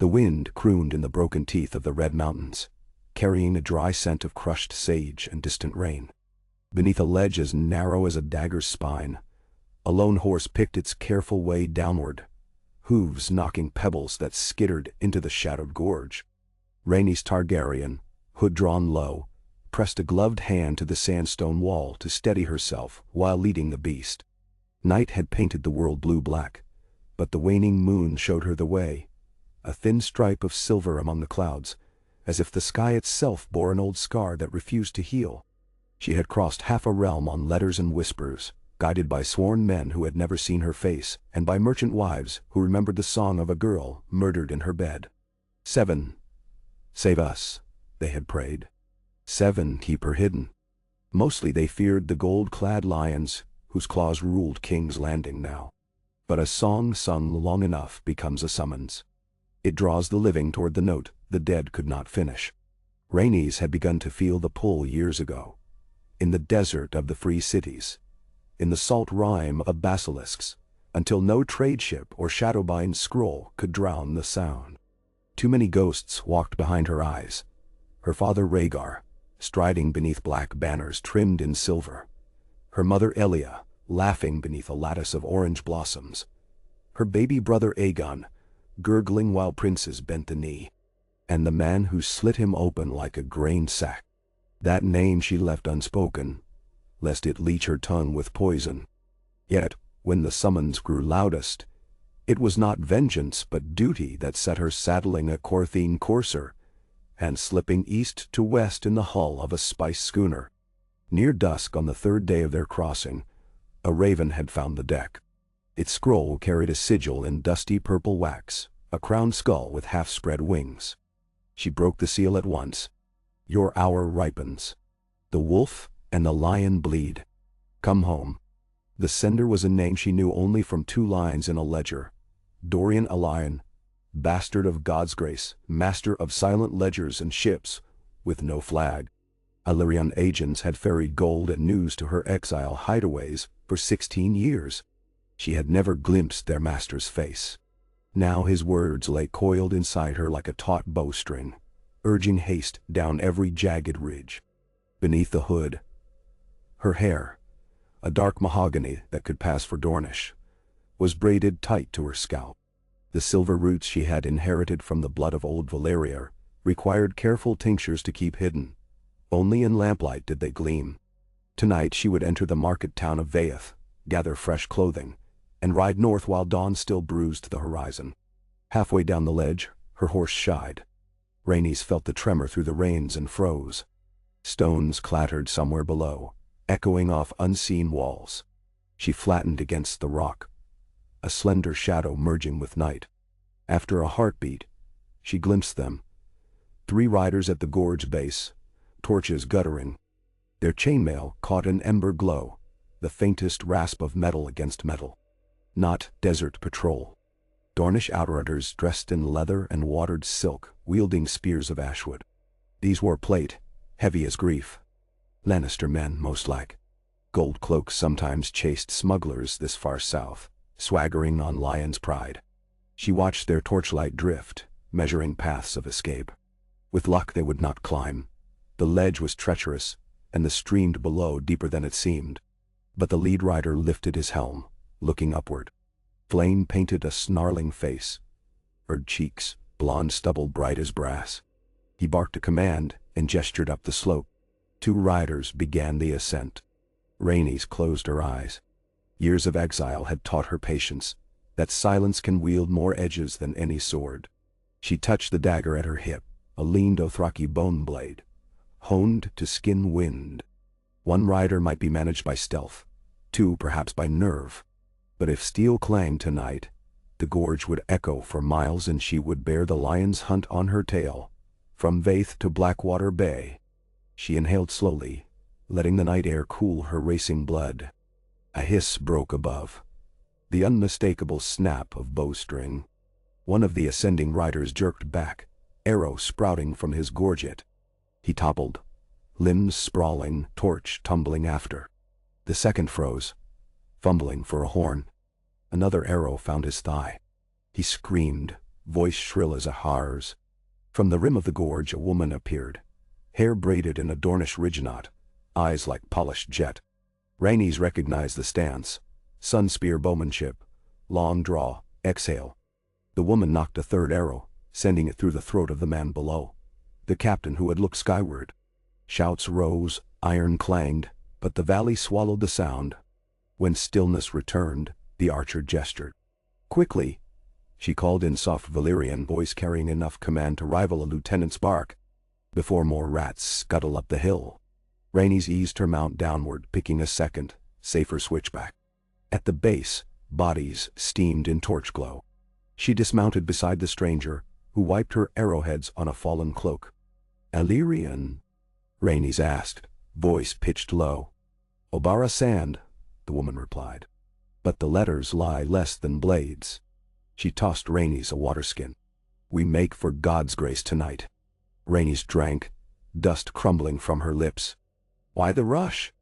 The wind crooned in the broken teeth of the red mountains, carrying a dry scent of crushed sage and distant rain. Beneath a ledge as narrow as a dagger's spine, a lone horse picked its careful way downward, hooves knocking pebbles that skittered into the shadowed gorge. Rhaenys Targaryen, hood drawn low, pressed a gloved hand to the sandstone wall to steady herself while leading the beast. Night had painted the world blue-black, but the waning moon showed her the way, a thin stripe of silver among the clouds, as if the sky itself bore an old scar that refused to heal. She had crossed half a realm on letters and whispers, guided by sworn men who had never seen her face, and by merchant wives who remembered the song of a girl murdered in her bed. 7. Save us, they had prayed. 7. Keep her hidden. Mostly they feared the gold-clad lions whose claws ruled King's Landing now. But a song sung long enough becomes a summons. It draws the living toward the note the dead could not finish. Rhaenys had begun to feel the pull years ago. In the desert of the free cities, in the salt rime of basilisks, until no trade ship or shadowbind scroll could drown the sound. Too many ghosts walked behind her eyes. Her father Rhaegar, striding beneath black banners trimmed in silver. Her mother Elia, laughing beneath a lattice of orange blossoms. Her baby brother Aegon, gurgling while princes bent the knee. And the man who slit him open like a grain sack. That name she left unspoken, lest it leach her tongue with poison. Yet, when the summons grew loudest, it was not vengeance but duty that set her saddling a Corthine courser and slipping east to west in the hull of a spice schooner. Near dusk on the third day of their crossing, a raven had found the deck. Its scroll carried a sigil in dusty purple wax, a crowned skull with half-spread wings. She broke the seal at once. Your hour ripens. The wolf and the lion bleed. Come home. The sender was a name she knew only from 2 lines in a ledger. Dorian Alion, bastard of God's grace, master of silent ledgers and ships, with no flag. Illyrian agents had ferried gold and news to her exile hideaways for 16 years. She had never glimpsed their master's face. Now his words lay coiled inside her like a taut bowstring, urging haste down every jagged ridge. Beneath the hood, her hair, a dark mahogany that could pass for Dornish, was braided tight to her scalp. The silver roots she had inherited from the blood of old Valyria required careful tinctures to keep hidden. Only in lamplight did they gleam. Tonight she would enter the market town of Vaeth, gather fresh clothing, and ride north while dawn still bruised the horizon. Halfway down the ledge, her horse shied. Rhaenys felt the tremor through the reins and froze. Stones clattered somewhere below, echoing off unseen walls. She flattened against the rock, a slender shadow merging with night. After a heartbeat, she glimpsed them. 3 riders at the gorge base, torches guttering. Their chainmail caught an ember glow, the faintest rasp of metal against metal. Not desert patrol. Dornish outriders dressed in leather and watered silk, wielding spears of ashwood. These wore plate, heavy as grief. Lannister men, most like. Gold cloaks sometimes chased smugglers this far south, swaggering on lion's pride. She watched their torchlight drift, measuring paths of escape. With luck they would not climb. The ledge was treacherous, and the stream below deeper than it seemed. But the lead rider lifted his helm, looking upward. Flame painted a snarling face, her cheeks, blonde stubble bright as brass. He barked a command and gestured up the slope. 2 riders began the ascent. Rhaenys closed her eyes. Years of exile had taught her patience, that silence can wield more edges than any sword. She touched the dagger at her hip, a lean Dothraki bone blade, honed to skin wind. 1 rider might be managed by stealth, 2 perhaps by nerve. But if steel clanged tonight, the gorge would echo for miles and she would bear the lion's hunt on her tail, from Vaeth to Blackwater Bay. She inhaled slowly, letting the night air cool her racing blood. A hiss broke above. The unmistakable snap of bowstring. One of the ascending riders jerked back, arrow sprouting from his gorget. He toppled, limbs sprawling, torch tumbling after. The second froze, fumbling for a horn. Another arrow found his thigh. He screamed, voice shrill as a har's. From the rim of the gorge a woman appeared, hair braided in a Dornish ridge-knot, eyes like polished jet. Rhaenys recognized the stance. Sunspear bowmanship, long draw, exhale. The woman knocked a third arrow, sending it through the throat of the man below, the captain who had looked skyward. Shouts rose, iron clanged, but the valley swallowed the sound. When stillness returned, the archer gestured. "Quickly," she called in soft Valyrian voice carrying enough command to rival a lieutenant's bark, before more rats scuttle up the hill. Rhaenys eased her mount downward, picking a second, safer switchback. At the base, bodies steamed in torch glow. She dismounted beside the stranger, who wiped her arrowheads on a fallen cloak. "Illyrian?" Rhaenys asked, voice pitched low. "Obara Sand," the woman replied. "But the letters lie less than blades." She tossed Rhaenys a waterskin. "We make for God's grace tonight." Rhaenys drank, dust crumbling from her lips. "Why the rush?"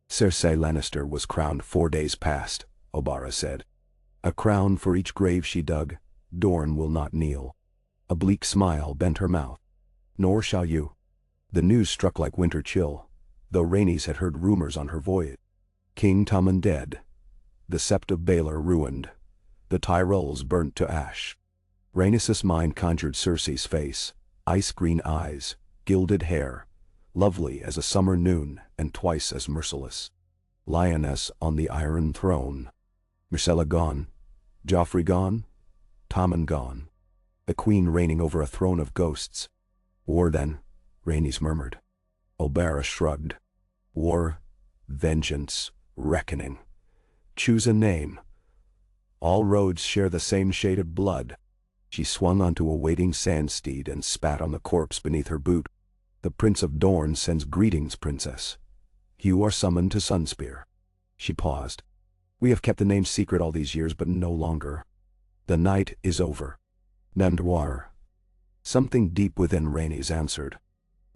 "Cersei Lannister was crowned 4 days past," Obara said. "A crown for each grave she dug. Dorne will not kneel." A bleak smile bent her mouth. "Nor shall you." The news struck like winter chill, though Rhaenys had heard rumors on her voyage. King Tommen dead. The Sept of Baelor ruined. The Tyrells burnt to ash. Rhaenys' mind conjured Cersei's face, ice-green eyes, gilded hair, lovely as a summer noon and twice as merciless. Lioness on the Iron Throne. Myrcella gone. Joffrey gone. Tommen gone. A queen reigning over a throne of ghosts. "War then," Rhaenys murmured. Obara shrugged. "War, vengeance, reckoning. Choose a name. All roads share the same shade of blood." She swung onto a waiting sand steed and spat on the corpse beneath her boot. "The Prince of Dorne sends greetings, Princess. You are summoned to Sunspear." She paused. "We have kept the name secret all these years, but no longer. The night is over." "Namdwar." Something deep within Rhaenys answered.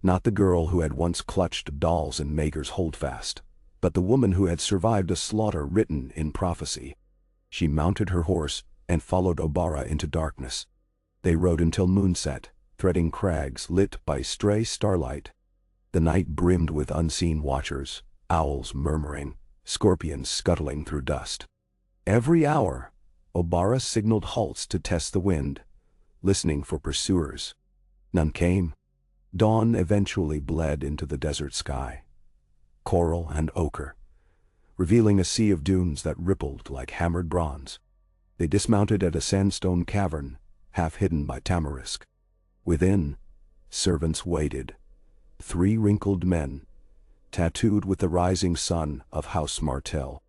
Not the girl who had once clutched dolls in Maegor's holdfast, but the woman who had survived a slaughter written in prophecy. She mounted her horse and followed Obara into darkness. They rode until moonset, threading crags lit by stray starlight. The night brimmed with unseen watchers, owls murmuring, scorpions scuttling through dust. Every hour, Obara signaled halts to test the wind, listening for pursuers. None came. Dawn eventually bled into the desert sky, coral and ochre, revealing a sea of dunes that rippled like hammered bronze. They dismounted at a sandstone cavern, half hidden by tamarisk. Within, servants waited. 3 wrinkled men, tattooed with the rising sun of House Martell.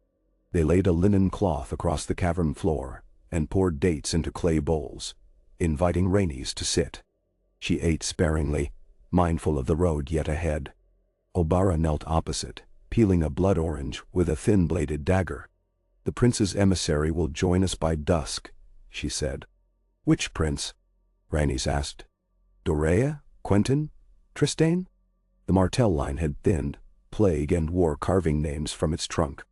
They laid a linen cloth across the cavern floor and poured dates into clay bowls, inviting Rhaenys to sit. She ate sparingly, mindful of the road yet ahead. Obara knelt opposite, peeling a blood orange with a thin-bladed dagger. "The prince's emissary will join us by dusk," she said. "Which prince?" Rhaenys asked. "Dorea? Quentyn? Trystane?" The Martell line had thinned, plague and war carving names from its trunk.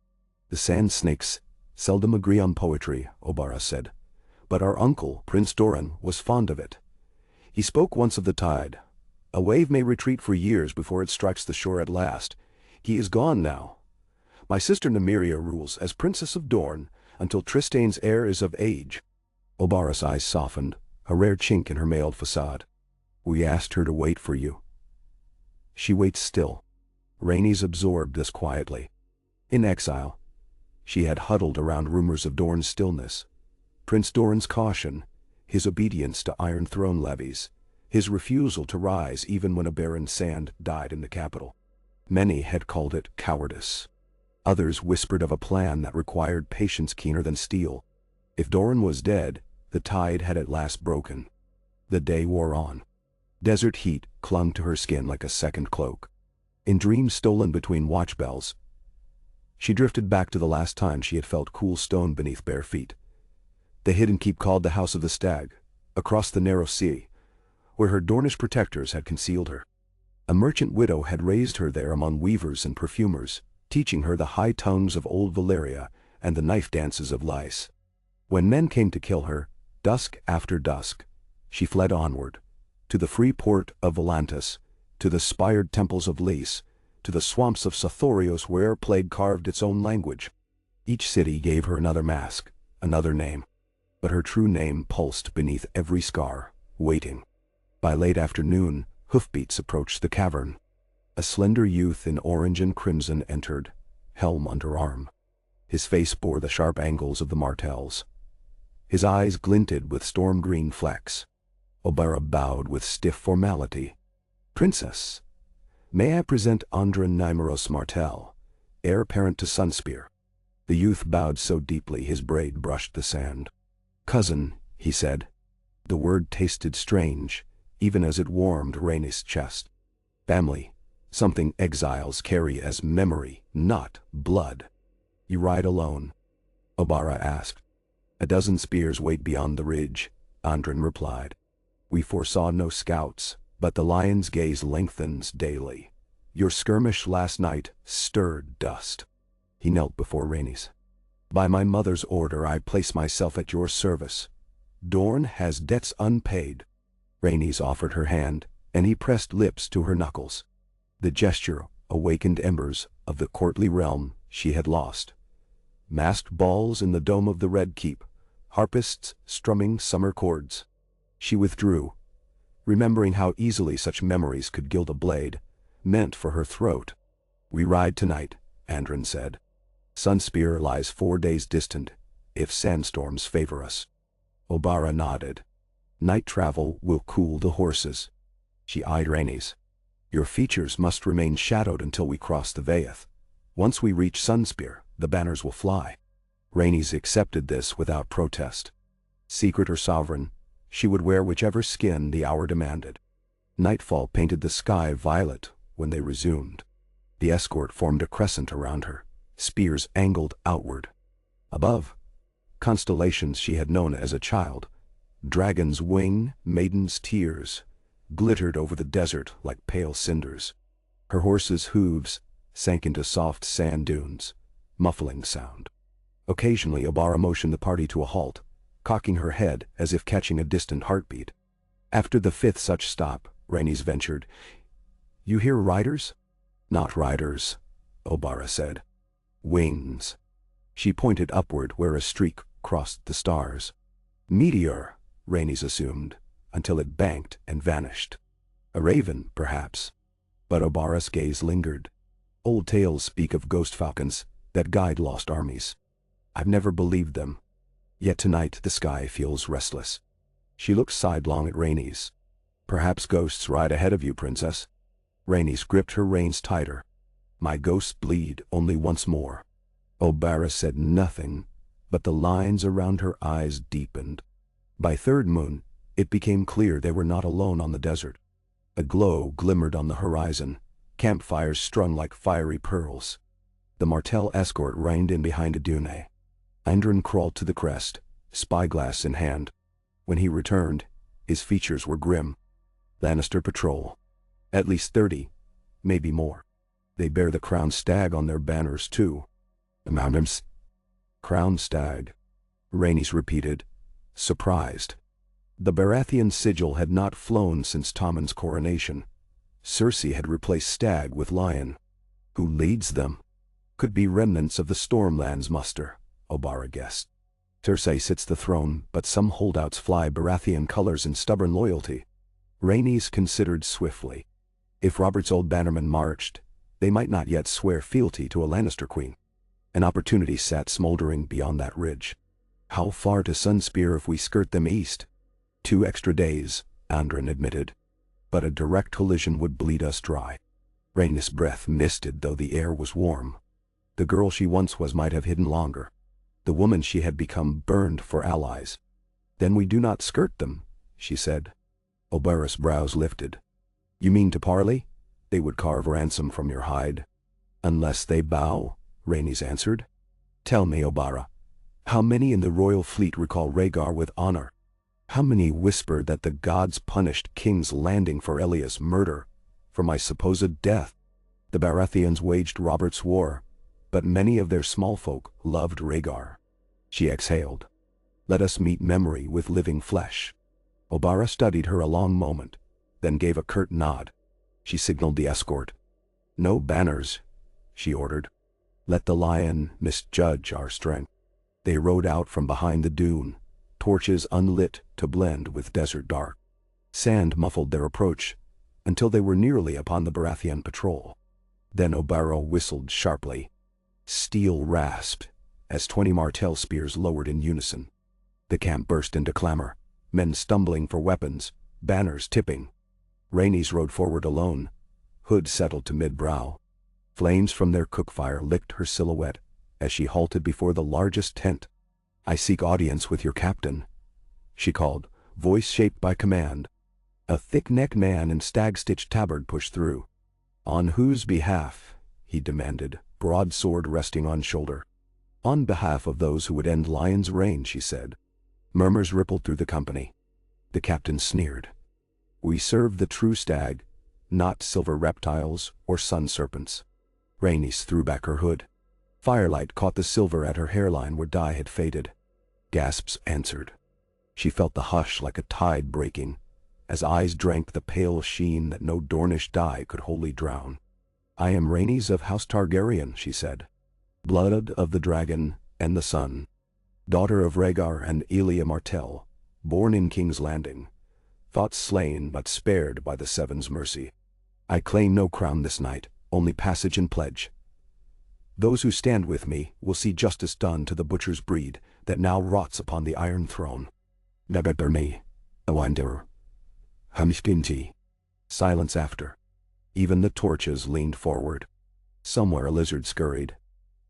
"The sand snakes seldom agree on poetry," Obara said. "But our uncle, Prince Doran, was fond of it. He spoke once of the tide. A wave may retreat for years before it strikes the shore at last. He is gone now. My sister Nymeria rules as Princess of Dorne until Trystane's heir is of age." Obara's eyes softened, a rare chink in her mailed facade. "We asked her to wait for you." "She waits still." Rhaenys absorbed this quietly. In exile, she had huddled around rumors of Dorne's stillness. Prince Doran's caution, his obedience to Iron Throne levies, his refusal to rise even when a Baron Sand died in the capital. Many had called it cowardice. Others whispered of a plan that required patience keener than steel. If Doran was dead, the tide had at last broken. The day wore on. Desert heat clung to her skin like a second cloak. In dreams stolen between watch bells, she drifted back to the last time she had felt cool stone beneath bare feet. The hidden keep called the House of the Stag, across the narrow sea, where her Dornish protectors had concealed her. A merchant widow had raised her there among weavers and perfumers, teaching her the high tongues of old Valyria and the knife dances of Lys. When men came to kill her, dusk after dusk, She fled onward, to the free port of Volantis, to the spired temples of Lys, to the swamps of Sothorios where plague carved its own language. Each city gave her another mask, another name. But her true name pulsed beneath every scar, waiting. By late afternoon, hoofbeats approached the cavern. A slender youth in orange and crimson entered, helm under arm. His face bore the sharp angles of the martels. His eyes glinted with storm-green flecks. Obara bowed with stiff formality. "Princess, may I present Andren Nymeros Martell, heir apparent to Sunspear?" The youth bowed so deeply his braid brushed the sand. "Cousin," he said. The word tasted strange, even as it warmed Rhaenys' chest. "Family, something exiles carry as memory, not blood." "You ride alone?" Obara asked. "A dozen spears wait beyond the ridge," Andren replied. "We foresaw no scouts, but the lion's gaze lengthens daily. Your skirmish last night stirred dust." He knelt before Rhaenys. "By my mother's order I place myself at your service. Dorne has debts unpaid." Rhaenys offered her hand, and he pressed lips to her knuckles. The gesture awakened embers of the courtly realm she had lost. Masked balls in the dome of the Red Keep, harpists strumming summer chords. She withdrew, remembering how easily such memories could gild a blade, meant for her throat. "We ride tonight," Andren said. "Sunspear lies 4 days distant, if sandstorms favor us." Obara nodded. "Night travel will cool the horses." She eyed Rhaenys. "Your features must remain shadowed until we cross the Vaeth. Once we reach Sunspear, the banners will fly." Rhaenys accepted this without protest. Secret or sovereign, she would wear whichever skin the hour demanded. Nightfall painted the sky violet when they resumed. The escort formed a crescent around her, spears angled outward. Above, constellations she had known as a child, dragon's wing, maiden's tears, glittered over the desert like pale cinders. Her horses' hooves sank into soft sand dunes, muffling sound. Occasionally Obara motioned the party to a halt, cocking her head as if catching a distant heartbeat. After the 5th such stop, Rhaenys ventured, "You hear riders?" "Not riders," Obara said. "Wings." She pointed upward where a streak crossed the stars. "Meteor," Rhaenys assumed, until it banked and vanished. "A raven, perhaps." But Obara's gaze lingered. "Old tales speak of ghost falcons that guide lost armies. I've never believed them. Yet tonight the sky feels restless." She looked sidelong at Rhaenys. "Perhaps ghosts ride ahead of you, princess." Rhaenys gripped her reins tighter. "My ghosts bleed only once more." Obara said nothing, but the lines around her eyes deepened. By 3rd moon, it became clear they were not alone on the desert. A glow glimmered on the horizon, campfires strung like fiery pearls. The Martell escort reined in behind a dune. Andren crawled to the crest, spyglass in hand. When he returned, his features were grim. "Lannister patrol. At least 30, maybe more. They bear the crowned stag on their banners too." "Mountains." "Crowned stag," Rhaenys repeated, surprised. The Baratheon sigil had not flown since Tommen's coronation. Cersei had replaced stag with lion. Who leads them? Could be remnants of the Stormlands muster, Obara guessed. Cersei sits the throne, but some holdouts fly Baratheon colors in stubborn loyalty. Rhaenys considered swiftly. If Robert's old bannermen marched, they might not yet swear fealty to a Lannister queen. An opportunity sat smoldering beyond that ridge. How far to Sunspear if we skirt them east? 2 extra days, Andren admitted. But a direct collision would bleed us dry. Rhaenys' breath misted though the air was warm. The girl she once was might have hidden longer. The woman she had become burned for allies. "Then we do not skirt them," she said. Obara's brows lifted. "You mean to parley? They would carve ransom from your hide." "Unless they bow," Rhaenys answered. "Tell me, Obara, how many in the royal fleet recall Rhaegar with honor? How many whisper that the gods punished King's Landing for Elia's murder, for my supposed death? The Baratheons waged Robert's war, but many of their small folk loved Rhaegar." She exhaled. "Let us meet memory with living flesh." Obara studied her a long moment, then gave a curt nod. She signaled the escort. "No banners," she ordered. "Let the lion misjudge our strength." They rode out from behind the dune, torches unlit to blend with desert dark. Sand muffled their approach, until they were nearly upon the Baratheon patrol. Then Obara whistled sharply. Steel rasped, as 20 martell spears lowered in unison. The camp burst into clamor, men stumbling for weapons, banners tipping. Rhaenys rode forward alone, hood settled to mid-brow. Flames from their cookfire licked her silhouette as she halted before the largest tent. "I seek audience with your captain," she called, voice shaped by command. A thick-necked man in stag-stitched tabard pushed through. "On whose behalf?" he demanded, broadsword resting on shoulder. "On behalf of those who would end Lion's reign," she said. Murmurs rippled through the company. The captain sneered. "We serve the true stag, not silver reptiles or sun serpents." Rhaenys threw back her hood. Firelight caught the silver at her hairline where dye had faded. Gasps answered. She felt the hush like a tide breaking, as eyes drank the pale sheen that no Dornish dye could wholly drown. "I am Rhaenys of House Targaryen," she said. "Blood of the dragon and the sun. Daughter of Rhaegar and Elia Martell, born in King's Landing, thought slain but spared by the Seven's mercy. I claim no crown this night, only passage and pledge. Those who stand with me will see justice done to the butcher's breed that now rots upon the Iron Throne." Nagaberni, Awander, Hamstinti. Silence after. Even the torches leaned forward. Somewhere a lizard scurried.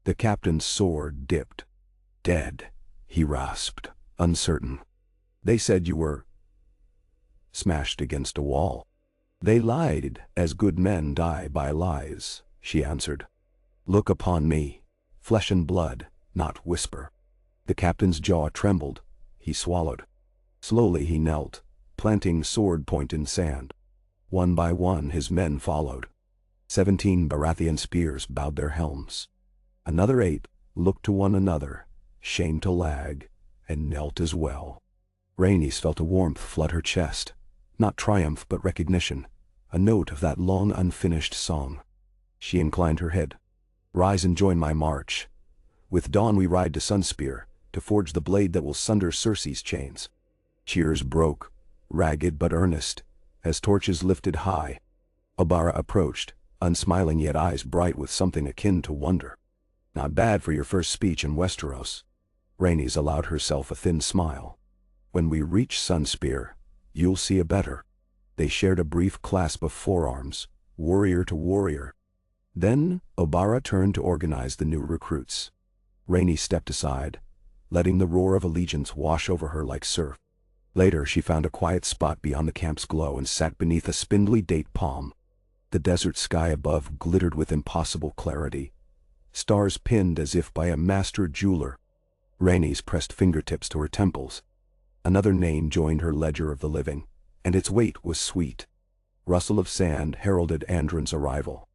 The captain's sword dipped. "Dead," he rasped, uncertain. "They said you were smashed against a wall." "They lied, as good men die by lies," she answered. "Look upon me, flesh and blood, not whisper." The captain's jaw trembled. He swallowed. Slowly he knelt, planting sword point in sand. One by one his men followed. 17 Baratheon spears bowed their helms. Another 8 looked to one another, shamed to lag, and knelt as well. Rhaenys felt a warmth flood her chest, not triumph but recognition, a note of that long unfinished song. She inclined her head. "Rise and join my march. With dawn we ride to Sunspear, to forge the blade that will sunder Cersei's chains." Cheers broke, ragged but earnest, as torches lifted high. Obara approached, unsmiling yet eyes bright with something akin to wonder. "Not bad for your first speech in Westeros." Rhaenys allowed herself a thin smile. "When we reach Sunspear, you'll see a better." They shared a brief clasp of forearms, warrior to warrior. Then Obara turned to organize the new recruits. Rhaenys stepped aside, letting the roar of allegiance wash over her like surf. Later she found a quiet spot beyond the camp's glow and sat beneath a spindly date palm. The desert sky above glittered with impossible clarity, stars pinned as if by a master jeweler. Rhaenys pressed fingertips to her temples. Another name joined her ledger of the living, and its weight was sweet. Rustle of sand heralded Andron's arrival.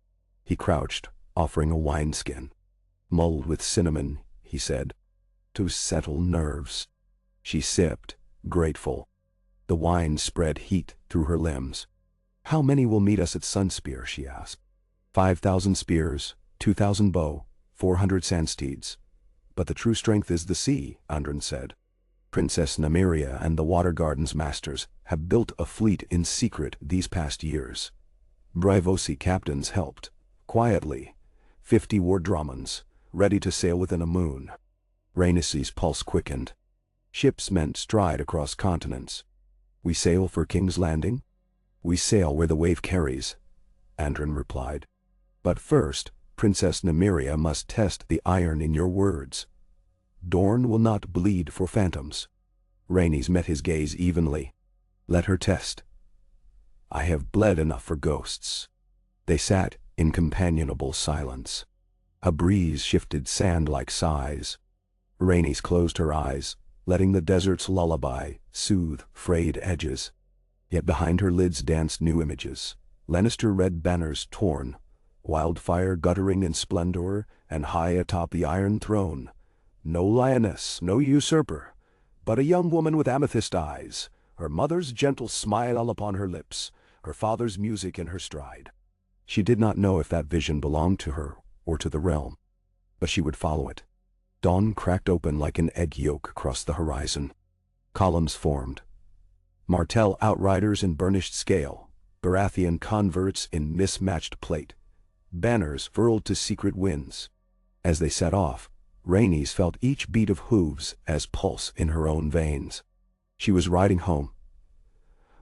He crouched, offering a wineskin. "Mulled with cinnamon," he said, "to settle nerves." She sipped, grateful. The wine spread heat through her limbs. "How many will meet us at Sunspear?" she asked. 5,000 spears, 2,000 bow, 400 sandsteeds. But the true strength is the sea, Andron said. Princess Nymeria and the Water Garden's masters have built a fleet in secret these past years. Braavosi captains helped, quietly, 50 war dramans, ready to sail within a moon. Rhaenys' pulse quickened. Ships meant stride across continents. "We sail for King's Landing?" "We sail where the wave carries," Andron replied. "But first, Princess Nymeria must test the iron in your words. Dorne will not bleed for phantoms." Rhaenys met his gaze evenly. "Let her test. I have bled enough for ghosts." They sat in companionable silence. A breeze shifted sand like sighs. Rhaenys closed her eyes, letting the desert's lullaby soothe frayed edges. Yet behind her lids danced new images. Lannister red banners torn, wildfire guttering in splendor, and high atop the Iron Throne, no lioness, no usurper, but a young woman with amethyst eyes, her mother's gentle smile upon her lips, her father's music in her stride. She did not know if that vision belonged to her or to the realm, but she would follow it. Dawn cracked open like an egg yolk across the horizon. Columns formed. Martell outriders in burnished scale, Baratheon converts in mismatched plate. Banners furled to secret winds. As they set off, Rhaenys felt each beat of hooves as pulse in her own veins. She was riding home,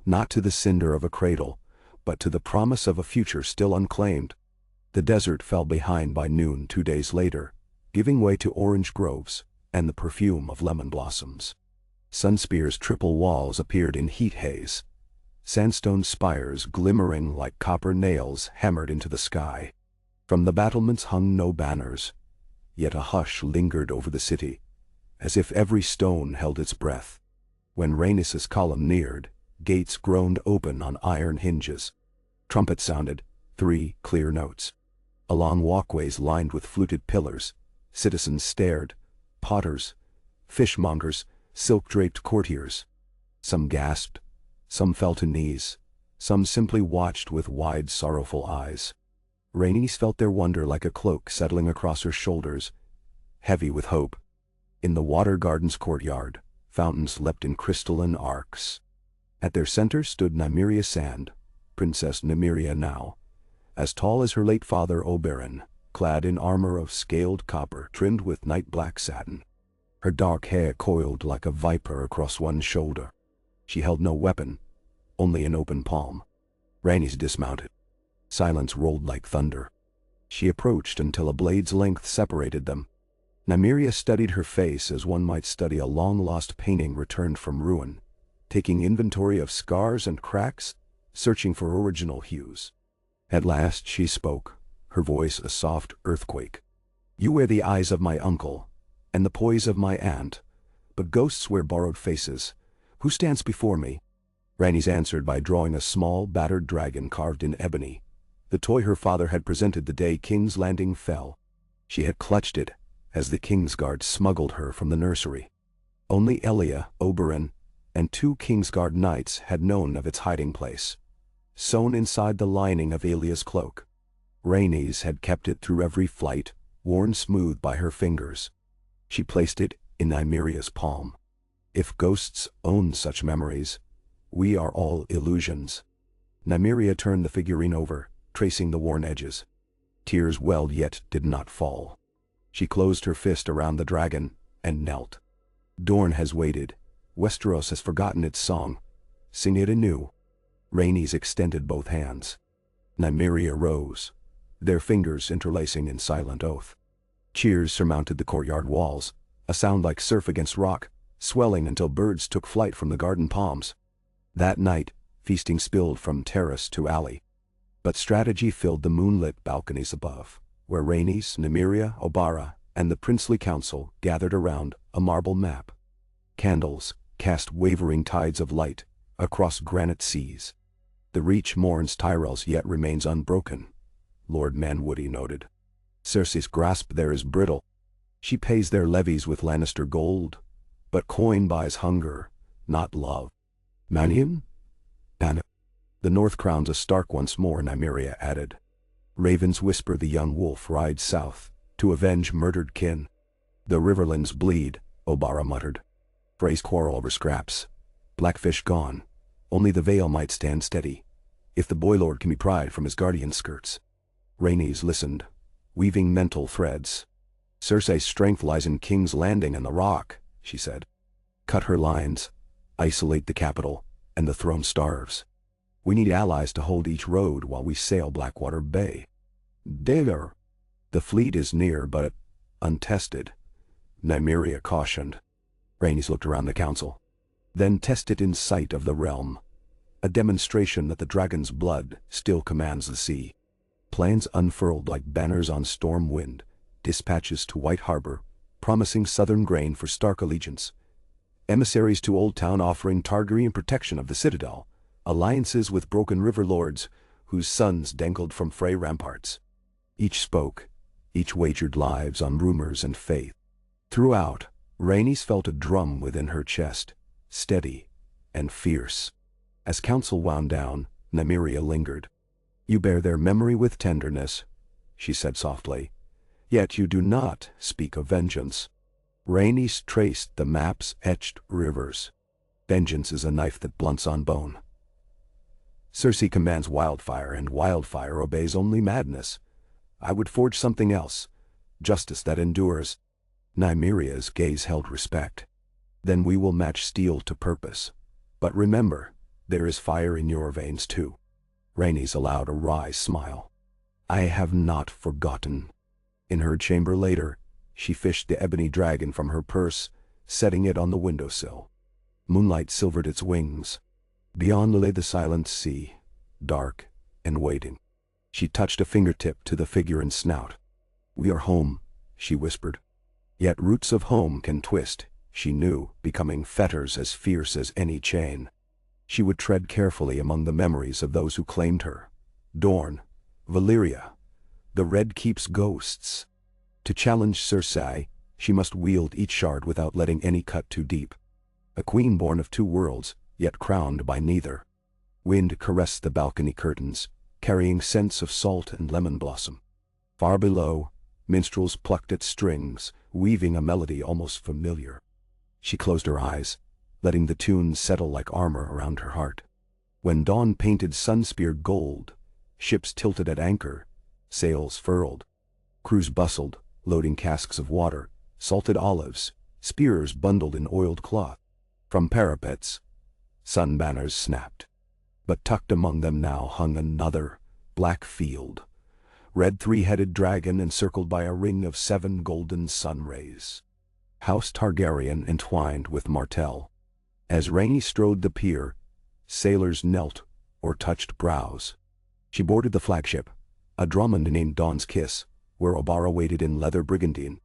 not to the cinder of a cradle, but to the promise of a future still unclaimed. The desert fell behind by noon 2 days later, giving way to orange groves and the perfume of lemon blossoms. Sunspear's triple walls appeared in heat haze, sandstone spires glimmering like copper nails hammered into the sky. From the battlements hung no banners, yet a hush lingered over the city, as if every stone held its breath. When Rhaenys' column neared, gates groaned open on iron hinges. Trumpets sounded, 3 clear notes. Along walkways lined with fluted pillars, citizens stared, potters, fishmongers, silk-draped courtiers. Some gasped, some fell to knees, some simply watched with wide, sorrowful eyes. Rhaenys felt their wonder like a cloak settling across her shoulders, heavy with hope. In the Water Garden's courtyard, fountains leapt in crystalline arcs. At their center stood Nymeria Sand, Princess Nymeria now, as tall as her late father Oberyn, clad in armor of scaled copper trimmed with night-black satin. Her dark hair coiled like a viper across one shoulder. She held no weapon, only an open palm. Rhaenys dismounted. Silence rolled like thunder. She approached until a blade's length separated them. Nymeria studied her face as one might study a long-lost painting returned from ruin, taking inventory of scars and cracks, searching for original hues. At last she spoke, her voice a soft earthquake. "You wear the eyes of my uncle, and the poise of my aunt, but ghosts wear borrowed faces. Who stands before me?" Rhaenys answered by drawing a small, battered dragon carved in ebony, the toy her father had presented the day King's Landing fell. She had clutched it as the Kingsguard smuggled her from the nursery. Only Elia, Oberyn, and 2 Kingsguard knights had known of its hiding place, sewn inside the lining of Elia's cloak. Rhaenys had kept it through every flight, worn smooth by her fingers. She placed it in Nymeria's palm. If ghosts own such memories, we are all illusions. Nymeria turned the figurine over, tracing the worn edges. Tears welled yet did not fall. She closed her fist around the dragon and knelt. Dorne has waited. Westeros has forgotten its song. Sing it anew. Rhaenys extended both hands. Nymeria rose, their fingers interlacing in silent oath. Cheers surmounted the courtyard walls, a sound like surf against rock, swelling until birds took flight from the garden palms. That night, feasting spilled from terrace to alley. But strategy filled the moonlit balconies above, where Rhaenys, Nymeria, Obara, and the princely council gathered around a marble map. Candles cast wavering tides of light across granite seas. The Reach mourns Tyrells yet remains unbroken, Lord Manwoody noted. Cersei's grasp there is brittle. She pays their levies with Lannister gold, but coin buys hunger, not love. Mannion? Anna. The North crowns a Stark once more, Nymeria added. Ravens whisper the young wolf rides south, to avenge murdered kin. The riverlands bleed, Obara muttered. Freys quarrel over scraps. Blackfish gone. Only the Vale might stand steady, if the Boy Lord can be pried from his guardian skirts. Rhaenys listened, weaving mental threads. Cersei's strength lies in King's Landing and the Rock, she said. Cut her lines, isolate the capital, and the throne starves. We need allies to hold each road while we sail Blackwater Bay. There. The fleet is near, but untested, Nymeria cautioned. Rhaenys looked around the council. Then test it in sight of the realm. A demonstration that the dragon's blood still commands the sea. Plans unfurled like banners on storm wind, dispatches to White Harbor, promising southern grain for Stark allegiance. Emissaries to Old Town offering Targaryen protection of the citadel. Alliances with Broken River lords, whose sons dangled from Frey ramparts. Each spoke, each wagered lives on rumors and faith. Throughout, Rhaenys felt a drum within her chest, steady and fierce. As council wound down, Nymeria lingered. "You bear their memory with tenderness," she said softly. "Yet you do not speak of vengeance." Rhaenys traced the map's etched rivers. "Vengeance is a knife that blunts on bone. Cersei commands wildfire, and wildfire obeys only madness. I would forge something else, justice that endures." Nymeria's gaze held respect. "Then we will match steel to purpose. But remember, there is fire in your veins too." Rhaenys allowed a wry smile. "I have not forgotten." In her chamber later, she fished the ebony dragon from her purse, setting it on the windowsill. Moonlight silvered its wings. Beyond lay the silent sea, dark and waiting. She touched a fingertip to the figure and snout. "We are home," she whispered. Yet roots of home can twist, she knew, becoming fetters as fierce as any chain. She would tread carefully among the memories of those who claimed her. Dorne, Valyria, the Red Keep's ghosts. To challenge Cersei, she must wield each shard without letting any cut too deep. A queen born of two worlds, yet crowned by neither. Wind caressed the balcony curtains, carrying scents of salt and lemon blossom. Far below, minstrels plucked at strings, weaving a melody almost familiar. She closed her eyes, letting the tune settle like armor around her heart. When dawn painted Sunspear gold, ships tilted at anchor, sails furled. Crews bustled, loading casks of water, salted olives, spears bundled in oiled cloth. From parapets, sun banners snapped. But tucked among them now hung another, black field. Red three-headed dragon encircled by a ring of 7 golden sun rays. House Targaryen entwined with Martell. As Rhaenys strode the pier, sailors knelt or touched brows. She boarded the flagship, a Drummond named Dawn's Kiss, where Obara waited in leather brigantine.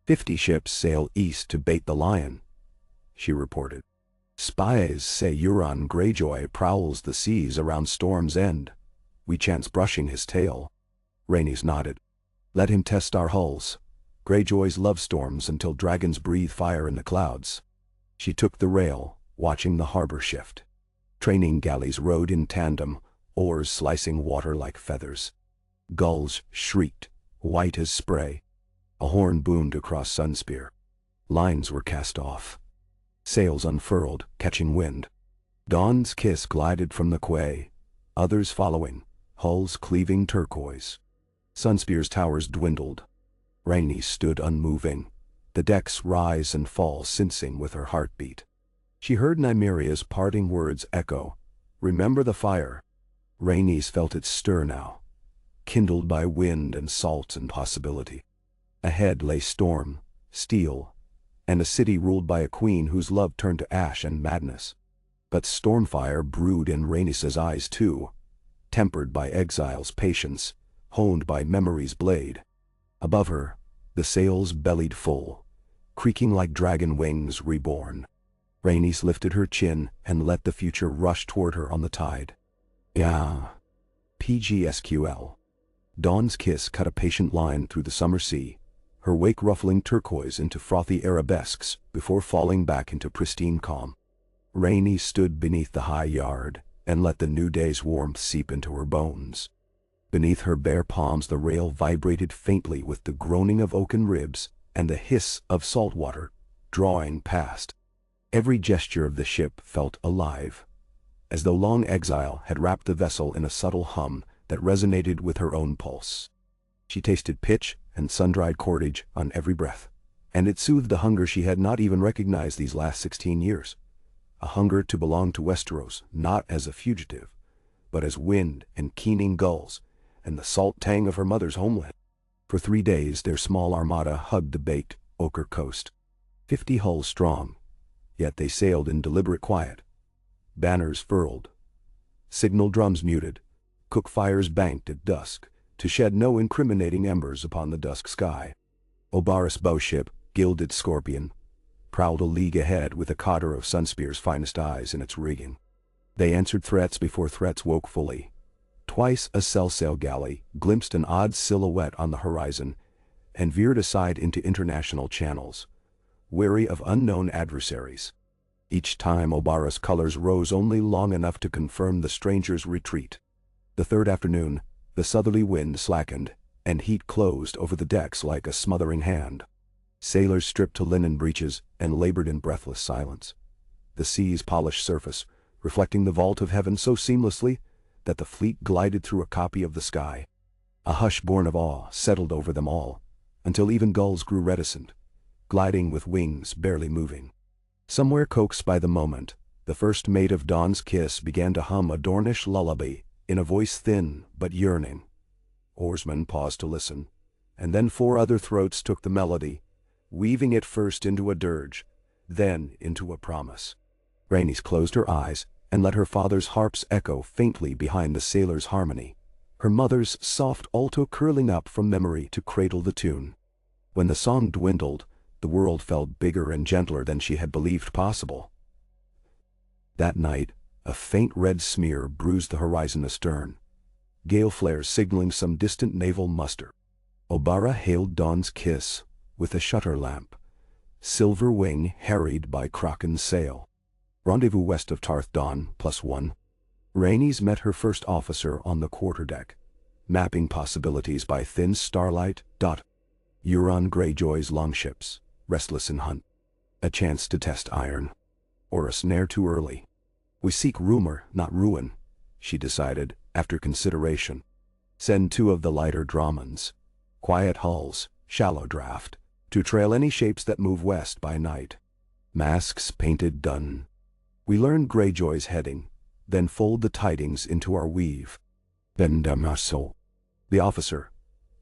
50 ships sail east to bait the lion, she reported. Spies say Euron Greyjoy prowls the seas around Storm's End. We chance brushing his tail. Rhaenys nodded. Let him test our hulls. Greyjoys love storms until dragons breathe fire in the clouds. She took the rail, watching the harbor shift. Training galleys rode in tandem, oars slicing water like feathers. Gulls shrieked, white as spray. A horn boomed across Sunspear. Lines were cast off. Sails unfurled, catching wind. Dawn's Kiss glided from the quay, others following, hulls cleaving turquoise. Sunspear's towers dwindled. Rhaenys stood unmoving, the decks rise and fall syncing with her heartbeat. She heard Nymeria's parting words echo, "Remember the fire." Rhaenys felt it stir now, kindled by wind and salt and possibility. Ahead lay storm, steel, and a city ruled by a queen whose love turned to ash and madness. But stormfire brewed in Rhaenys's eyes too, tempered by exile's patience, honed by memory's blade. Above her, the sails bellied full, creaking like dragon wings reborn. Rhaenys lifted her chin and let the future rush toward her on the tide. Yeah. PGSQL. Dawn's Kiss cut a patient line through the summer sea, her wake ruffling turquoise into frothy arabesques before falling back into pristine calm. Rhaenys stood beneath the high yard and let the new day's warmth seep into her bones. Beneath her bare palms the rail vibrated faintly with the groaning of oaken ribs and the hiss of salt water drawing past. Every gesture of the ship felt alive, as though long exile had wrapped the vessel in a subtle hum that resonated with her own pulse. She tasted pitch and sun-dried cordage on every breath, and it soothed the hunger she had not even recognized these last 16 years. A hunger to belong to Westeros, not as a fugitive, but as wind and keening gulls, and the salt tang of her mother's homeland. For 3 days their small armada hugged the baked ochre coast. 50 hulls strong, yet they sailed in deliberate quiet. Banners furled, signal drums muted, cook fires banked at dusk, to shed no incriminating embers upon the dusk sky. Obara's bowship, gilded scorpion, prowled a league ahead with a cotter of Sunspear's finest eyes in its rigging. They answered threats before threats woke fully. Twice a sail galley glimpsed an odd silhouette on the horizon and veered aside into international channels, wary of unknown adversaries. Each time Obara's colors rose only long enough to confirm the stranger's retreat. The third afternoon, the southerly wind slackened, and heat closed over the decks like a smothering hand. Sailors stripped to linen breeches and labored in breathless silence. The sea's polished surface, reflecting the vault of heaven so seamlessly that the fleet glided through a copy of the sky. A hush born of awe settled over them all, until even gulls grew reticent, gliding with wings barely moving. Somewhere coaxed by the moment, the first mate of Dawn's Kiss began to hum a Dornish lullaby in a voice thin but yearning. Oarsmen paused to listen, and then 4 other throats took the melody, weaving it first into a dirge, then into a promise. Rhaenys closed her eyes and let her father's harps echo faintly behind the sailors' harmony, her mother's soft alto curling up from memory to cradle the tune. When the song dwindled, the world felt bigger and gentler than she had believed possible. That night, a faint red smear bruised the horizon astern, gale flares signaling some distant naval muster. Obara hailed Dawn's Kiss with a shutter lamp, silver wing harried by Kraken's sail. Rendezvous west of Tarth Dawn +1. Rhaenys met her first officer on the quarterdeck, mapping possibilities by thin starlight. Euron Greyjoy's longships, restless in hunt. A chance to test iron. Or a snare too early. We seek rumor, not ruin, she decided, after consideration. Send 2 of the lighter Dromons, quiet hulls, shallow draft, to trail any shapes that move west by night. Masks painted done. We learn Greyjoy's heading, then fold the tidings into our weave. Vendamaso. The officer,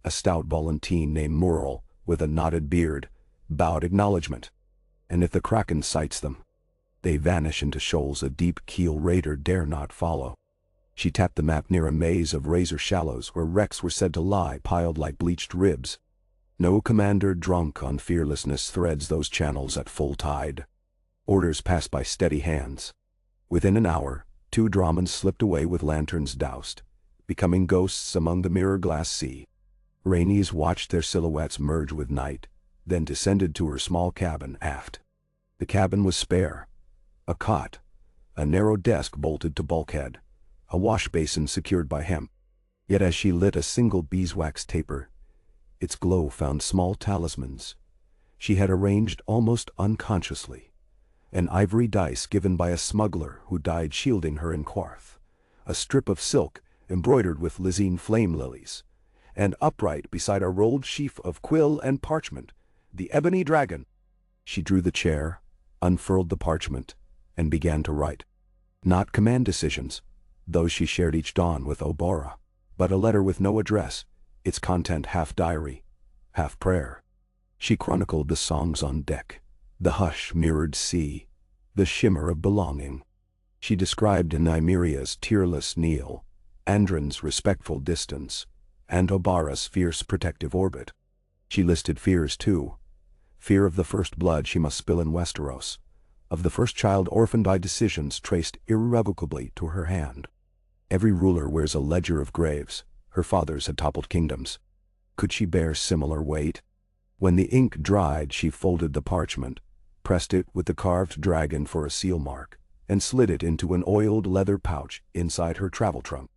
a stout Volantine named Murrell, with a knotted beard, bowed acknowledgement. And if the Kraken sights them, they vanish into shoals a deep-keel raider dare not follow. She tapped the map near a maze of razor shallows where wrecks were said to lie piled like bleached ribs. No commander drunk on fearlessness threads those channels at full tide. Orders passed by steady hands. Within an hour, 2 Dromons slipped away with lanterns doused, becoming ghosts among the mirror-glass sea. Rhaenys watched their silhouettes merge with night, then descended to her small cabin aft. The cabin was spare. A cot, a narrow desk bolted to bulkhead, a wash basin secured by hemp. Yet as she lit a single beeswax taper, its glow found small talismans she had arranged almost unconsciously. An ivory dice given by a smuggler who died shielding her in Quarth, a strip of silk embroidered with Lysine flame lilies, and upright beside a rolled sheaf of quill and parchment, the ebony dragon. She drew the chair, unfurled the parchment, and began to write. Not command decisions, those she shared each dawn with Obara, but a letter with no address, its content half diary, half prayer. She chronicled the songs on deck, the hush-mirrored sea, the shimmer of belonging. She described Nymeria's tearless kneel, Andren's respectful distance, and Obara's fierce protective orbit. She listed fears too. Fear of the first blood she must spill in Westeros, of the first child orphaned by decisions traced irrevocably to her hand. Every ruler wears a ledger of graves. Her fathers had toppled kingdoms. Could she bear similar weight? When the ink dried, she folded the parchment, pressed it with the carved dragon for a seal mark, and slid it into an oiled leather pouch inside her travel trunk.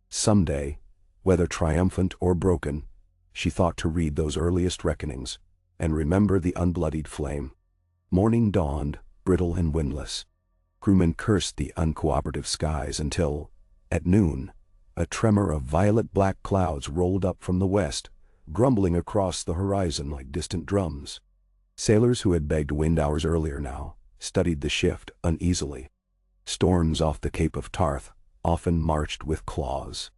Someday, whether triumphant or broken, she thought to read those earliest reckonings, and remember the unbloodied flame. Morning dawned, brittle and windless. Crewmen cursed the uncooperative skies until, at noon, a tremor of violet-black clouds rolled up from the west, grumbling across the horizon like distant drums. Sailors who had begged wind hours earlier now studied the shift uneasily. Storms off the Cape of Tarth often marched with claws.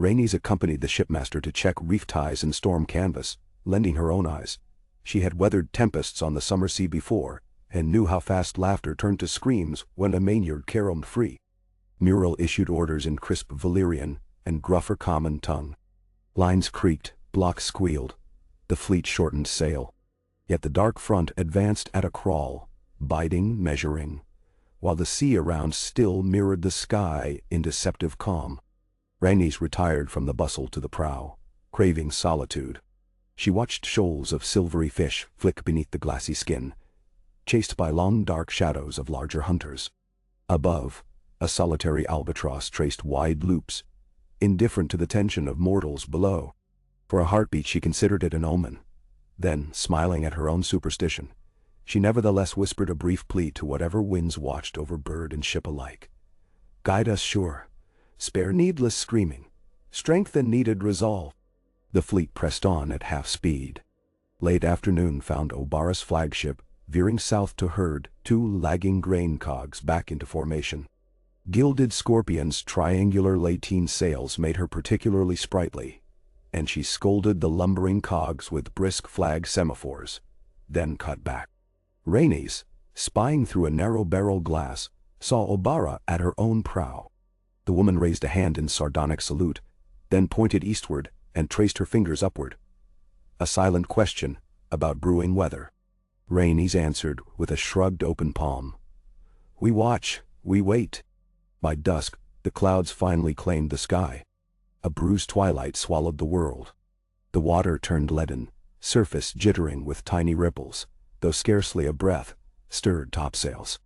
Rhaenys accompanied the shipmaster to check reef ties and storm canvas, lending her own eyes. She had weathered tempests on the summer sea before, and knew how fast laughter turned to screams when a mainyard caromed free. Murrell issued orders in crisp Valyrian and gruffer common tongue. Lines creaked, blocks squealed. The fleet shortened sail. Yet the dark front advanced at a crawl, biding, measuring, while the sea around still mirrored the sky in deceptive calm. Rhaenys retired from the bustle to the prow, craving solitude. She watched shoals of silvery fish flick beneath the glassy skin, chased by long dark shadows of larger hunters. Above, a solitary albatross traced wide loops, indifferent to the tension of mortals below. For a heartbeat she considered it an omen. Then, smiling at her own superstition, she nevertheless whispered a brief plea to whatever winds watched over bird and ship alike. "Guide us sure. Spare needless screaming. Strengthen needed resolve." The fleet pressed on at half speed. Late afternoon found Obara's flagship veering south to herd 2 lagging grain cogs back into formation. Gilded Scorpion's triangular lateen sails made her particularly sprightly, and she scolded the lumbering cogs with brisk flag semaphores, then cut back. Rhaenys, spying through a narrow barrel glass, saw Obara at her own prow. The woman raised a hand in sardonic salute, then pointed eastward and traced her fingers upward. A silent question about brewing weather. Rhaenys answered with a shrugged open palm. "We watch, we wait." By dusk, the clouds finally claimed the sky. A bruised twilight swallowed the world. The water turned leaden, surface jittering with tiny ripples, though scarcely a breath stirred topsails.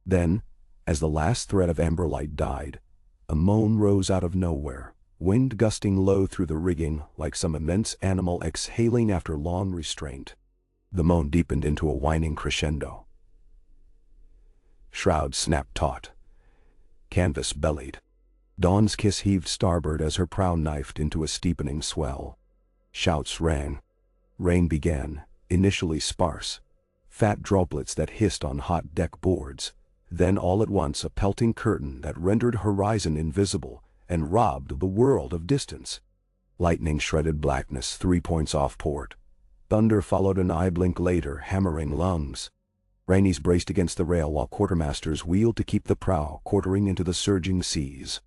Then, as the last thread of amber light died, a moan rose out of nowhere, wind gusting low through the rigging like some immense animal exhaling after long restraint. The moan deepened into a whining crescendo. Shrouds snapped taut. Canvas bellied. Dawn's Kiss heaved starboard as her prow knifed into a steepening swell. Shouts rang. Rain began, initially sparse. Fat droplets that hissed on hot deck boards. Then all at once a pelting curtain that rendered horizon invisible and robbed the world of distance. Lightning shredded blackness 3 points off port. Thunder followed an eye blink later, hammering lungs. Rhaenys braced against the rail while quartermasters wheeled to keep the prow quartering into the surging seas.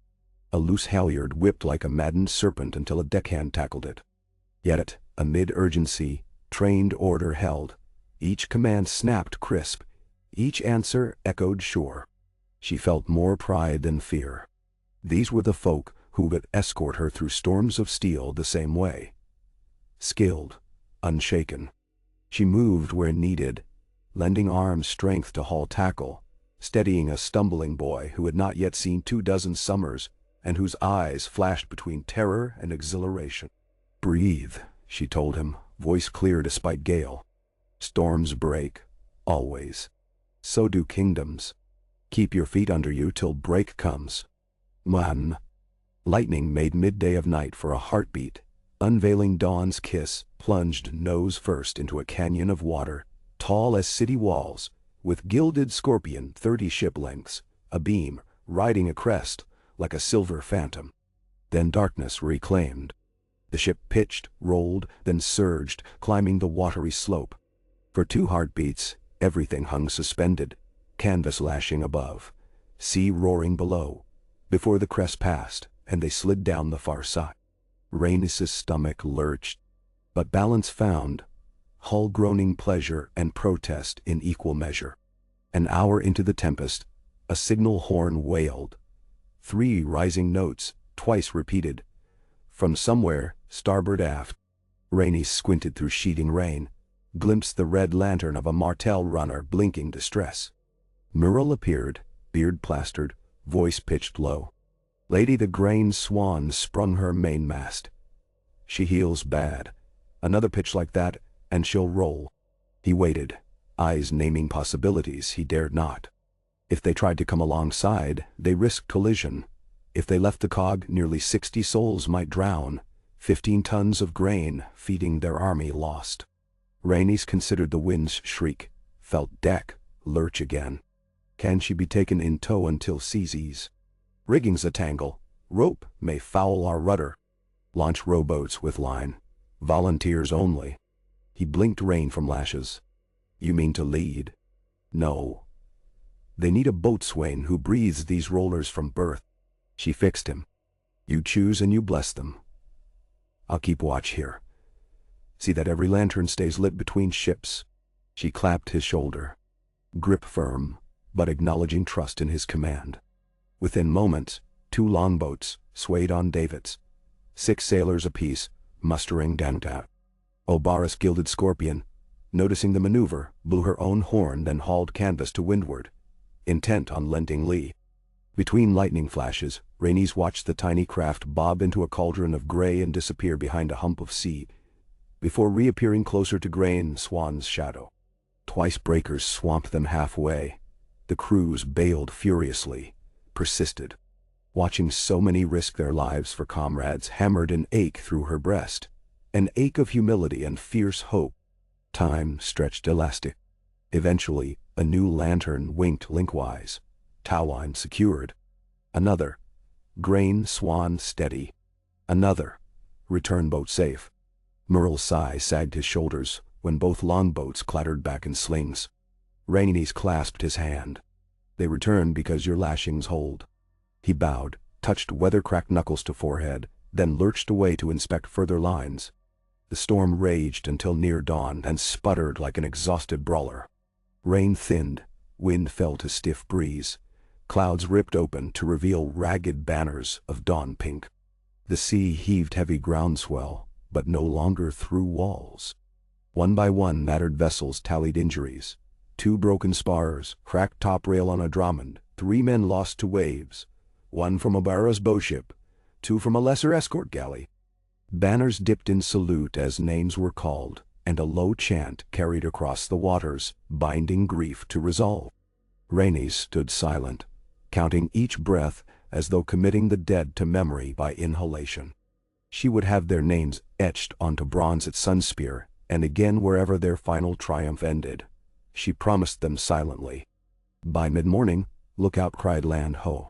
A loose halyard whipped like a maddened serpent until a deckhand tackled it. Yet, amid urgency, trained order held. Each command snapped crisp. Each answer echoed sure. She felt more pride than fear. These were the folk who would escort her through storms of steel the same way. Skilled, unshaken. She moved where needed, lending arms strength to haul tackle, steadying a stumbling boy who had not yet seen 24 summers and whose eyes flashed between terror and exhilaration. "Breathe," she told him, voice clear despite gale. "Storms break, always. So do kingdoms. Keep your feet under you till break comes. Man." Lightning made midday of night for a heartbeat. Unveiling Dawn's Kiss plunged nose first into a canyon of water, tall as city walls, with Gilded Scorpion 30 ship lengths, abeam, riding a crest like a silver phantom. Then darkness reclaimed. The ship pitched, rolled, then surged, climbing the watery slope. For 2 heartbeats, everything hung suspended, canvas lashing above, sea roaring below, before the crest passed, and they slid down the far side. Rhaenys' stomach lurched, but balance found, hull groaning pleasure and protest in equal measure. An hour into the tempest, a signal horn wailed. 3 rising notes, twice repeated. From somewhere, starboard aft. Rhaenys squinted through sheeting rain, glimpsed the red lantern of a Martell runner blinking distress. Muriel appeared, beard plastered, voice pitched low. "Lady, the grain swan sprung her mainmast. She heels bad. Another pitch like that, and she'll roll." He waited, eyes naming possibilities he dared not. If they tried to come alongside, they risked collision. If they left the cog, nearly 60 souls might drown, 15 tons of grain feeding their army lost. Rhaenys considered the wind's shriek, felt deck lurch again. Can she be taken in tow until seas ease? Rigging's a tangle. Rope may foul our rudder. Launch rowboats with line. Volunteers only. He blinked rain from lashes. "You mean to lead?" "No. They need a boatswain who breathes these rollers from birth." She fixed him. "You choose and you bless them. I'll keep watch here. See that every lantern stays lit between ships." She clapped his shoulder. Grip firm, but acknowledging trust in his command. Within moments, 2 longboats swayed on davits, 6 sailors apiece, mustering downtown. Obara's Gilded Scorpion, noticing the maneuver, blew her own horn, then hauled canvas to windward, intent on lending lee. Between lightning flashes, Rhaenys watched the tiny craft bob into a cauldron of gray and disappear behind a hump of sea, before reappearing closer to Grain Swan's shadow. Twice breakers swamped them halfway. The crews bailed furiously, persisted. Watching so many risk their lives for comrades hammered an ache through her breast, an ache of humility and fierce hope. Time stretched elastic. Eventually, a new lantern winked linkwise. Towline secured. Another. Grain Swan steady. Another. Return boat safe. Murrel's sigh sagged his shoulders when both longboats clattered back in slings. Rhaenys clasped his hand. They returned because your lashings hold. He bowed, touched weather-cracked knuckles to forehead, then lurched away to inspect further lines. The storm raged until near dawn and sputtered like an exhausted brawler. Rain thinned, wind fell to stiff breeze. Clouds ripped open to reveal ragged banners of dawn pink. The sea heaved heavy groundswell, but no longer through walls. One by one battered vessels tallied injuries. 2 broken spars, cracked top rail on a Drummond, 3 men lost to waves, 1 from Obara's bowship, 2 from a lesser escort galley. Banners dipped in salute as names were called, and a low chant carried across the waters, binding grief to resolve. Rhaenys stood silent, counting each breath as though committing the dead to memory by inhalation. She would have their names etched onto bronze at Sunspear, and again wherever their final triumph ended. She promised them silently. By mid-morning, Lookout cried land ho.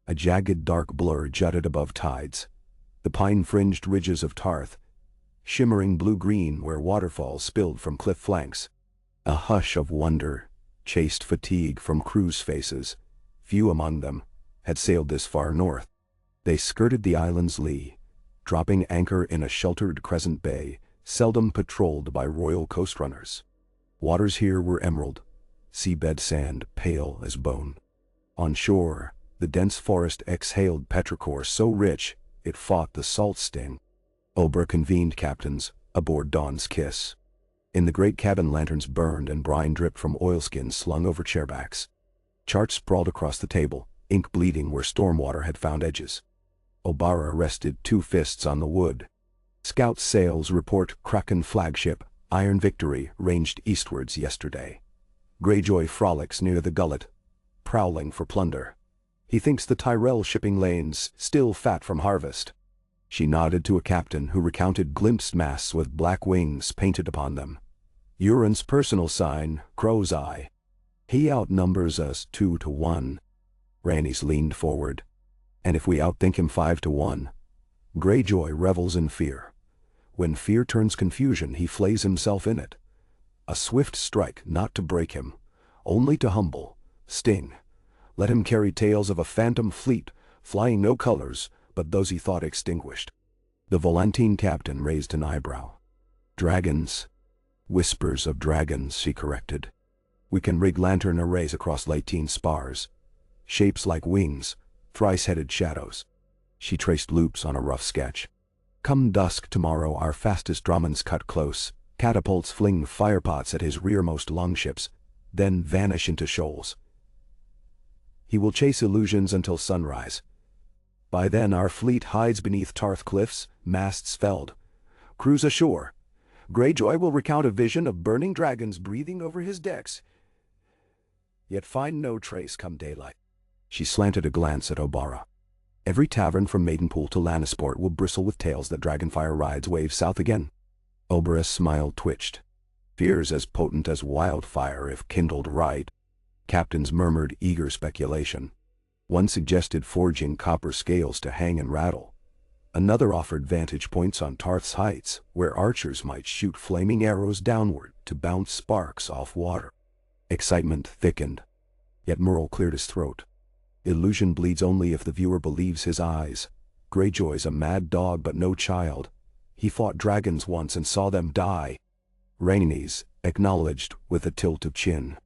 A jagged dark blur jutted above tides. The pine-fringed ridges of Tarth, shimmering blue-green where waterfalls spilled from cliff flanks. A hush of wonder chased fatigue from crews' faces. Few among them had sailed this far north. They skirted the island's lee, dropping anchor in a sheltered crescent bay, seldom patrolled by royal coastrunners. Waters here were emerald, seabed sand pale as bone. On shore, the dense forest exhaled petrichor so rich it fought the salt sting. Oberyn convened captains aboard Dawn's Kiss. In the great cabin, lanterns burned and brine dripped from oilskins slung over chairbacks. Charts sprawled across the table, ink bleeding where stormwater had found edges. Obara rested 2 fists on the wood. Scout sails report Kraken flagship, Iron Victory, ranged eastwards yesterday. Greyjoy frolics near the gullet, prowling for plunder. He thinks the Tyrell shipping lanes still fat from harvest. She nodded to a captain who recounted glimpsed masts with black wings painted upon them. Euron's personal sign, Crow's Eye. He outnumbers us 2 to 1. Rhaenys leaned forward. And if we outthink him 5 to 1? Greyjoy revels in fear. When fear turns confusion, he flays himself in it. A swift strike not to break him, only to humble, sting. Let him carry tales of a phantom fleet, flying no colors but those he thought extinguished. The Volantine captain raised an eyebrow. Dragons. Whispers of dragons, she corrected. We can rig lantern arrays across Latine spars. Shapes like wings, thrice-headed shadows. She traced loops on a rough sketch. Come dusk tomorrow our fastest Drummonds cut close. Catapults fling firepots at his rearmost longships, then vanish into shoals. He will chase illusions until sunrise. By then our fleet hides beneath Tarth cliffs, masts felled. Crews ashore. Greyjoy will recount a vision of burning dragons breathing over his decks, yet find no trace come daylight. She slanted a glance at Obara. Every tavern from Maidenpool to Lannisport will bristle with tales that Dragonfire rides wave south again. Obara's smile twitched. Fears as potent as wildfire if kindled right. Captains murmured eager speculation. One suggested forging copper scales to hang and rattle. Another offered vantage points on Tarth's heights, where archers might shoot flaming arrows downward to bounce sparks off water. Excitement thickened. Yet Murrel cleared his throat. Illusion bleeds only if the viewer believes his eyes. Greyjoy's a mad dog but no child. He fought dragons once and saw them die. Rhaenys acknowledged with a tilt of chin.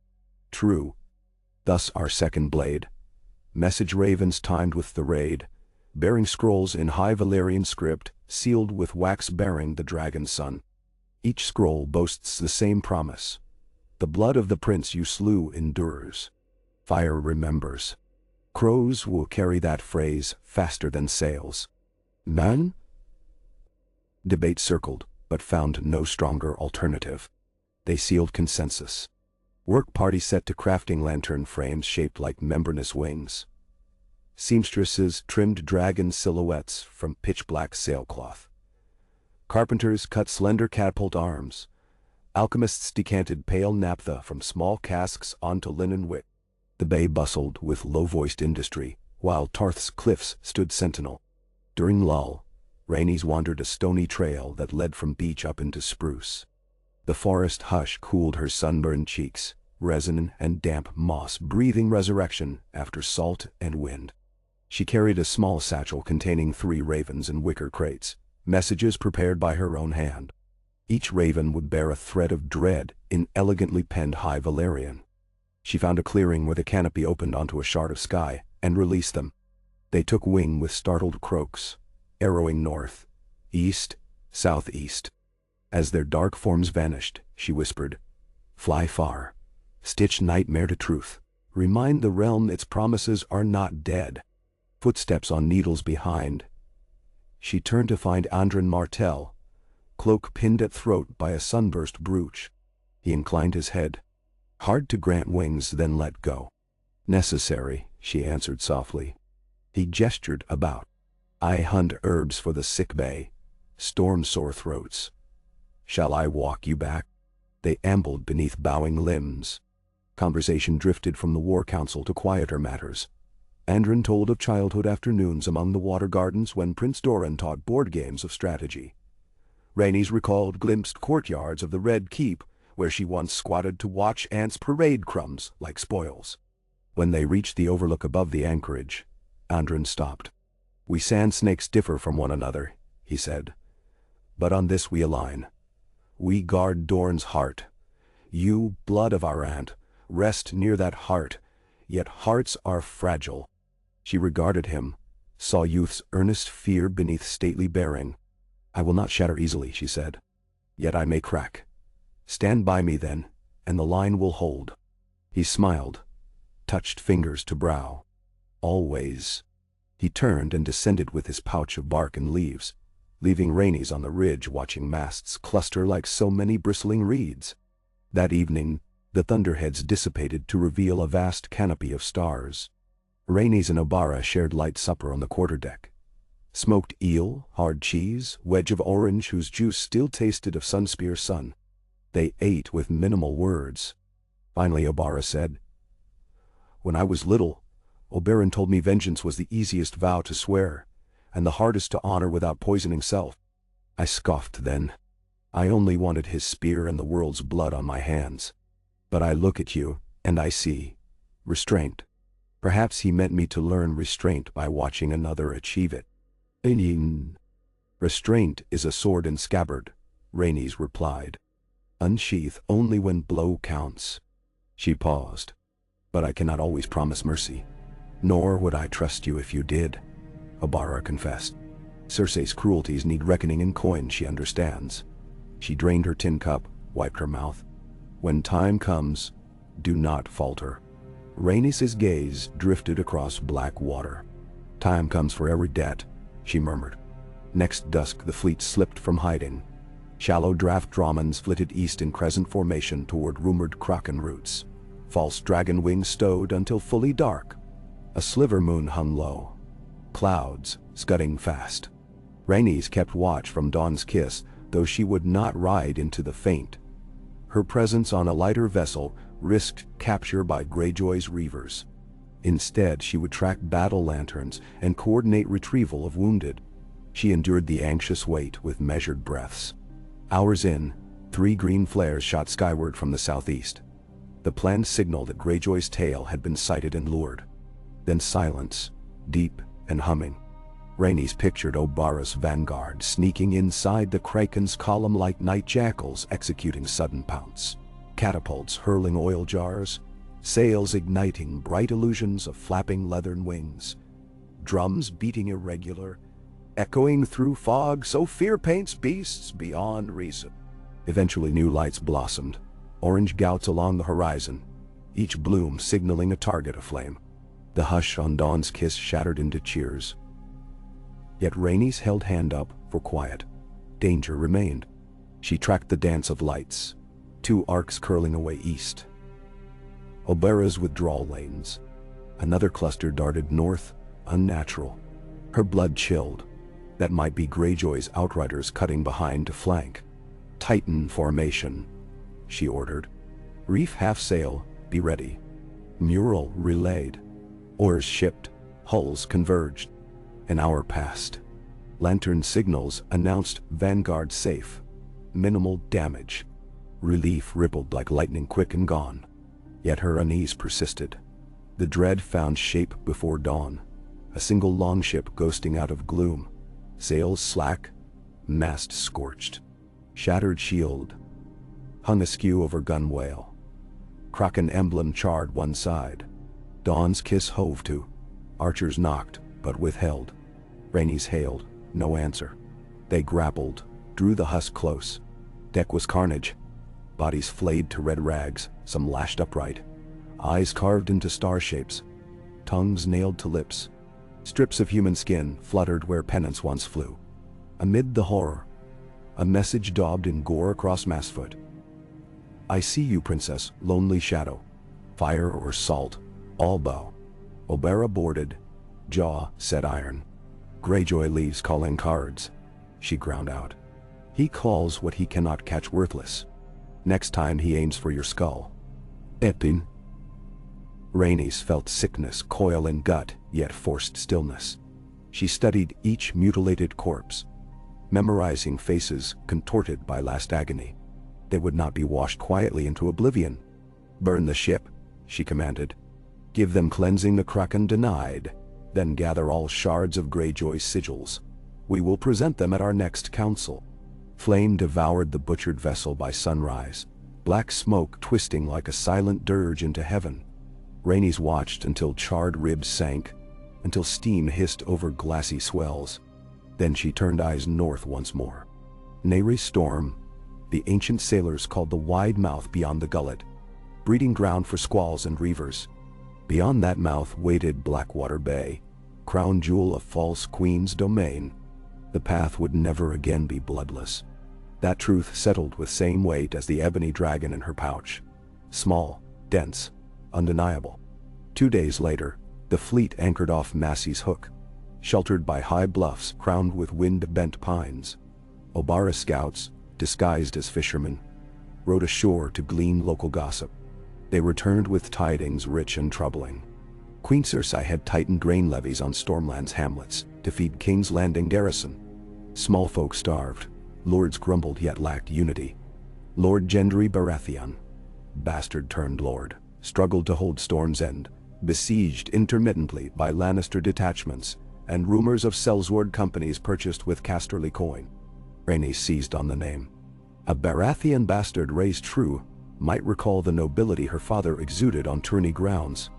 True. Thus our second blade. Message ravens timed with the raid, bearing scrolls in high Valyrian script, sealed with wax bearing the dragon's son. Each scroll boasts the same promise. The blood of the prince you slew endures. Fire remembers. Crows will carry that phrase faster than sails. None? Debate circled, but found no stronger alternative. They sealed consensus. Work party set to crafting lantern frames shaped like membranous wings. Seamstresses trimmed dragon silhouettes from pitch-black sailcloth. Carpenters cut slender catapult arms. Alchemists decanted pale naphtha from small casks onto linen wick. The bay bustled with low-voiced industry, while Tarth's cliffs stood sentinel. During lull, Rhaenys wandered a stony trail that led from beech up into spruce. The forest hush cooled her sunburned cheeks, resin and damp moss breathing resurrection after salt and wind. She carried a small satchel containing 3 ravens in wicker crates, messages prepared by her own hand. Each raven would bear a thread of dread in elegantly penned High Valyrian. She found a clearing where the canopy opened onto a shard of sky and released them. They took wing with startled croaks, arrowing north, east, southeast. As their dark forms vanished, she whispered, "Fly far. Stitch nightmare to truth. Remind the realm its promises are not dead." Footsteps on needles behind. She turned to find Andren Martell, cloak pinned at throat by a sunburst brooch. He inclined his head. "Hard to grant wings, then let go." "Necessary," she answered softly. He gestured about. "I hunt herbs for the sick bay, storm sore throats. Shall I walk you back?" They ambled beneath bowing limbs. Conversation drifted from the war council to quieter matters. Andren told of childhood afternoons among the water gardens when Prince Doran taught board games of strategy. Rhaenys recalled glimpsed courtyards of the Red Keep where she once squatted to watch ants parade crumbs like spoils. When they reached the overlook above the anchorage, Andren stopped. "We sand snakes differ from one another," he said. "But on this we align. We guard Dorne's heart. You, blood of our aunt, rest near that heart, yet hearts are fragile." She regarded him, saw youth's earnest fear beneath stately bearing. "I will not shatter easily," she said. "Yet I may crack. Stand by me then, and the line will hold." He smiled, touched fingers to brow. "Always." He turned and descended with his pouch of bark and leaves, leaving Rhaenys on the ridge watching masts cluster like so many bristling reeds. That evening, the thunderheads dissipated to reveal a vast canopy of stars. Rhaenys and Obara shared light supper on the quarterdeck. Smoked eel, hard cheese, wedge of orange whose juice still tasted of Sunspear sun. They ate with minimal words. Finally Obara said, "When I was little, Oberyn told me vengeance was the easiest vow to swear, and the hardest to honor without poisoning self. I scoffed then. I only wanted his spear and the world's blood on my hands. But I look at you, and I see restraint. Perhaps he meant me to learn restraint by watching another achieve it." "Restraint is a sword and scabbard," Rhaenys replied. "Unsheath only when blow counts." She paused. "But I cannot always promise mercy. Nor would I trust you if you did," Obara confessed. "Cersei's cruelties need reckoning in coin she understands." She drained her tin cup, wiped her mouth. "When time comes, do not falter." Rhaenys' gaze drifted across black water. "Time comes for every debt," she murmured. Next dusk the fleet slipped from hiding. Shallow draft dramans flitted east in crescent formation toward rumored kraken routes. False dragon wings stowed until fully dark. A sliver moon hung low. Clouds scudding fast. Rhaenys kept watch from Dawn's Kiss, though she would not ride into the faint. Her presence on a lighter vessel risked capture by Greyjoy's reavers. Instead, she would track battle lanterns and coordinate retrieval of wounded. She endured the anxious wait with measured breaths. Hours in, 3 green flares shot skyward from the southeast. The planned signal that Greyjoy's tail had been sighted and lured. Then silence, deep and humming. Rhaenys pictured Obara's vanguard sneaking inside the Kraken's column like night jackals executing sudden pounce. Catapults hurling oil jars, sails igniting bright illusions of flapping leathern wings. Drums beating irregular, echoing through fog so fear paints beasts beyond reason. Eventually new lights blossomed, orange gouts along the horizon, each bloom signaling a target aflame. The hush on Dawn's kiss shattered into cheers. Yet Rhaenys held hand up for quiet. Danger remained. She tracked the dance of lights, 2 arcs curling away east. Obera's withdrawal lanes. Another cluster darted north, unnatural. Her blood chilled. That might be Greyjoy's outriders cutting behind to flank. Titan formation, she ordered. Reef half sail, be ready. Mural relayed. Oars shipped, hulls converged. An hour passed. Lantern signals announced vanguard safe. Minimal damage. Relief rippled like lightning, quick and gone. Yet her unease persisted. The dread found shape before dawn. A single longship ghosting out of gloom. Sails slack, mast scorched. Shattered shield hung askew over gunwale. Kraken emblem charred one side. Dawn's kiss hove to. Archers knocked, but withheld. Rhaenys hailed, no answer. They grappled, drew the husk close. Deck was carnage. Bodies flayed to red rags, some lashed upright. Eyes carved into star shapes. Tongues nailed to lips. Strips of human skin fluttered where pennants once flew. Amid the horror, a message daubed in gore across Mastfoot. I see you, princess, lonely shadow. Fire or salt, all bow. Obera boarded, jaw set iron. Greyjoy leaves calling cards, she ground out. He calls what he cannot catch worthless. Next time he aims for your skull. Epin. Rhaenys felt sickness coil in gut, yet forced stillness. She studied each mutilated corpse, memorizing faces contorted by last agony. They would not be washed quietly into oblivion. Burn the ship, she commanded. Give them cleansing the Kraken denied, then gather all shards of Greyjoy's sigils. We will present them at our next council. Flame devoured the butchered vessel by sunrise, black smoke twisting like a silent dirge into heaven. Rhaenys watched until charred ribs sank, until steam hissed over glassy swells. Then she turned eyes north once more. Nehri's storm, the ancient sailors called the wide mouth beyond the gullet, breeding ground for squalls and reavers. Beyond that mouth waited Blackwater Bay, crown jewel of false queen's domain. The path would never again be bloodless. That truth settled with same weight as the ebony dragon in her pouch. Small, dense, undeniable. 2 days later, the fleet anchored off Massey's Hook, sheltered by high bluffs crowned with wind-bent pines. Obara scouts, disguised as fishermen, rode ashore to glean local gossip. They returned with tidings rich and troubling. Queen Cersei had tightened grain levies on Stormland's hamlets to feed King's Landing garrison. Small folk starved, lords grumbled yet lacked unity. Lord Gendry Baratheon, bastard turned lord, struggled to hold Storm's End, besieged intermittently by Lannister detachments and rumors of Sellsword companies purchased with Casterly coin. Rhaenys seized on the name. A Baratheon bastard raised true might recall the nobility her father exuded on tourney grounds.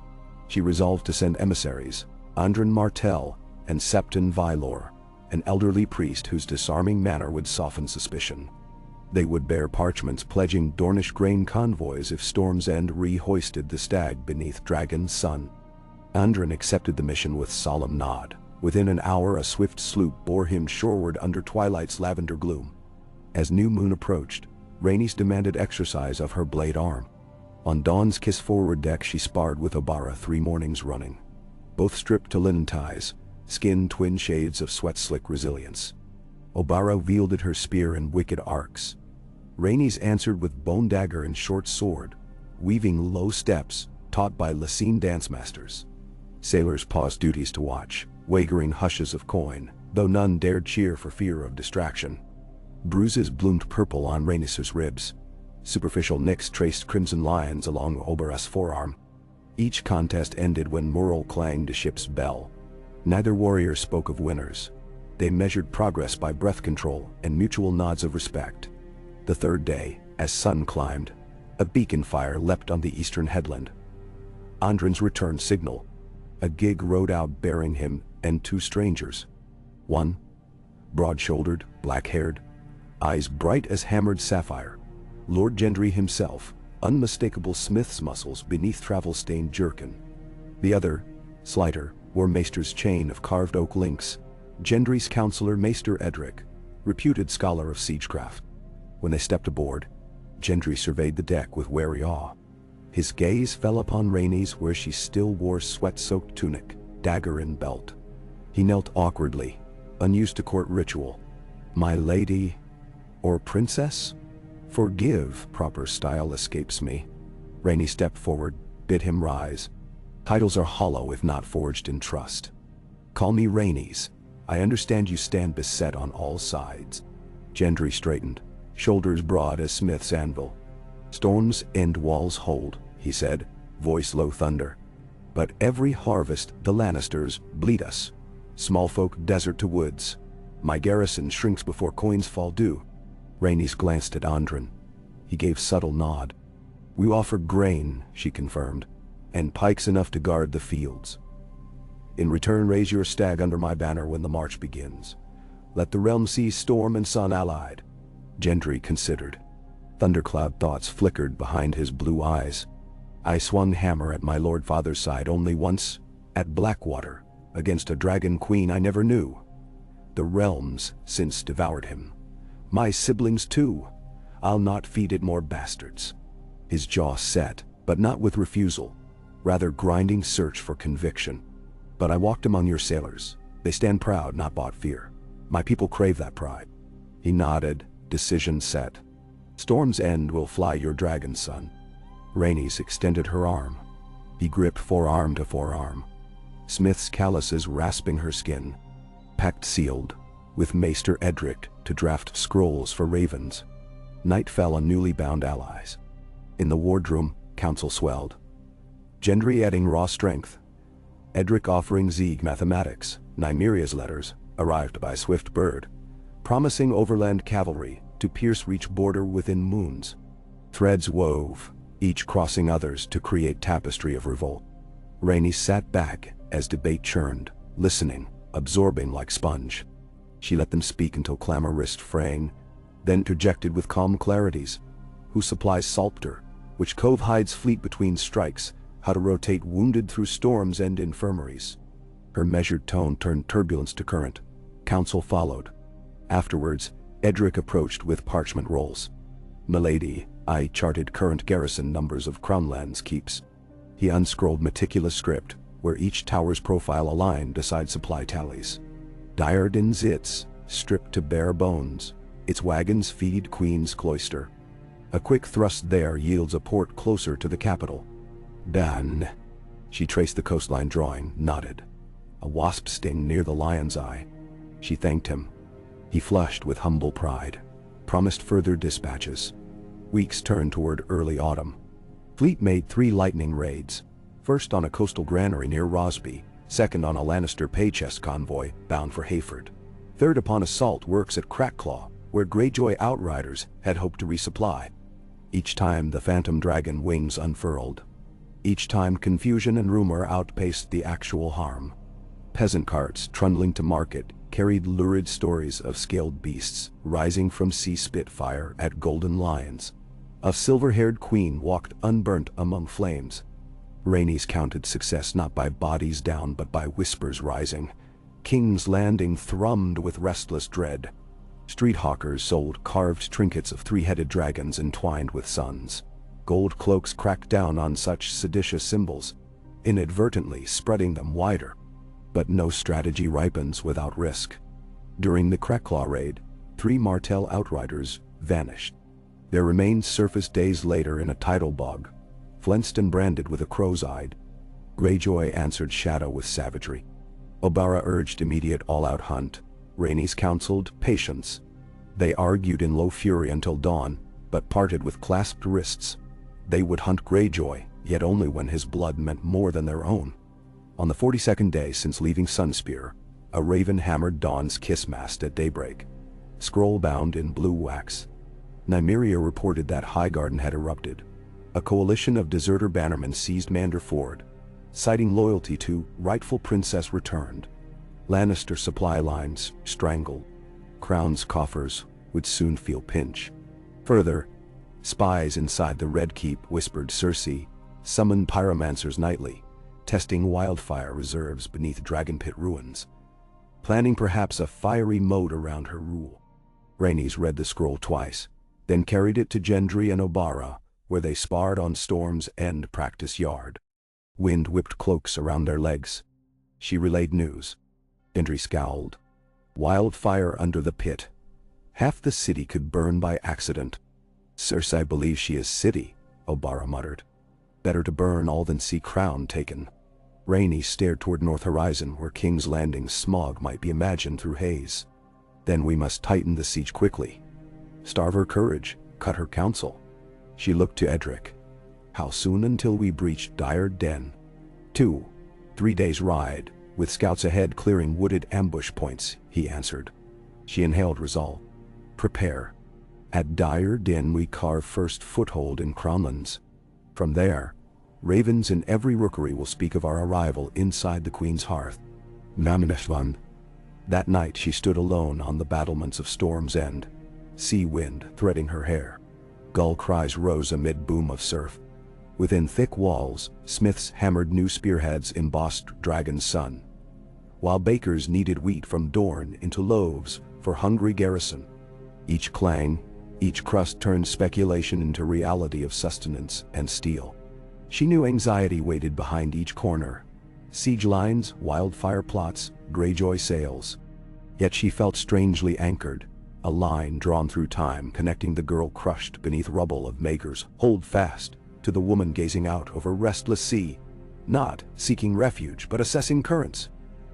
She resolved to send emissaries, Andren Martell and Septon Vylor, an elderly priest whose disarming manner would soften suspicion. They would bear parchments pledging Dornish grain convoys if Storm's End re-hoisted the stag beneath Dragon's sun. Andren accepted the mission with solemn nod. Within an hour a swift sloop bore him shoreward under twilight's lavender gloom. As new moon approached, Rhaenys demanded exercise of her blade arm. On Dawn's kiss forward deck she sparred with Obara 3 mornings running. Both stripped to linen ties, skin twin shades of sweat-slick resilience. Obara wielded her spear in wicked arcs. Rhaenys answered with bone dagger and short sword, weaving low steps taught by Lysine dance masters. Sailors paused duties to watch, wagering hushes of coin, though none dared cheer for fear of distraction. Bruises bloomed purple on Rhaenys' ribs. Superficial nicks traced crimson lines along Obera's forearm. Each contest ended when Murrel clanged a ship's bell. Neither warrior spoke of winners. They measured progress by breath control and mutual nods of respect. The 3rd day, as sun climbed, a beacon fire leapt on the eastern headland. Andren's return signal. A gig rode out bearing him and 2 strangers. One, broad-shouldered, black-haired, eyes bright as hammered sapphire, Lord Gendry himself, unmistakable smith's muscles beneath travel-stained jerkin. The other, slighter, wore Maester's chain of carved oak links. Gendry's counselor Maester Edric, reputed scholar of siegecraft. When they stepped aboard, Gendry surveyed the deck with wary awe. His gaze fell upon Rhaenys where she still wore sweat-soaked tunic, dagger in belt. He knelt awkwardly, unused to court ritual. "My lady, or princess? Forgive, proper style escapes me." Rhaenys stepped forward, bid him rise. "Titles are hollow if not forged in trust. Call me Rhaenys. I understand you stand beset on all sides." Gendry straightened, shoulders broad as Smith's anvil. "Storms end walls hold," he said, voice low thunder. "But every harvest the Lannisters bleed us. Small folk desert to woods. My garrison shrinks before coins fall due." Rhaenys glanced at Andren. He gave subtle nod. "We offer grain," she confirmed, "and pikes enough to guard the fields. In return, raise your stag under my banner when the march begins. Let the realm see storm and sun allied." Gendry considered. Thundercloud thoughts flickered behind his blue eyes. "I swung hammer at my lord father's side only once, at Blackwater, against a dragon queen I never knew. The realms since devoured him. My siblings too. I'll not feed it more bastards." His jaw set, but not with refusal, rather grinding search for conviction. "But I walked among your sailors. They stand proud, not bought fear. My people crave that pride." He nodded, decision set. "Storm's end will fly your dragon, son." Rhaenys extended her arm. He gripped forearm to forearm. Smith's calluses rasping her skin. Pact sealed, with Maester Edric to draft scrolls for ravens. Night fell on newly bound allies. In the wardroom, council swelled. Gendry adding raw strength. Edric offering Zeeg mathematics. Nymeria's letters, arrived by swift bird, promising overland cavalry to pierce reach border within moons. Threads wove, each crossing others to create tapestry of revolt. Rhaenys sat back as debate churned, listening, absorbing like sponge. She let them speak until clamor risked fraying, then interjected with calm clarities. Who supplies Saltper, which cove hides fleet between strikes, how to rotate wounded through storms and infirmaries. Her measured tone turned turbulence to current. Council followed. Afterwards, Edric approached with parchment rolls. "Milady, I charted current garrison numbers of Crownland's keeps." He unscrolled meticulous script, where each tower's profile aligned beside supply tallies. Dyerden Zitz, stripped to bare bones. Its wagons feed Queen's Cloister. A quick thrust there yields a port closer to the capital. "Dan." She traced the coastline drawing, nodded. A wasp sting near the lion's eye. She thanked him. He flushed with humble pride. Promised further dispatches. Weeks turned toward early autumn. Fleet made 3 lightning raids. First on a coastal granary near Rosby, second on a Lannister pay chest convoy bound for Hayford. Third upon assault works at Crackclaw, where Greyjoy outriders had hoped to resupply. Each time the phantom dragon wings unfurled. Each time confusion and rumor outpaced the actual harm. Peasant carts trundling to market carried lurid stories of scaled beasts rising from sea spitfire at golden lions. A silver-haired queen walked unburnt among flames. Rhaenys counted success not by bodies down but by whispers rising. King's Landing thrummed with restless dread. Street hawkers sold carved trinkets of 3-headed dragons entwined with suns. Gold cloaks cracked down on such seditious symbols, inadvertently spreading them wider. But no strategy ripens without risk. During the Crackclaw raid, 3 Martell outriders vanished. Their remains surfaced days later in a tidal bog, Flenston branded with a crow's eye. Greyjoy answered Shadow with savagery. Obara urged immediate all-out hunt. Rhaenys counseled patience. They argued in low fury until dawn, but parted with clasped wrists. They would hunt Greyjoy, yet only when his blood meant more than their own. On the 42nd day since leaving Sunspear, a raven hammered Dawn's kiss-mast at daybreak. Scroll-bound in blue wax. Nymeria reported that Highgarden had erupted. A coalition of deserter bannermen seized Mander Ford, citing loyalty to rightful princess returned. Lannister supply lines strangled. Crown's coffers would soon feel pinch. Further, Spies inside the Red Keep, whispered Cersei, summoned pyromancers nightly, testing wildfire reserves beneath Dragon Pit ruins, planning perhaps a fiery moat around her rule. Rhaenys read the scroll twice, then carried it to Gendry and Obara, where they sparred on Storm's End practice yard. Wind whipped cloaks around their legs. She relayed news. Gendry scowled. Wildfire under the pit. Half the city could burn by accident. Cersei believes she is city, Obara muttered. Better to burn all than see crown taken. Rhaenys stared toward North Horizon, where King's Landing's smog might be imagined through haze. Then we must tighten the siege quickly. Starve her courage, cut her counsel. She looked to Edric. How soon until we breach Dire Den? 2-3 days' ride, with scouts ahead clearing wooded ambush points, he answered. She inhaled resolve. Prepare. At Dire Den we carve first foothold in Crownlands. From there, ravens in every rookery will speak of our arrival inside the Queen's hearth. Namineshvan. That night she stood alone on the battlements of Storm's End, sea wind threading her hair. Gull cries rose amid boom of surf. Within thick walls, smiths hammered new spearheads embossed dragon's sun, while bakers kneaded wheat from Dorne into loaves for hungry garrison. Each clang, each crust turned speculation into reality of sustenance and steel. She knew anxiety waited behind each corner. Siege lines, wildfire plots, Greyjoy sails. Yet she felt strangely anchored, a line drawn through time connecting the girl crushed beneath rubble of Maegor's hold fast to the woman gazing out over restless sea, not seeking refuge but assessing currents.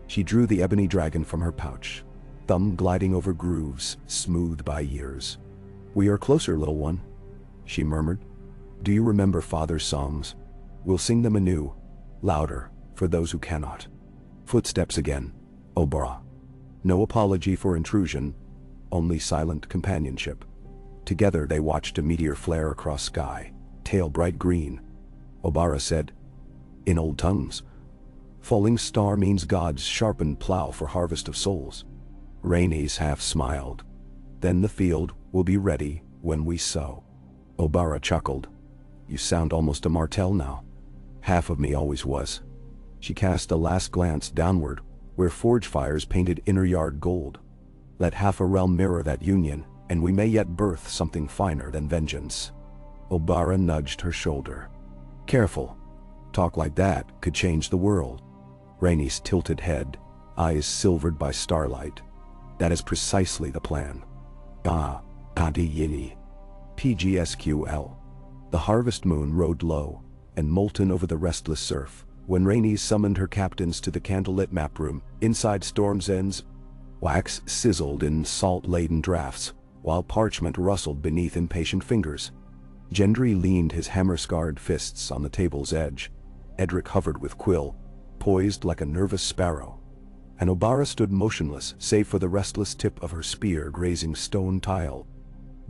She drew the ebony dragon from her pouch, thumb gliding over grooves smoothed by years. We are closer, little one, she murmured. Do you remember father's songs? We'll sing them anew, louder, for those who cannot. Footsteps again, Obara. No apology for intrusion, only silent companionship. Together they watched a meteor flare across sky, tail bright green. Obara said, in old tongues, falling star means God's sharpened plow for harvest of souls. Rhaenys half smiled. Then the field will be ready when we sow. Obara chuckled. You sound almost a Martell now. Half of me always was. She cast a last glance downward, where forge fires painted inner yard gold. Let half a realm mirror that union, and we may yet birth something finer than vengeance. Obara nudged her shoulder. Careful. Talk like that could change the world. Rhaenys' tilted head, eyes silvered by starlight. That is precisely the plan. Adi Yini. PGSQL. The harvest moon rode low and molten over the restless surf when Rhaenys summoned her captains to the candlelit map room inside Storm's End's. Wax sizzled in salt-laden drafts, while parchment rustled beneath impatient fingers. Gendry leaned his hammer-scarred fists on the table's edge. Edric hovered with quill, poised like a nervous sparrow. And Obara stood motionless, save for the restless tip of her spear grazing stone tile.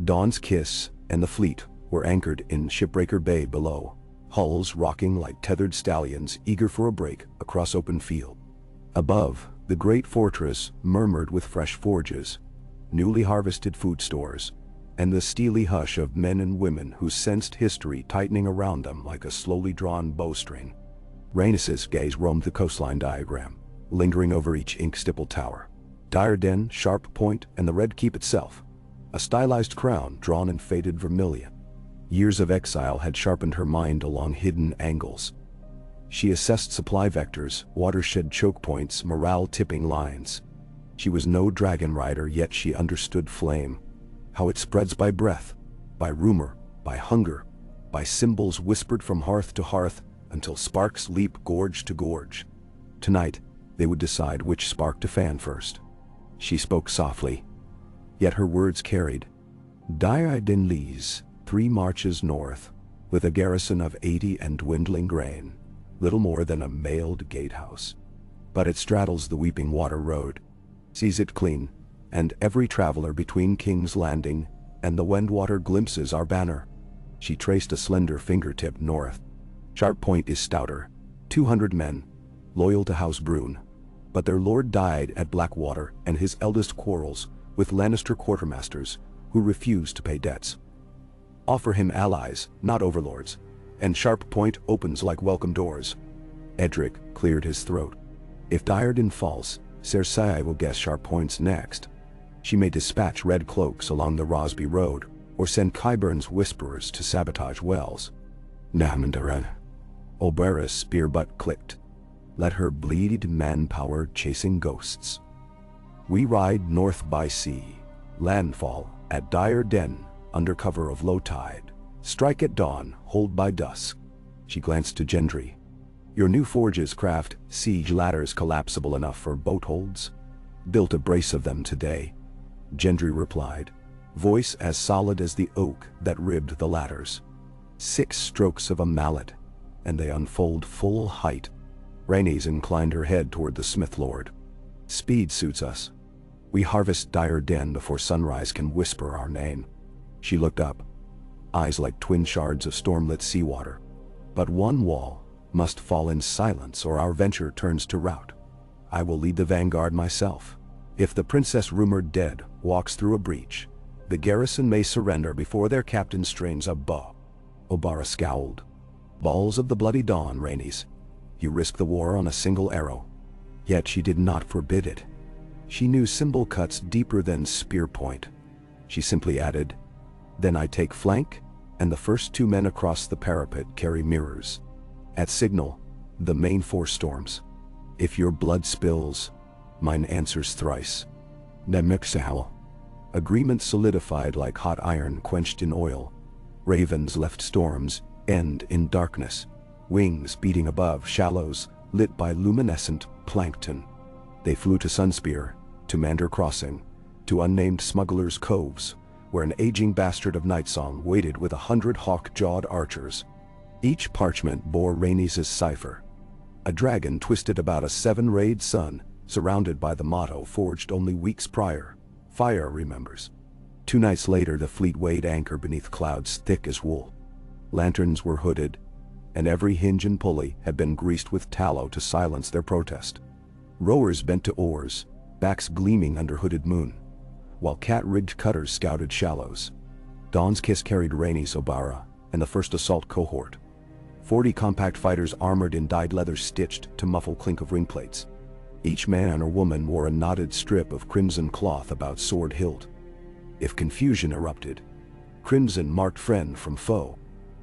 Dawn's Kiss and the fleet were anchored in Shipbreaker Bay below, hulls rocking like tethered stallions eager for a break across open field. Above, the great fortress murmured with fresh forges, newly harvested food stores, and the steely hush of men and women who sensed history tightening around them like a slowly drawn bowstring. Rhaenys' gaze roamed the coastline diagram, lingering over each ink-stippled tower. Dire Den, Sharp Point, and the Red Keep itself, a stylized crown drawn in faded vermilion. Years of exile had sharpened her mind along hidden angles. She assessed supply vectors, watershed choke points, morale-tipping lines. She was no dragon rider, yet she understood flame. How it spreads by breath, by rumor, by hunger, by symbols whispered from hearth to hearth until sparks leap gorge to gorge. Tonight, they would decide which spark to fan first. She spoke softly, yet her words carried. Dire Den Lees, 3 marches north, with a garrison of 80 and dwindling grain, little more than a mailed gatehouse. But it straddles the Weeping Water Road, sees it clean, and every traveler between King's Landing and the Wendwater glimpses our banner. She traced a slender fingertip north. Sharp Point is stouter, 200 men, loyal to House Brune, but their lord died at Blackwater and his eldest quarrels with Lannister quartermasters who refused to pay debts. Offer him allies, not overlords. And sharp point opens like welcome doors. Edric cleared his throat. If Diarden falls, Cersei will guess sharp points next. She may dispatch red cloaks along the Rosby Road, or send Qyburn's whisperers to sabotage wells. Namandaren. Oberra's spear butt clicked. Let her bleed manpower chasing ghosts. We ride north by sea. Landfall at Dire Den, under cover of low tide. Strike at dawn, hold by dusk. She glanced to Gendry. Your new forges craft siege ladders collapsible enough for boat holds? Built a brace of them today. Gendry replied, voice as solid as the oak that ribbed the ladders. 6 strokes of a mallet, and they unfold full height. Rhaenys inclined her head toward the Smith Lord. Speed suits us. We harvest Dire Den before sunrise can whisper our name. She looked up, eyes like twin shards of stormlit seawater. But one wall must fall in silence or our venture turns to rout. I will lead the vanguard myself. If the princess rumored dead walks through a breach, the garrison may surrender before their captain strains a bow. Oberra scowled. Balls of the bloody dawn, Rhaenys. You risk the war on a single arrow. Yet she did not forbid it. She knew symbol cuts deeper than spear point. She simply added, then I take flank, and the first 2 men across the parapet carry mirrors. At signal, the main force storms. If your blood spills, mine answers thrice. Nemixahal. Agreement solidified like hot iron quenched in oil. Ravens left storms, end in darkness. Wings beating above shallows, lit by luminescent plankton. They flew to Sunspear, to Mander Crossing, to unnamed smugglers' coves, where an aging bastard of Nightsong waited with 100 hawk-jawed archers. Each parchment bore Rhaenys' cipher. A dragon twisted about a 7-rayed sun, surrounded by the motto forged only weeks prior. Fire remembers. 2 nights later the fleet weighed anchor beneath clouds thick as wool. Lanterns were hooded, and every hinge and pulley had been greased with tallow to silence their protest. Rowers bent to oars, backs gleaming under hooded moon, while cat-rigged cutters scouted shallows. Dawn's Kiss carried Rhaenys Oberra and the first assault cohort. 40 compact fighters armored in dyed leather stitched to muffle clink of ring plates. Each man or woman wore a knotted strip of crimson cloth about sword hilt. If confusion erupted, crimson marked friend from foe.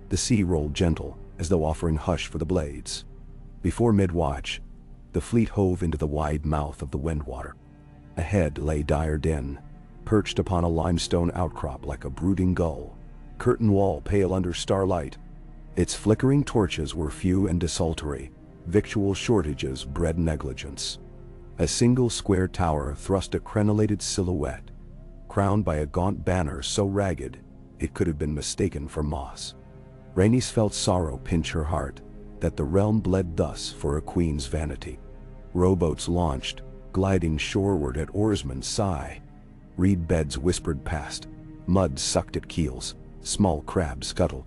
The sea rolled gentle, as though offering hush for the blades. Before mid-watch, the fleet hove into the wide mouth of the Windwater. Ahead lay Dire Den, perched upon a limestone outcrop like a brooding gull, curtain wall pale under starlight. Its flickering torches were few and desultory, victual shortages bred negligence. A single square tower thrust a crenellated silhouette, crowned by a gaunt banner so ragged it could have been mistaken for moss. Rhaenys felt sorrow pinch her heart, that the realm bled thus for a queen's vanity. Rowboats launched, gliding shoreward at oarsmen's sigh. Reed beds whispered past, mud sucked at keels, small crabs scuttled.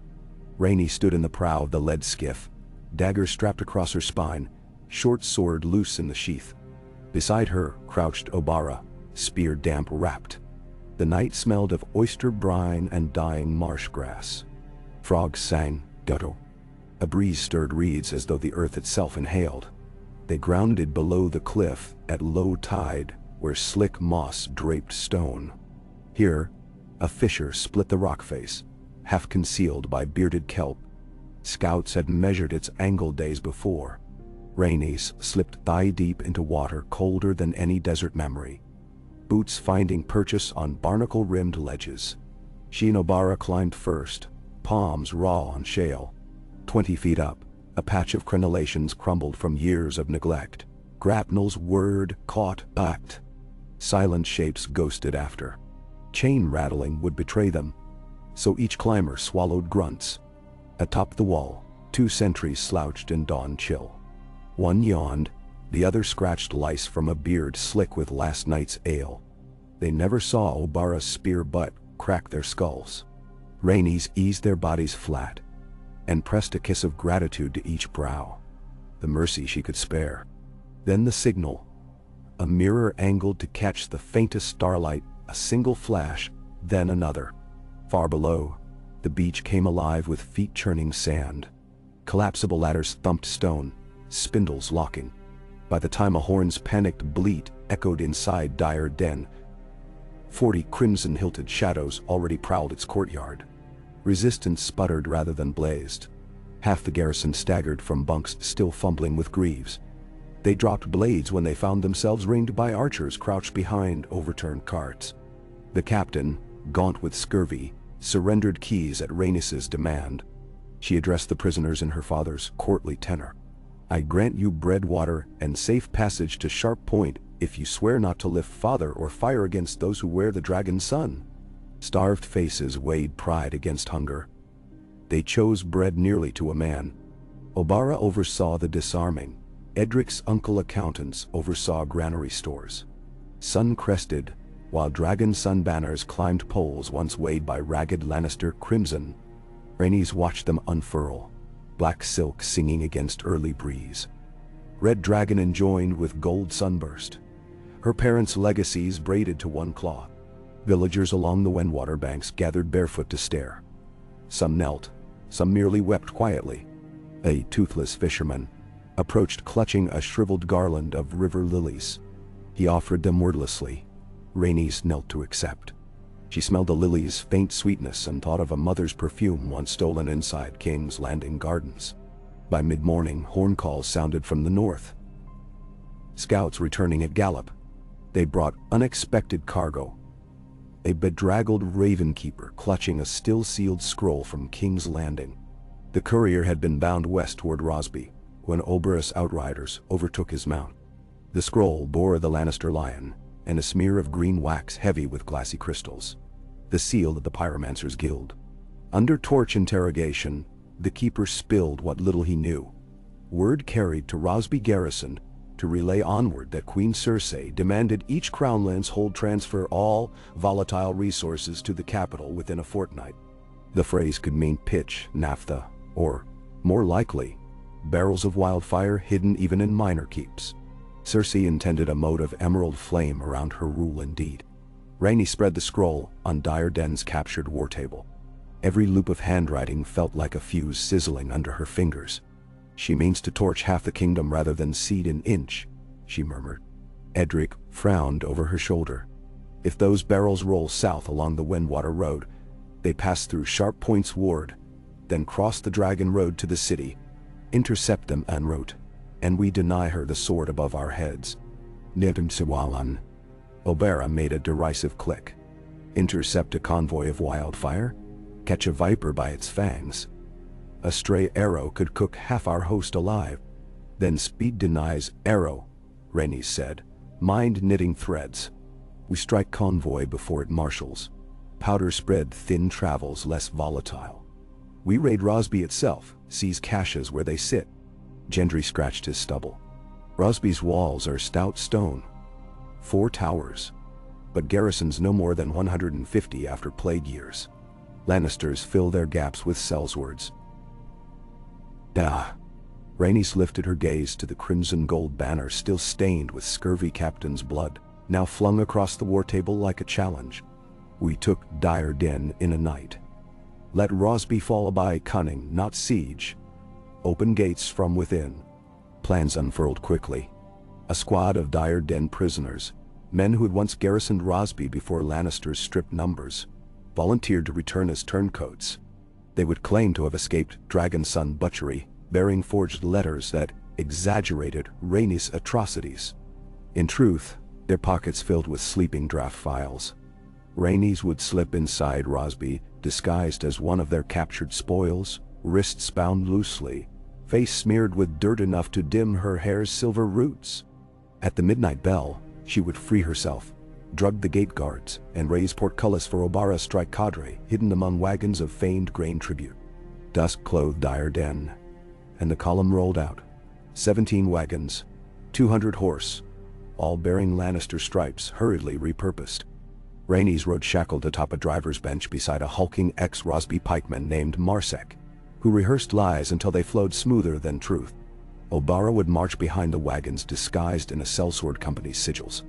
Rhaenys stood in the prow of the lead skiff, dagger strapped across her spine, short sword loose in the sheath. Beside her crouched Oberra, spear damp wrapped. The night smelled of oyster brine and dying marsh grass. Frogs sang, gutto. A breeze stirred reeds as though the earth itself inhaled. They grounded below the cliff at low tide, where slick moss draped stone. Here, a fissure split the rock face, half concealed by bearded kelp. Scouts had measured its angle days before. Rhaenys slipped thigh-deep into water colder than any desert memory, boots finding purchase on barnacle-rimmed ledges. She and Oberra climbed first, palms raw on shale. 20 feet up, a patch of crenellations crumbled from years of neglect. Grapnel's word caught act. Silent shapes ghosted after. Chain rattling would betray them, so each climber swallowed grunts. Atop the wall, 2 sentries slouched in dawn chill. One yawned, the other scratched lice from a beard slick with last night's ale. They never saw Oberra's spear butt crack their skulls. Rhaenys eased their bodies flat, and pressed a kiss of gratitude to each brow, the mercy she could spare. Then the signal, a mirror angled to catch the faintest starlight, a single flash, then another. Far below, The beach came alive with feet churning sand. Collapsible ladders thumped stone, spindles locking. By the time a horn's panicked bleat echoed inside Dire Den, 40 crimson-hilted shadows already prowled its courtyard. Resistance sputtered rather than blazed. Half the garrison staggered from bunks, still fumbling with greaves. They dropped blades when they found themselves ringed by archers crouched behind overturned carts. The captain, gaunt with scurvy, surrendered keys at Rhaenys' demand. She addressed the prisoners in her father's courtly tenor. "I grant you bread, water, and safe passage to Sharp Point if you swear not to lift father or fire against those who wear the dragon's son." Starved faces weighed pride against hunger. They chose bread nearly to a man. Obara oversaw the disarming. Edric's uncle accountants oversaw granary stores. Sun-crested, while dragon sun banners climbed poles once weighed by ragged Lannister crimson, Rhaenys watched them unfurl, black silk singing against early breeze. Red dragon enjoined with gold sunburst. Her parents' legacies braided to one cloth. Villagers along the Wendwater banks gathered barefoot to stare. Some knelt, some merely wept quietly. A toothless fisherman approached clutching a shriveled garland of river lilies. He offered them wordlessly. Rhaenys knelt to accept. She smelled the lilies' faint sweetness and thought of a mother's perfume once stolen inside King's Landing gardens. By mid-morning, horn calls sounded from the north. Scouts returning at gallop. They brought unexpected cargo. A bedraggled raven keeper clutching a still-sealed scroll from King's Landing. The courier had been bound west toward Rosby when Oberyn's outriders overtook his mount. The scroll bore the Lannister lion and a smear of green wax heavy with glassy crystals, the seal of the Pyromancer's Guild. Under torch interrogation, the keeper spilled what little he knew. Word carried to Rosby garrison to relay onward that Queen Cersei demanded each crownlands hold transfer all volatile resources to the capital within a fortnight. The phrase could mean pitch, naphtha, or, more likely, barrels of wildfire hidden even in minor keeps. Cersei intended a moat of emerald flame around her rule indeed. Rhaenys spread the scroll on Dire Den's captured war table. Every loop of handwriting felt like a fuse sizzling under her fingers. "She means to torch half the kingdom rather than cede an inch," she murmured. Edric frowned over her shoulder. "If those barrels roll south along the Wendwater Road, they pass through Sharp Point's ward, then cross the Dragon Road to the city, intercept them en route, and we deny her the sword above our heads." Nidim Siwalan. Obera made a derisive click. Intercept a convoy of wildfire? Catch a viper by its fangs? A stray arrow could cook half our host alive. "Then speed denies arrow," Rhaenys said. "Mind knitting threads. We strike convoy before it marshals. Powder spread thin travels less volatile. We raid Rosby itself, seize caches where they sit." Gendry scratched his stubble. "Rosby's walls are stout stone. 4 towers. But garrisons no more than 150 after plague years. Lannisters fill their gaps with sellswords." "Ah." Rhaenys lifted her gaze to the crimson gold banner still stained with scurvy captain's blood, now flung across the war table like a challenge. "We took Dire Den in a night. Let Rosby fall by cunning, not siege. Open gates from within." Plans unfurled quickly. A squad of Dire Den prisoners, men who had once garrisoned Rosby before Lannisters stripped numbers, volunteered to return as turncoats. They would claim to have escaped Dragon Sun butchery, bearing forged letters that exaggerated Rhaenys' atrocities. In truth, their pockets filled with sleeping draft files. Rhaenys would slip inside Rosby, disguised as one of their captured spoils, wrists bound loosely, face smeared with dirt enough to dim her hair's silver roots. At the midnight bell, she would free herself, drug the gate guards, and raise portcullis for Obara's strike cadre hidden among wagons of famed grain tribute. Dusk clothed Dire Den, and the column rolled out. 17 wagons, 200 horse, all bearing Lannister stripes hurriedly repurposed. Rhaenys rode shackled atop a driver's bench beside a hulking ex-Rosby pikeman named Marsek, who rehearsed lies until they flowed smoother than truth. Obara would march behind the wagons disguised in a sellsword company's sigils.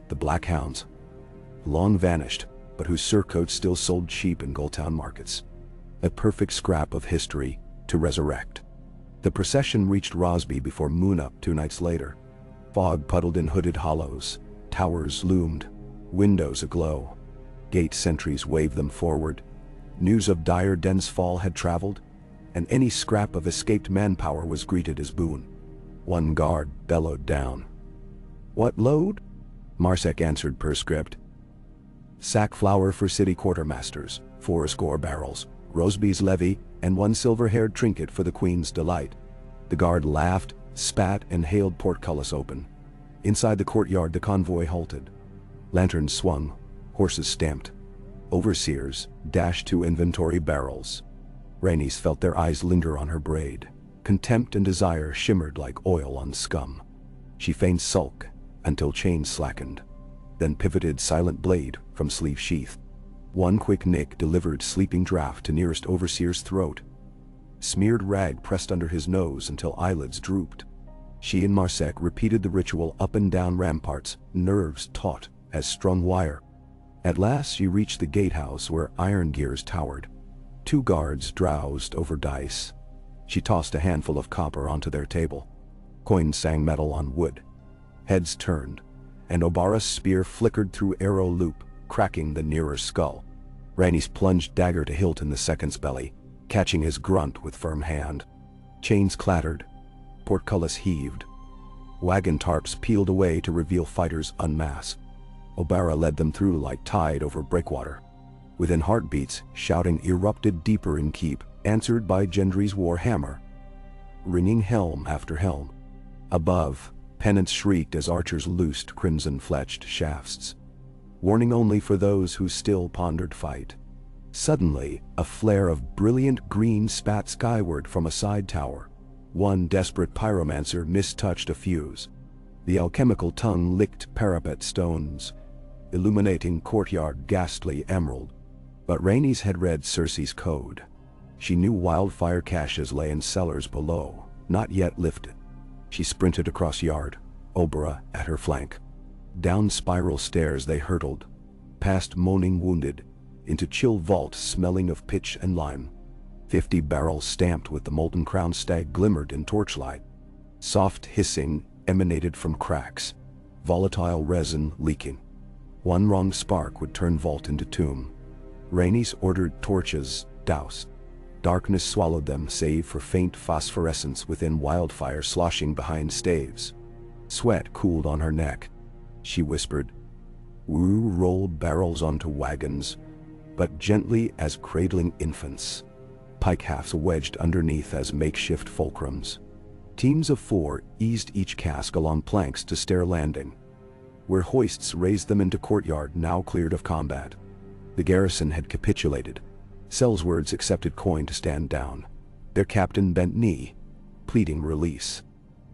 The Black Hounds, long vanished, but whose surcoats still sold cheap in Goldtown markets. a perfect scrap of history to resurrect. The procession reached Rosby before moon-up 2 nights later. Fog puddled in hooded hollows, towers loomed, windows aglow. Gate sentries waved them forward. News of dire Den's fall had traveled, and any scrap of escaped manpower was greeted as boon. One guard bellowed down. "What load?" Marsek answered per script. "Sack flour for city quartermasters, 40 barrels, Rosby's levy, and 1 silver-haired trinket for the Queen's delight." The guard laughed, spat, and hailed portcullis open. Inside the courtyard the convoy halted. Lanterns swung, horses stamped. Overseers dashed to inventory barrels. Rhaenys felt their eyes linger on her braid. Contempt and desire shimmered like oil on scum. She feigned sulk until chains slackened, then pivoted silent blade from sleeve sheath. One quick nick delivered sleeping draft to nearest overseer's throat. Smeared rag pressed under his nose until eyelids drooped. She and Marsek repeated the ritual up and down ramparts, nerves taut as strung wire. At last she reached the gatehouse where iron gears towered. 2 guards drowsed over dice. She tossed a handful of copper onto their table. Coins sang metal on wood. Heads turned, and Obara's spear flickered through arrow loop, cracking the nearer skull. Rhaenys plunged dagger to hilt in the second's belly, catching his grunt with firm hand. Chains clattered. Portcullis heaved. Wagon tarps peeled away to reveal fighters unmasked. Obara led them through like tide over breakwater. Within heartbeats, shouting erupted deeper in keep, answered by Gendry's war hammer. Ringing helm after helm. Above, pennants shrieked as archers loosed crimson-fletched shafts. Warning only for those who still pondered fight. Suddenly, a flare of brilliant green spat skyward from a side tower. One desperate pyromancer mistouched a fuse. The alchemical tongue licked parapet stones, illuminating courtyard ghastly emerald. But Rhaenys had read Cersei's code. She knew wildfire caches lay in cellars below, not yet lifted. She sprinted across yard, Obara at her flank. Down spiral stairs they hurtled, past moaning wounded, into chill vault smelling of pitch and lime. 50 barrels stamped with the molten crown stag glimmered in torchlight. Soft hissing emanated from cracks, volatile resin leaking. One wrong spark would turn vault into tomb. Rhaenys ordered torches doused. Darkness swallowed them save for faint phosphorescence within wildfire sloshing behind staves. Sweat cooled on her neck. She whispered, "Woo roll barrels onto wagons, but gently as cradling infants." Pike halves wedged underneath as makeshift fulcrums. Teams of 4 eased each cask along planks to stair landing, where hoists raised them into courtyard now cleared of combat. The garrison had capitulated. Sellswords accepted coin to stand down. Their captain bent knee, pleading release.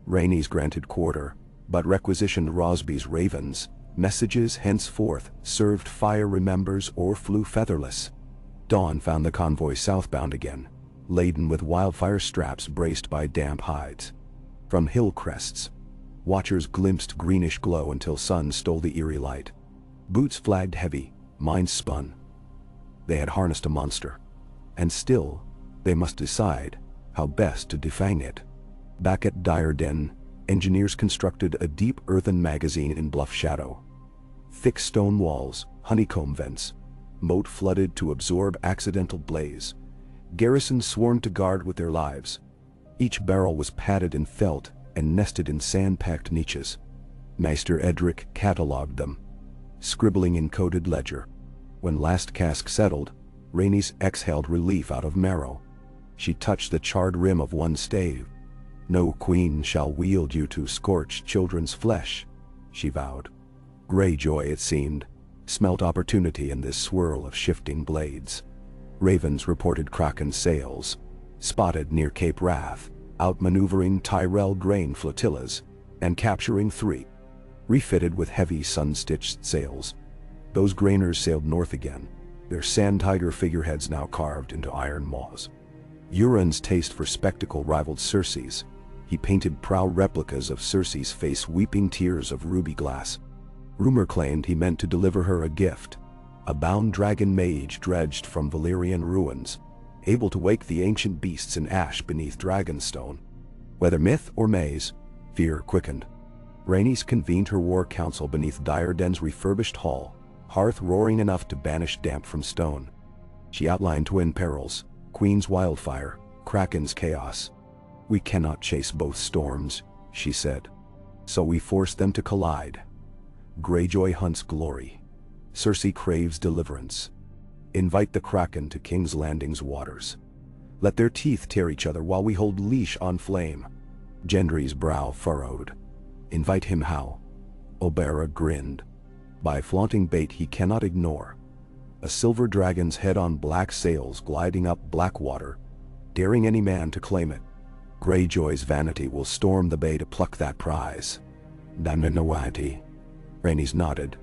Rhaenys granted quarter, but requisitioned Rosby's ravens. Messages henceforth served fire remembers or flew featherless. Dawn found the convoy southbound again, laden with wildfire straps braced by damp hides. From hill crests, watchers glimpsed greenish glow until sun stole the eerie light. Boots flagged heavy, minds spun. They had harnessed a monster, and still, they must decide how best to defang it. Back at Dire Den, engineers constructed a deep earthen magazine in bluff shadow. Thick stone walls, honeycomb vents, moat flooded to absorb accidental blaze. Garrisons sworn to guard with their lives. Each barrel was padded in felt and nested in sand-packed niches. Maester Edric catalogued them, scribbling in coded ledger. When last cask settled, Rhaenys exhaled relief out of marrow. She touched the charred rim of one stave. "No queen shall wield you to scorch children's flesh," she vowed. Greyjoy, it seemed, smelt opportunity in this swirl of shifting blades. Ravens reported Kraken's sails, spotted near Cape Wrath, outmaneuvering Tyrell grain flotillas, and capturing 3, refitted with heavy sun-stitched sails. Those grainers sailed north again, their sand tiger figureheads now carved into iron maws. Euron's taste for spectacle rivaled Cersei's. He painted proud replicas of Cersei's face weeping tears of ruby glass. Rumor claimed he meant to deliver her a gift, a bound dragon mage dredged from Valyrian ruins. able to wake the ancient beasts in ash beneath Dragonstone. Whether myth or maze, fear quickened. Rhaenys convened her war council beneath Dire Den's refurbished hall, hearth roaring enough to banish damp from stone. She outlined twin perils, Queen's wildfire, Kraken's chaos. "We cannot chase both storms," she said. "So we force them to collide. Greyjoy hunts glory. Cersei craves deliverance. Invite the Kraken to King's Landing's waters. Let their teeth tear each other while we hold leash on flame." Gendry's brow furrowed. "Invite him how?" Oberyn grinned. "By flaunting bait he cannot ignore. A silver dragon's head on black sails gliding up black water, daring any man to claim it. Greyjoy's vanity will storm the bay to pluck that prize." "Damnawati." Rhaenys nodded.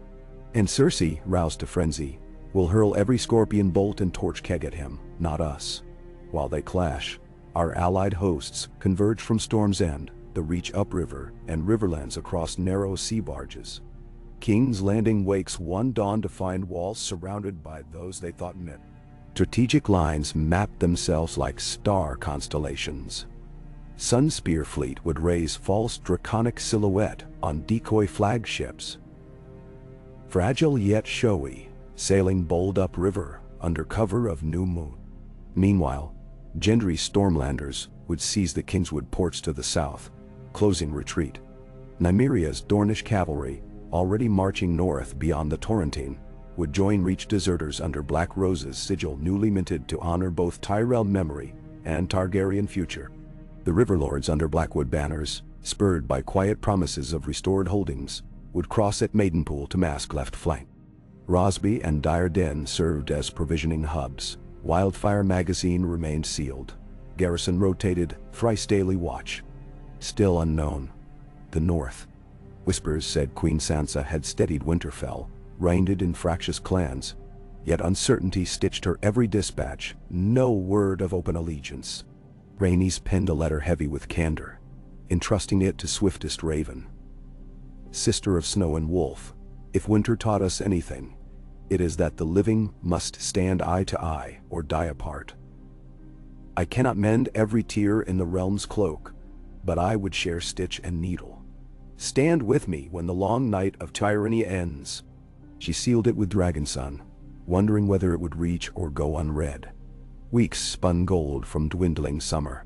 "And Cersei, roused to frenzy, will hurl every scorpion bolt and torch keg at him, not us." While they clash, our allied hosts converge from Storm's End, the Reach upriver, and riverlands across narrow sea barges. King's Landing wakes one dawn to find walls surrounded by those they thought met. Strategic lines mapped themselves like star constellations. Sunspear fleet would raise false draconic silhouette on decoy flagships. Fragile yet showy, sailing bold upriver under cover of new moon. Meanwhile, Gendry's Stormlanders would seize the Kingswood ports to the south, closing retreat. Nymeria's Dornish cavalry, already marching north beyond the Torrentine, would join Reach deserters under Black Rose's sigil newly minted to honor both Tyrell memory and Targaryen future. The Riverlords under Blackwood banners, spurred by quiet promises of restored holdings, would cross at Maidenpool to mask left flank. Rosby and Dire Den served as provisioning hubs. Wildfire magazine remained sealed. Garrison rotated, thrice daily watch. Still unknown. The north. Whispers said Queen Sansa had steadied Winterfell, reigned in fractious clans, yet uncertainty stitched her every dispatch, no word of open allegiance. Rhaenys penned a letter heavy with candor, entrusting it to swiftest Raven. "Sister of Snow and Wolf, if winter taught us anything, it is that the living must stand eye to eye or die apart. I cannot mend every tear in the realm's cloak, but I would share stitch and needle. Stand with me when the long night of tyranny ends." She sealed it with Dragonsun, wondering whether it would reach or go unread. Weeks spun gold from dwindling summer.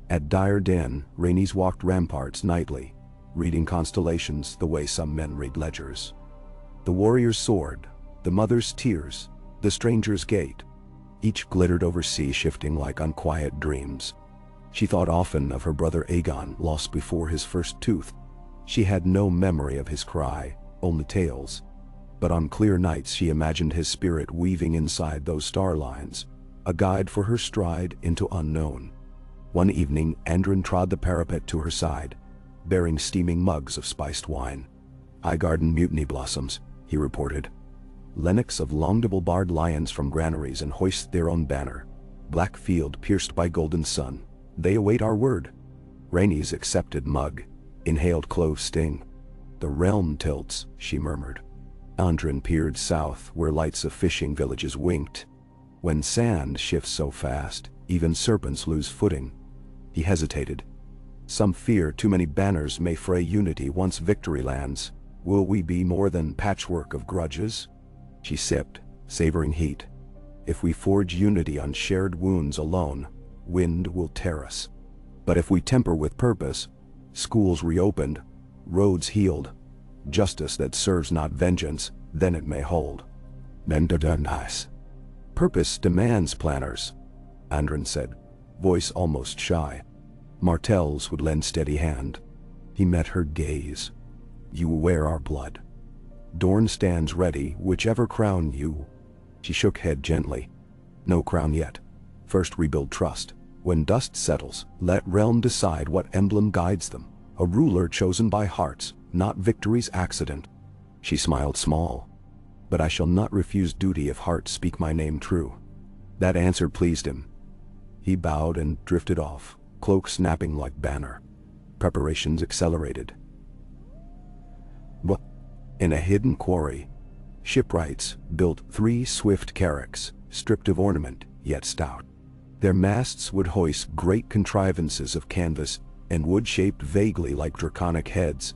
At Dire Den, Rhaenys walked ramparts nightly, reading constellations the way some men read ledgers. The warrior's sword, the mother's tears, the stranger's gate, each glittered over sea shifting like unquiet dreams. She thought often of her brother Aegon, lost before his first tooth. She had no memory of his cry, only tales. But on clear nights she imagined his spirit weaving inside those star lines, a guide for her stride into unknown. One evening, Andren trod the parapet to her side, bearing steaming mugs of spiced wine. "I garden mutiny blossoms," he reported. "Lennox of Longdouble barred lions from granaries and hoist their own banner. Black field pierced by golden sun. They await our word." Rhaenys accepted mug, inhaled clove sting. "The realm tilts," she murmured. Andren peered south where lights of fishing villages winked. "When sand shifts so fast, even serpents lose footing." He hesitated. "Some fear too many banners may fray unity once victory lands. Will we be more than patchwork of grudges?" She sipped, savoring heat. "If we forge unity on shared wounds alone, wind will tear us. But if we temper with purpose, schools reopened, roads healed, justice that serves not vengeance, then it may hold." "Nice." "Purpose demands planners," Andren said, voice almost shy. "Martells would lend steady hand." He met her gaze. "You wear our blood. Dorne stands ready, whichever crown you." She shook head gently. "No crown yet. First rebuild trust. When dust settles, let realm decide what emblem guides them. A ruler chosen by hearts, not victory's accident." She smiled small. "But I shall not refuse duty if hearts speak my name true." That answer pleased him. He bowed and drifted off, cloak snapping like banner. Preparations accelerated. In a hidden quarry, shipwrights built 3 swift carracks, stripped of ornament, yet stout. Their masts would hoist great contrivances of canvas and wood shaped vaguely like draconic heads,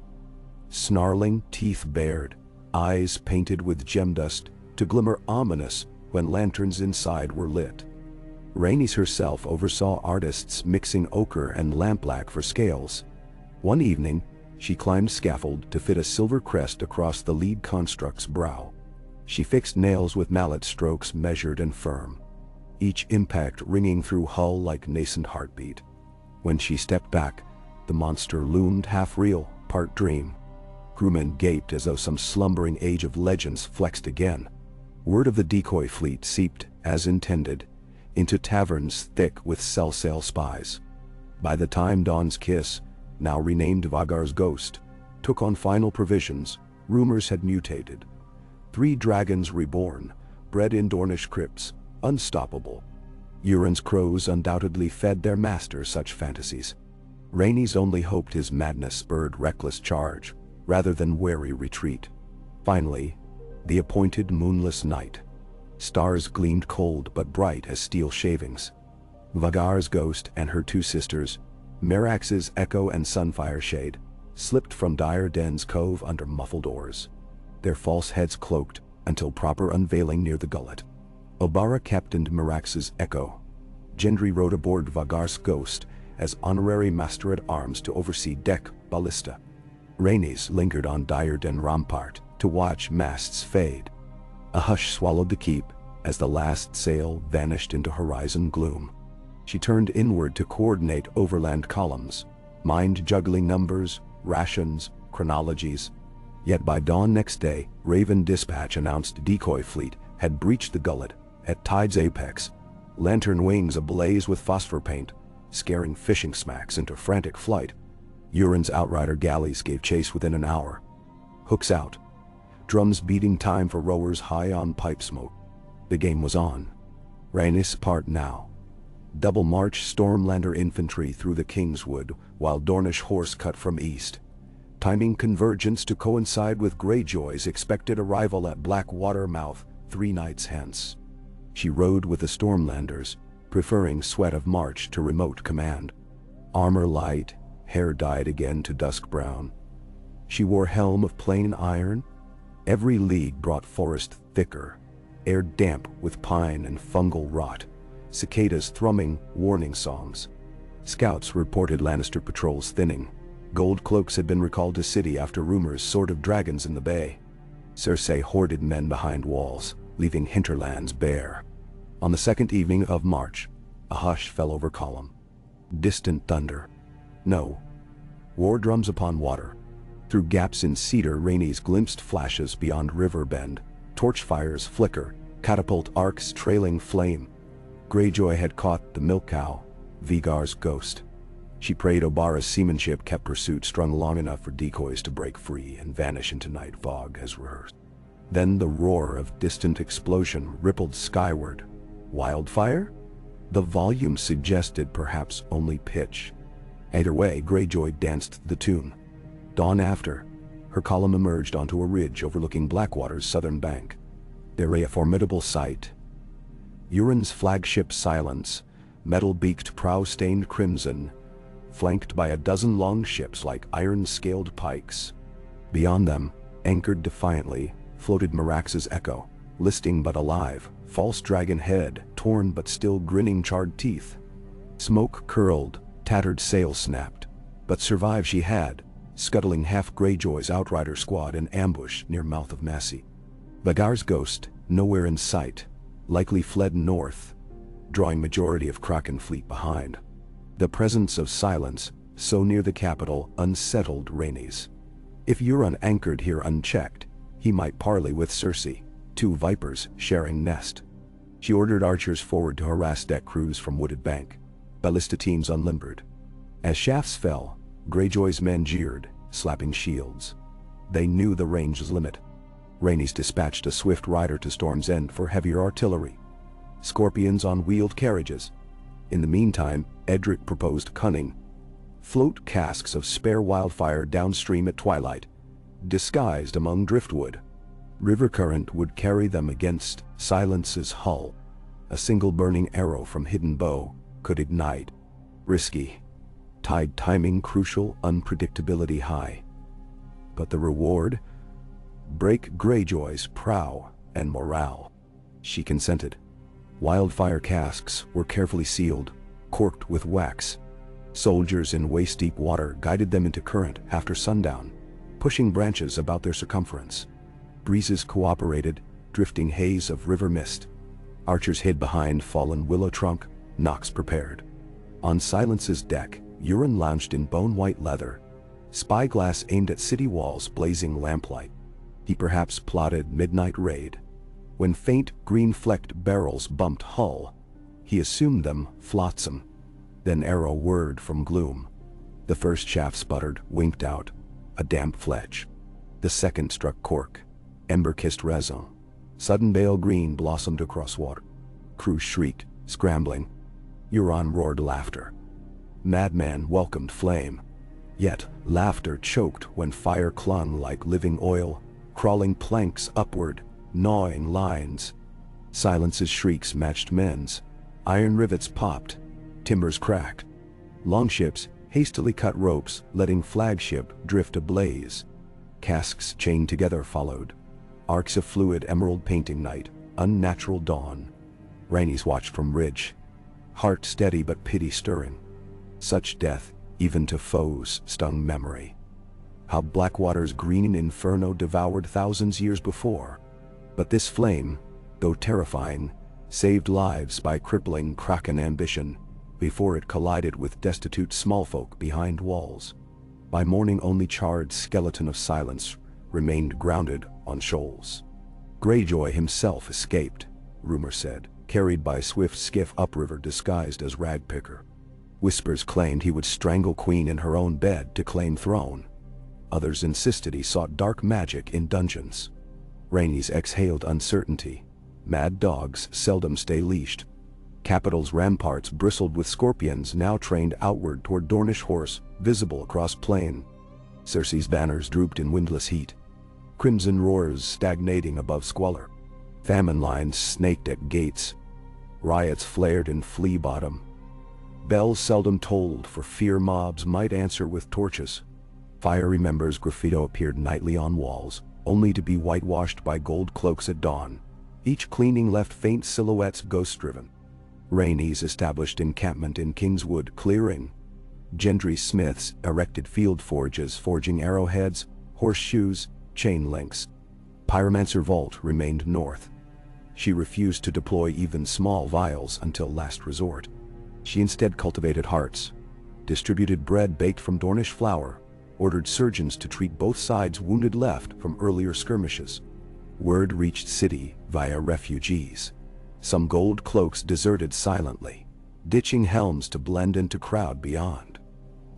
snarling, teeth bared, eyes painted with gem dust to glimmer ominous when lanterns inside were lit. Rhaenys herself oversaw artists mixing ochre and lampblack for scales. One evening, she climbed scaffold to fit a silver crest across the lead construct's brow. She fixed nails with mallet strokes measured and firm, each impact ringing through hull like nascent heartbeat. When she stepped back, the monster loomed half real, part dream. Crewmen gaped as though some slumbering age of legends flexed again. Word of the decoy fleet seeped, as intended, into taverns thick with sell-sale spies. By the time Dawn's Kiss, now renamed Vhagar's Ghost, took on final provisions, rumors had mutated. 3 dragons reborn, bred in Dornish crypts, unstoppable. Euron's crows undoubtedly fed their master such fantasies. Rhaenys only hoped his madness spurred reckless charge, rather than wary retreat. Finally, the appointed moonless night. Stars gleamed cold but bright as steel shavings. Vhagar's Ghost and her 2 sisters, Merax's Echo and Sunfire Shade, slipped from Dire Den's cove under muffled oars, their false heads cloaked until proper unveiling near the gullet. Obara captained Merax's Echo. Gendry rode aboard Vhagar's Ghost as honorary master-at-arms to oversee deck ballista. Rhaenys lingered on Dire Den Rampart to watch masts fade. A hush swallowed the keep as the last sail vanished into horizon gloom. She turned inward to coordinate overland columns, mind-juggling numbers, rations, chronologies. Yet by dawn next day, Raven Dispatch announced decoy fleet had breached the gullet at tide's apex, lantern wings ablaze with phosphor paint, scaring fishing smacks into frantic flight. Euron's outrider galleys gave chase within an hour. Hooks out, drums beating time for rowers high on pipe smoke. The game was on. Rhaenys part now. Double march Stormlander infantry through the Kingswood, while Dornish horse cut from east, timing convergence to coincide with Greyjoy's expected arrival at Blackwater Mouth 3 nights hence. She rode with the Stormlanders, preferring sweat of march to remote command. Armor light, hair dyed again to dusk brown. She wore helm of plain iron. Every league brought forest thicker, air damp with pine and fungal rot, cicadas thrumming warning songs. Scouts reported Lannister patrols thinning. Gold cloaks had been recalled to city after rumors soared of dragons in the bay. Cersei hoarded men behind walls, leaving hinterlands bare. On the second evening of March, a hush fell over Column. Distant thunder. No. War drums upon water. Through gaps in cedar, Rhaenys glimpsed flashes beyond river bend. Torch fires flicker, catapult arcs trailing flame. Greyjoy had caught the milk cow, Vhagar's Ghost. She prayed Obara's seamanship kept pursuit strung long enough for decoys to break free and vanish into night fog as rehearsed. Then the roar of distant explosion rippled skyward. Wildfire? The volume suggested perhaps only pitch. Either way, Greyjoy danced the tune. Dawn after, her column emerged onto a ridge overlooking Blackwater's southern bank. There lay a formidable sight. Euron's flagship Silence, metal-beaked prow stained crimson, flanked by a dozen longships like iron-scaled pikes. Beyond them, anchored defiantly, floated Merax's Echo, listing but alive, false dragon head, torn but still grinning charred teeth. Smoke curled, tattered sail snapped, but survive she had, scuttling half Greyjoy's outrider squad in ambush near mouth of Massey. Vhagar's Ghost, nowhere in sight, likely fled north, drawing majority of Kraken fleet behind. The presence of Silence, so near the capital, unsettled Rhaenys. If Euron anchored here unchecked, he might parley with Cersei, 2 vipers sharing nest. She ordered archers forward to harass deck crews from Wooded Bank, ballista teams unlimbered. As shafts fell, Greyjoy's men jeered, slapping shields. They knew the range's limit. Rhaenys dispatched a swift rider to Storm's End for heavier artillery. Scorpions on wheeled carriages. In the meantime, Edric proposed cunning. Float casks of spare wildfire downstream at twilight, disguised among driftwood. River current would carry them against Silence's hull. A single burning arrow from hidden bow could ignite. Risky. Tide timing crucial, unpredictability high. But the reward? Break Greyjoy's prow and morale. She consented. Wildfire casks were carefully sealed, corked with wax. Soldiers in waist-deep water guided them into current after sundown, pushing branches about their circumference. Breezes cooperated, drifting haze of river mist. Archers hid behind fallen willow trunk, knocks prepared. On Silence's deck, Euron lounged in bone-white leather, spyglass aimed at city walls blazing lamplight. He perhaps plotted midnight raid. When faint green-flecked barrels bumped hull, he assumed them flotsam. Then arrow whirred from gloom. The first shaft sputtered, winked out, a damp fletch. The second struck cork, ember-kissed resin. Sudden pale green blossomed across water. Crew shrieked, scrambling. Euron roared laughter. Madman welcomed flame. Yet laughter choked when fire clung like living oil, crawling planks upward, gnawing lines. Silence's shrieks matched men's. Iron rivets popped, timbers cracked. Longships hastily cut ropes, letting flagship drift ablaze. Casks chained together followed. Arcs of fluid emerald painting night, unnatural dawn. Rhaenys watched from ridge, heart steady but pity stirring. Such death, even to foes, stung memory. How Blackwater's green inferno devoured thousands years before. But this flame, though terrifying, saved lives by crippling Kraken ambition before it collided with destitute smallfolk behind walls. By morning only charred skeleton of Silence remained grounded on shoals. Greyjoy himself escaped, rumor said, carried by swift skiff upriver disguised as ragpicker. Whispers claimed he would strangle Queen in her own bed to claim throne. Others insisted he sought dark magic in dungeons. Rhaenys exhaled uncertainty. Mad dogs seldom stay leashed. Capital's ramparts bristled with scorpions now trained outward toward Dornish horse, visible across plain. Cersei's banners drooped in windless heat. Crimson roars stagnating above squalor. Famine lines snaked at gates. Riots flared in Flea Bottom. Bells seldom tolled, for fear mobs might answer with torches. Fiery members graffito appeared nightly on walls, only to be whitewashed by gold cloaks at dawn. Each cleaning left faint silhouettes ghost-driven. Rhaenys established encampment in Kingswood clearing. Gendry smiths erected field forges forging arrowheads, horseshoes, chain links. Pyromancer Vault remained north. She refused to deploy even small vials until last resort. She instead cultivated hearts, distributed bread baked from Dornish flour, ordered surgeons to treat both sides' wounded left from earlier skirmishes. Word reached city via refugees. Some gold cloaks deserted silently, ditching helms to blend into crowd beyond.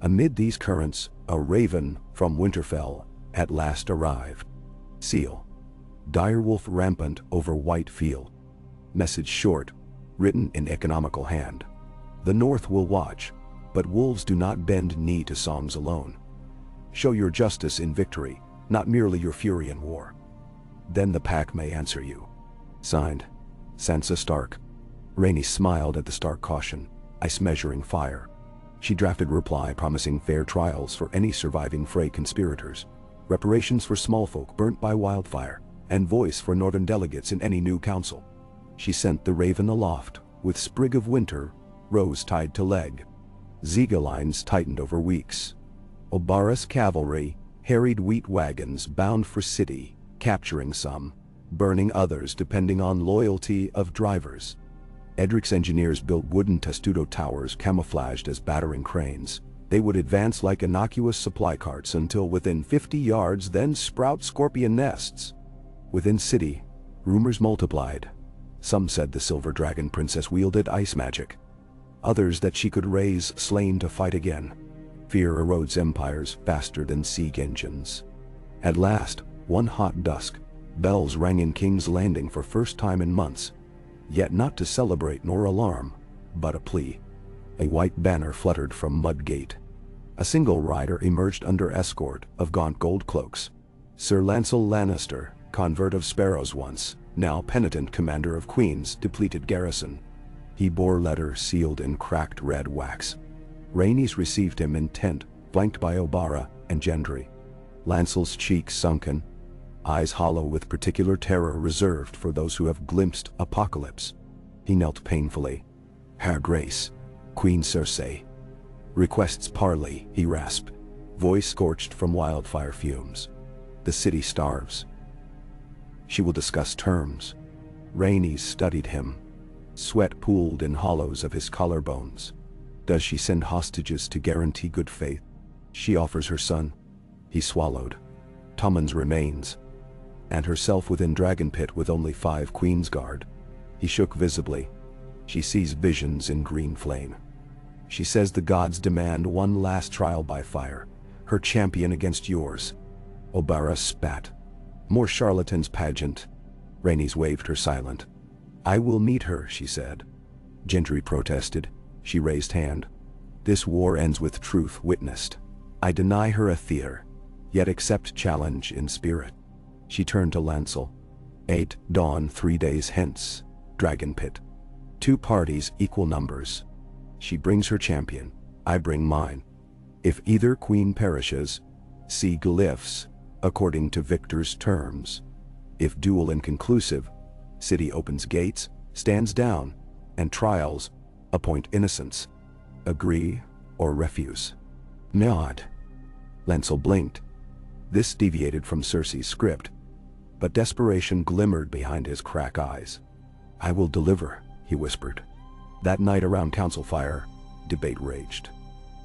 Amid these currents, a raven from Winterfell at last arrived. Seal. Direwolf rampant over white field. Message short, written in economical hand. The North will watch, but wolves do not bend knee to songs alone. Show your justice in victory, not merely your fury in war. Then the pack may answer you. Signed, Sansa Stark. Rhaenys smiled at the stark caution, ice measuring fire. She drafted a reply promising fair trials for any surviving Frey conspirators, reparations for smallfolk burnt by wildfire, and voice for northern delegates in any new council. She sent the raven aloft, with sprig of winter, rose tied to leg. Ziga lines tightened over weeks. Obaras cavalry harried wheat wagons bound for city, capturing some, burning others depending on loyalty of drivers. Edric's engineers built wooden testudo towers camouflaged as battering cranes. They would advance like innocuous supply carts until within 50 yards, then sprout scorpion nests. Within city, rumors multiplied. Some said the Silver Dragon Princess wielded ice magic. Others that she could raise slain to fight again. Fear erodes empires faster than siege engines. At last, one hot dusk, bells rang in King's Landing for first time in months. Yet not to celebrate nor alarm, but a plea. A white banner fluttered from Mudgate. A single rider emerged under escort of gaunt gold cloaks. Sir Lancel Lannister, convert of sparrows once, now penitent commander of Queen's depleted garrison. He bore letters sealed in cracked red wax. Rhaenys received him in tent, flanked by Obara and Gendry. Lancel's cheeks sunken, eyes hollow with particular terror reserved for those who have glimpsed apocalypse. He knelt painfully. "Her Grace, Queen Cersei, requests parley," he rasped, voice scorched from wildfire fumes. "The city starves. She will discuss terms." Rhaenys studied him. Sweat pooled in hollows of his collarbones. "Does she send hostages to guarantee good faith? She offers her son." He swallowed. "Tommen's remains. And herself within Dragon Pit with only 5 Queensguard." He shook visibly. "She sees visions in green flame. She says the gods demand one last trial by fire, her champion against yours." Obara spat. "More charlatans pageant." Rhaenys waved her silent. "I will meet her," she said. Gendry protested. She raised hand. "This war ends with truth witnessed. I deny her a theater, yet accept challenge in spirit." She turned to Lancel. Dawn 3 days hence. Dragon Pit. 2 parties, equal numbers. She brings her champion, I bring mine. If either queen perishes, see glyphs, according to victor's terms. If duel inconclusive, city opens gates, stands down, and trials, appoint innocents. Agree or refuse. Nod. Lancel blinked. This deviated from Cersei's script, but desperation glimmered behind his crack eyes. "I will deliver," he whispered. That night around council fire, debate raged.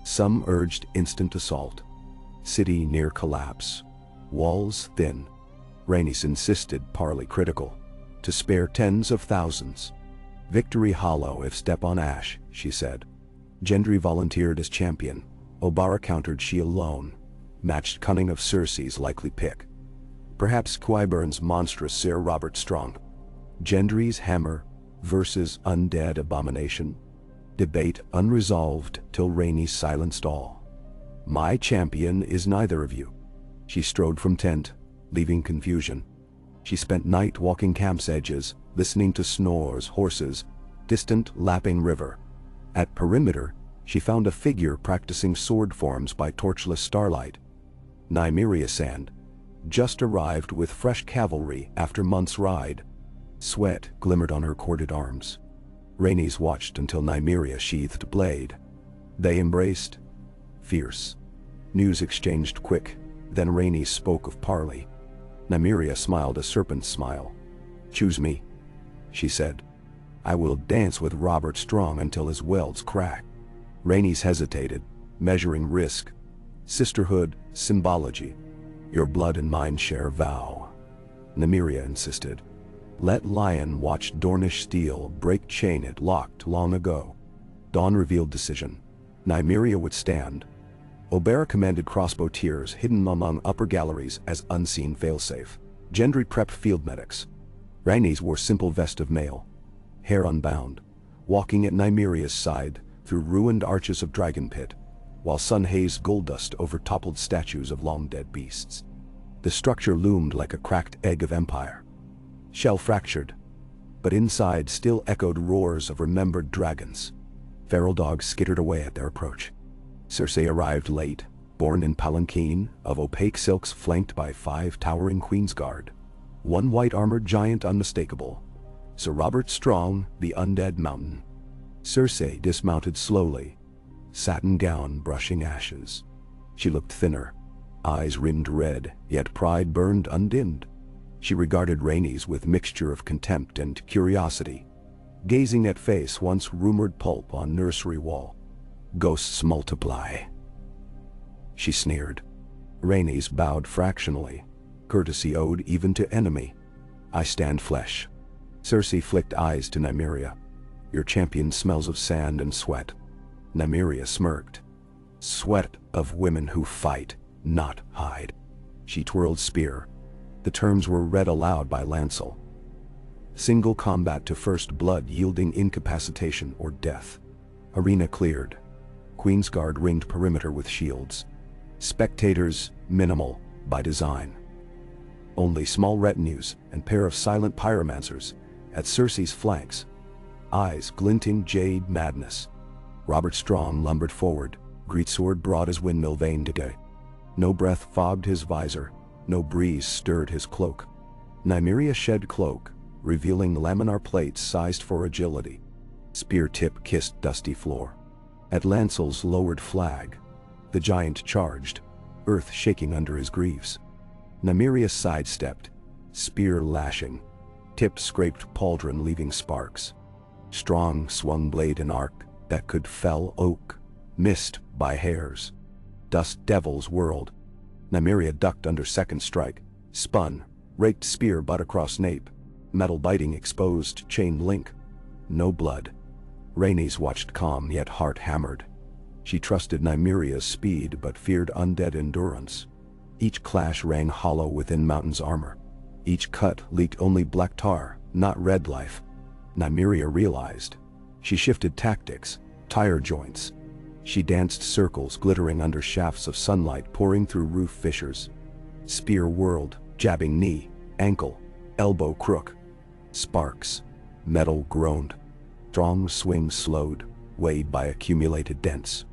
Some urged instant assault. City near collapse. Walls thin. Rhaenys insisted, parley critical, to spare tens of thousands. "Victory hollow if step on ash," she said. Gendry volunteered as champion. Obara countered she alone, matched cunning of Cersei's likely pick. Perhaps Qyburn's monstrous Sir Robert Strong. Gendry's hammer versus undead abomination. Debate unresolved till Rhaenys silenced all. "My champion is neither of you." She strode from tent, leaving confusion. She spent night walking camp's edges, listening to snores, horses, distant lapping river. At perimeter, she found a figure practicing sword forms by torchless starlight. Nymeria Sand, just arrived with fresh cavalry after months' ride. Sweat glimmered on her corded arms. Rhaenys watched until Nymeria sheathed blade. They embraced, fierce. News exchanged quick, then Rhaenys spoke of parley. Nymeria smiled a serpent's smile. "Choose me," she said. "I will dance with Robert Strong until his welds crack." Rhaenys hesitated, measuring risk. Sisterhood, symbology. "Your blood and mine share vow," Nymeria insisted. "Let lion watch Dornish steel break chain it locked long ago." Dawn revealed decision. Nymeria would stand. Obara commanded crossbow tiers hidden among upper galleries as unseen failsafe. Gendry prepped field medics. Rhaenys wore simple vest of mail, hair unbound, walking at Nymeria's side through ruined arches of Dragon Pit, while sun hazed gold dust over toppled statues of long-dead beasts. The structure loomed like a cracked egg of empire. Shell fractured, but inside still echoed roars of remembered dragons. Feral dogs skittered away at their approach. Cersei arrived late, borne in palanquin of opaque silks flanked by 5 towering Queensguard. One white-armored giant unmistakable. Sir Robert Strong, the undead mountain. Cersei dismounted slowly, satin gown brushing ashes. She looked thinner, eyes rimmed red, yet pride burned undimmed. She regarded Rhaenys with mixture of contempt and curiosity, gazing at face once rumored pulp on nursery wall. "Ghosts multiply," she sneered. Rhaenys bowed fractionally, courtesy owed even to enemy. "I stand flesh." Cersei flicked eyes to Nymeria. "Your champion smells of sand and sweat." Nymeria smirked. "Sweat of women who fight, not hide." She twirled spear. The terms were read aloud by Lancel. Single combat to first blood yielding incapacitation or death. Arena cleared. Queensguard ringed perimeter with shields. Spectators, minimal, by design. Only small retinues and pair of silent pyromancers at Cersei's flanks, eyes glinting jade madness. Robert Strong lumbered forward, greatsword broad as windmill vane today. No breath fogged his visor, no breeze stirred his cloak. Nymeria shed cloak, revealing laminar plates sized for agility. Spear tip kissed dusty floor. At Lancel's lowered flag, the giant charged, earth shaking under his greaves. Nymeria sidestepped, spear lashing. Tip scraped pauldron leaving sparks. Strong swung blade in arc that could fell oak, missed by hairs. Dust devils whirled. Nymeria ducked under second strike, spun, raked spear butt across nape, metal biting exposed chain link. No blood. Rhaenys watched calm yet heart hammered. She trusted Nymeria's speed but feared undead endurance. Each clash rang hollow within Mountain's armor. Each cut leaked only black tar, not red life. Nymeria realized. She shifted tactics, tire joints. She danced circles glittering under shafts of sunlight pouring through roof fissures. Spear whirled, jabbing knee, ankle, elbow crook. Sparks. Metal groaned. Strong swing slowed, weighed by accumulated dents.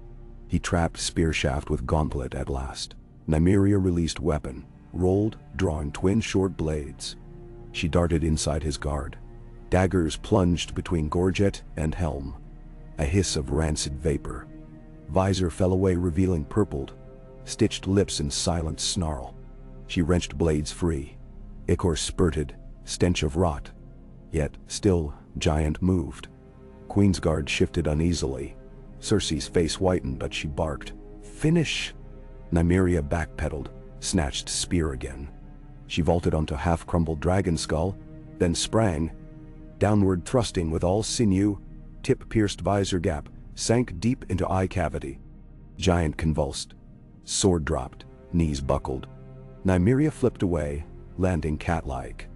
He trapped spear shaft with gauntlet at last. Nymeria released weapon, rolled, drawing twin short blades. She darted inside his guard. Daggers plunged between gorget and helm. A hiss of rancid vapor. Visor fell away revealing purpled, stitched lips in silent snarl. She wrenched blades free. Ichor spurted, stench of rot. Yet, still, giant moved. Queensguard shifted uneasily. Cersei's face whitened but she barked. Finish! Nymeria backpedaled, snatched spear again. She vaulted onto half-crumbled dragon skull, then sprang. Downward thrusting with all sinew, tip-pierced visor gap, sank deep into eye cavity. Giant convulsed. Sword dropped, knees buckled. Nymeria flipped away, landing cat-like.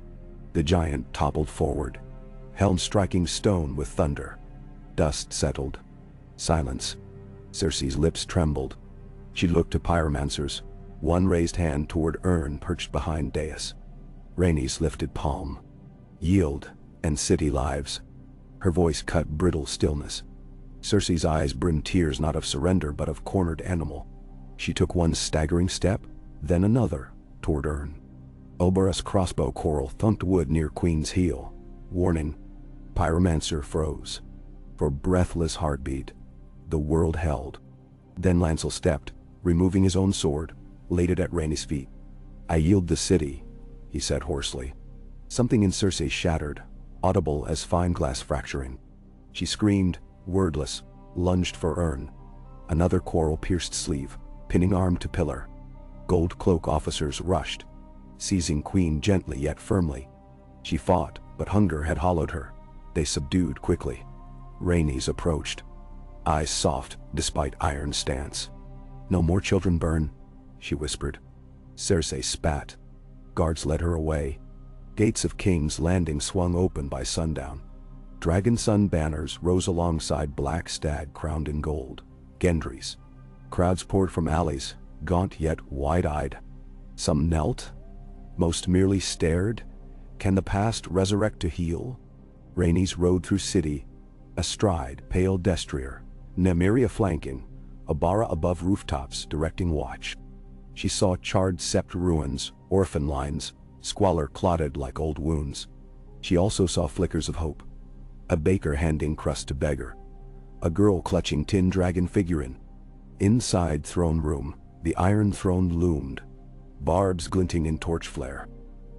The giant toppled forward, helm striking stone with thunder. Dust settled. Silence. Cersei's lips trembled. She looked to pyromancers, one raised hand toward urn perched behind dais. Rhaenys lifted palm. Yield, and city lives. Her voice cut brittle stillness. Cersei's eyes brimmed tears not of surrender but of cornered animal. She took one staggering step, then another, toward urn. Oberus crossbow quarrel thunked wood near Queen's heel. Warning. Pyromancer froze. For breathless heartbeat, the world held. Then Lancel stepped, removing his own sword, laid it at Rhaenys' feet. I yield the city, he said hoarsely. Something in Cersei shattered, audible as fine glass fracturing. She screamed, wordless, lunged for urn. Another quarrel pierced sleeve, pinning arm to pillar. Gold cloak officers rushed, seizing Queen gently yet firmly. She fought, but hunger had hollowed her. They subdued quickly. Rhaenys approached, eyes soft despite iron stance. No more children burn, she whispered. Cersei spat. Guards led her away. Gates of King's Landing swung open by sundown. Dragon Sun banners rose alongside black stag crowned in gold. Gendry's. Crowds poured from alleys, gaunt yet wide-eyed. Some knelt. Most merely stared. Can the past resurrect to heal? Rhaenys rode through city, astride pale destrier, Nymeria flanking, Abara above rooftops directing watch. She saw charred sept ruins, orphan lines, squalor clotted like old wounds. She also saw flickers of hope. A baker handing crust to beggar. A girl clutching tin dragon figurine. Inside throne room, the iron throne loomed, barbs glinting in torch flare.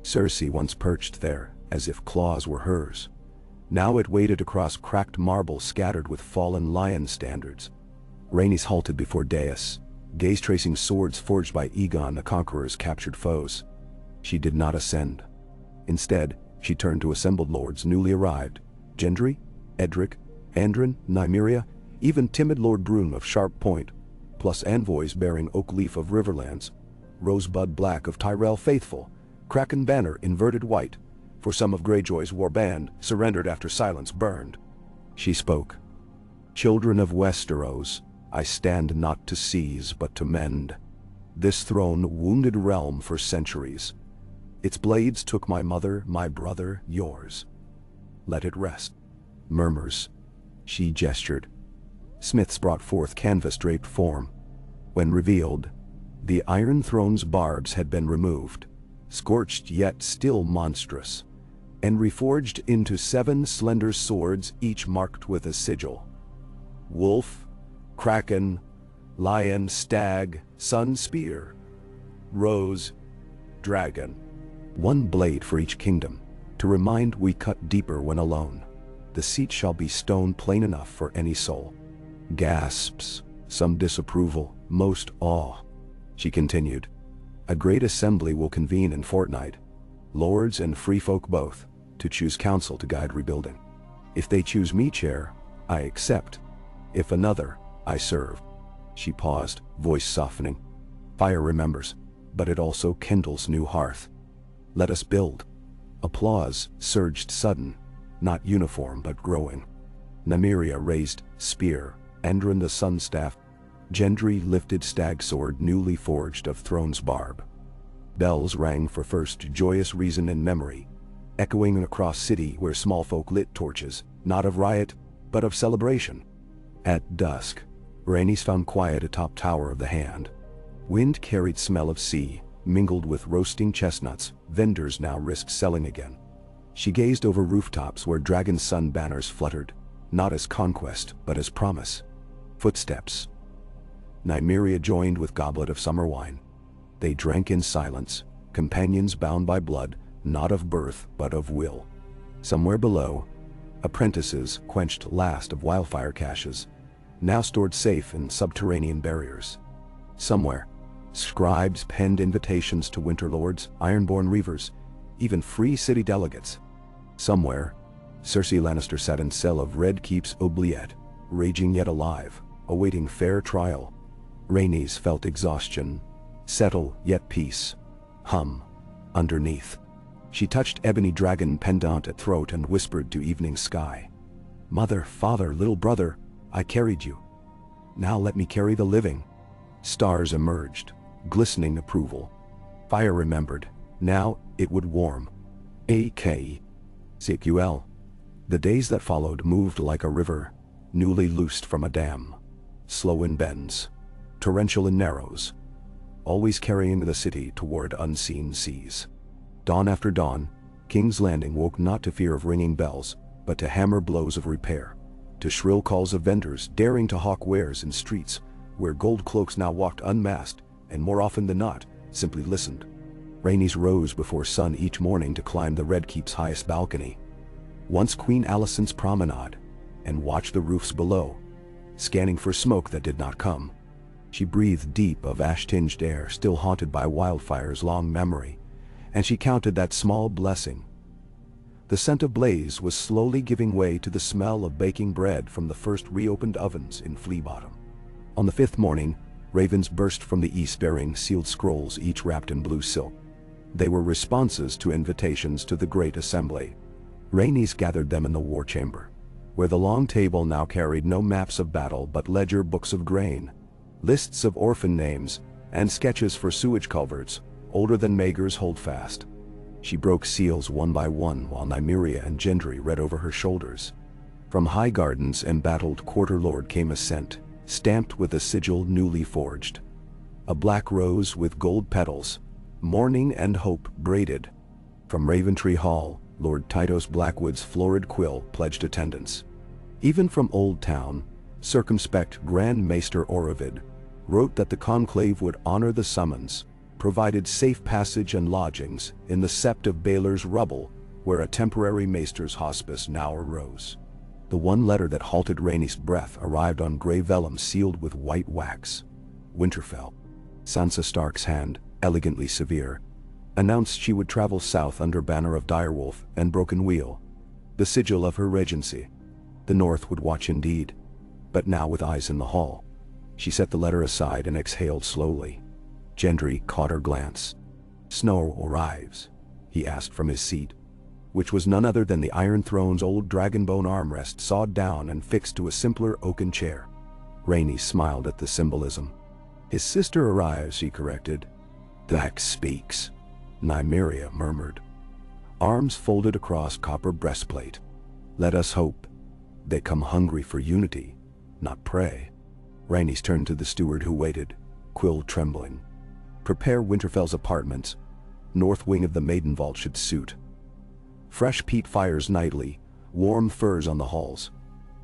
Cersei once perched there, as if claws were hers. Now it waded across cracked marble scattered with fallen lion standards. Rhaenys halted before dais, gaze tracing swords forged by Aegon the Conqueror's captured foes. She did not ascend. Instead, she turned to assembled lords newly arrived. Gendry, Edric, Andren, Nymeria, even timid Lord Brune of Sharp Point, plus envoys bearing oak leaf of Riverlands, rosebud black of Tyrell faithful, Kraken banner inverted white, for some of Greyjoy's warband surrendered after silence burned. She spoke. Children of Westeros, I stand not to seize but to mend. This throne wounded realm for centuries. Its blades took my mother, my brother, yours. Let it rest. Murmurs. She gestured. Smiths brought forth canvas-draped form. When revealed, the Iron Throne's barbs had been removed, scorched yet still monstrous, and reforged into 7 slender swords, each marked with a sigil. Wolf, kraken, lion, stag, sun spear, rose, dragon. 1 blade for each kingdom, to remind we cut deeper when alone. The seat shall be stone plain enough for any soul. Gasps, some disapproval, most awe. She continued. A great assembly will convene in fortnight, lords and free folk both, to choose counsel to guide rebuilding. If they choose me chair, I accept. If another, I serve. She paused, voice softening. Fire remembers, but it also kindles new hearth. Let us build. Applause surged sudden, not uniform but growing. Nymeria raised spear, Endron the sun staff, Gendry lifted stag sword newly forged of throne's barb. Bells rang for first joyous reason and memory, echoing across city where small folk lit torches, not of riot, but of celebration. At dusk, Rhaenys found quiet atop tower of the Hand. Wind carried smell of sea, mingled with roasting chestnuts. Vendors now risked selling again. She gazed over rooftops where dragon sun banners fluttered, not as conquest, but as promise. Footsteps. Nymeria joined with goblet of summer wine. They drank in silence, companions bound by blood, not of birth, but of will. Somewhere below, apprentices quenched last of wildfire caches, now stored safe in subterranean barriers. Somewhere, scribes penned invitations to winter lords, ironborn reavers, even free city delegates. Somewhere, Cersei Lannister sat in cell of Red Keep's oubliette, raging yet alive, awaiting fair trial. Rhaenys felt exhaustion, settle yet peace, hum, underneath. She touched ebony dragon pendant at throat and whispered to evening sky. Mother, father, little brother, I carried you. Now let me carry the living. Stars emerged, glistening approval. Fire remembered, now it would warm. A.K. CQL. The days that followed moved like a river, newly loosed from a dam. Slow in bends, torrential in narrows, always carrying the city toward unseen seas. Dawn after dawn, King's Landing woke not to fear of ringing bells, but to hammer blows of repair, to shrill calls of vendors daring to hawk wares in streets where gold cloaks now walked unmasked and more often than not, simply listened. Rhaenys rose before sun each morning to climb the Red Keep's highest balcony, once Queen Alicent's promenade, and watch the roofs below, scanning for smoke that did not come. She breathed deep of ash-tinged air still haunted by wildfire's long memory, and she counted that small blessing. The scent of blaze was slowly giving way to the smell of baking bread from the first reopened ovens in Flea Bottom. On the 5th morning, ravens burst from the east bearing sealed scrolls each wrapped in blue silk. They were responses to invitations to the great assembly. Rhaenys gathered them in the war chamber, where the long table now carried no maps of battle but ledger books of grain, lists of orphan names, and sketches for sewage culverts, older than Maegor's holdfast. She broke seals one by one while Nymeria and Gendry read over her shoulders. From Highgarden's embattled quarter lord came a scent, stamped with a sigil newly forged. A black rose with gold petals, mourning and hope braided. From Raventree Hall, Lord Tytos Blackwood's florid quill pledged attendance. Even from Old Town, circumspect Grand Maester Orovid wrote that the conclave would honor the summons, provided safe passage and lodgings in the sept of Baelor's rubble, where a temporary maester's hospice now arose. The one letter that halted Rhaenys' breath arrived on grey vellum sealed with white wax. Winterfell. Sansa Stark's hand, elegantly severe, announced she would travel south under banner of Direwolf and Broken Wheel, the sigil of her regency. The North would watch indeed, but now with eyes in the hall. She set the letter aside and exhaled slowly. Gendry caught her glance. "Snow arrives?" he asked from his seat, which was none other than the Iron Throne's old dragonbone armrest sawed down and fixed to a simpler oaken chair. Rhaenys smiled at the symbolism. "His sister arrives," she corrected. "That speaks." Nymeria murmured, arms folded across copper breastplate. Let us hope. They come hungry for unity, not prey. Rhaenys turned to the steward who waited, quill trembling. Prepare Winterfell's apartments. North wing of the Maiden Vault should suit. Fresh peat fires nightly, warm furs on the halls.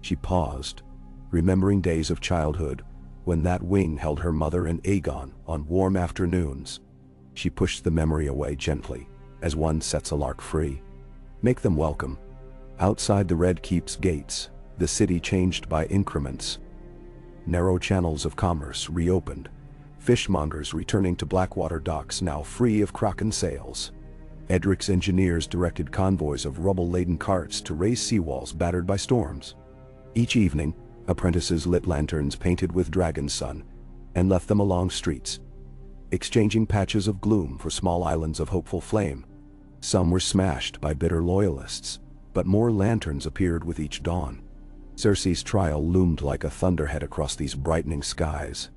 She paused, remembering days of childhood, when that wing held her mother and Aegon on warm afternoons. She pushed the memory away gently, as one sets a lark free. Make them welcome. Outside the Red Keep's gates, the city changed by increments. Narrow channels of commerce reopened, fishmongers returning to Blackwater docks now free of Kraken sails. Edric's engineers directed convoys of rubble-laden carts to raise seawalls battered by storms. Each evening, apprentices lit lanterns painted with dragon sun and left them along streets, exchanging patches of gloom for small islands of hopeful flame. Some were smashed by bitter loyalists, but more lanterns appeared with each dawn. Cersei's trial loomed like a thunderhead across these brightening skies.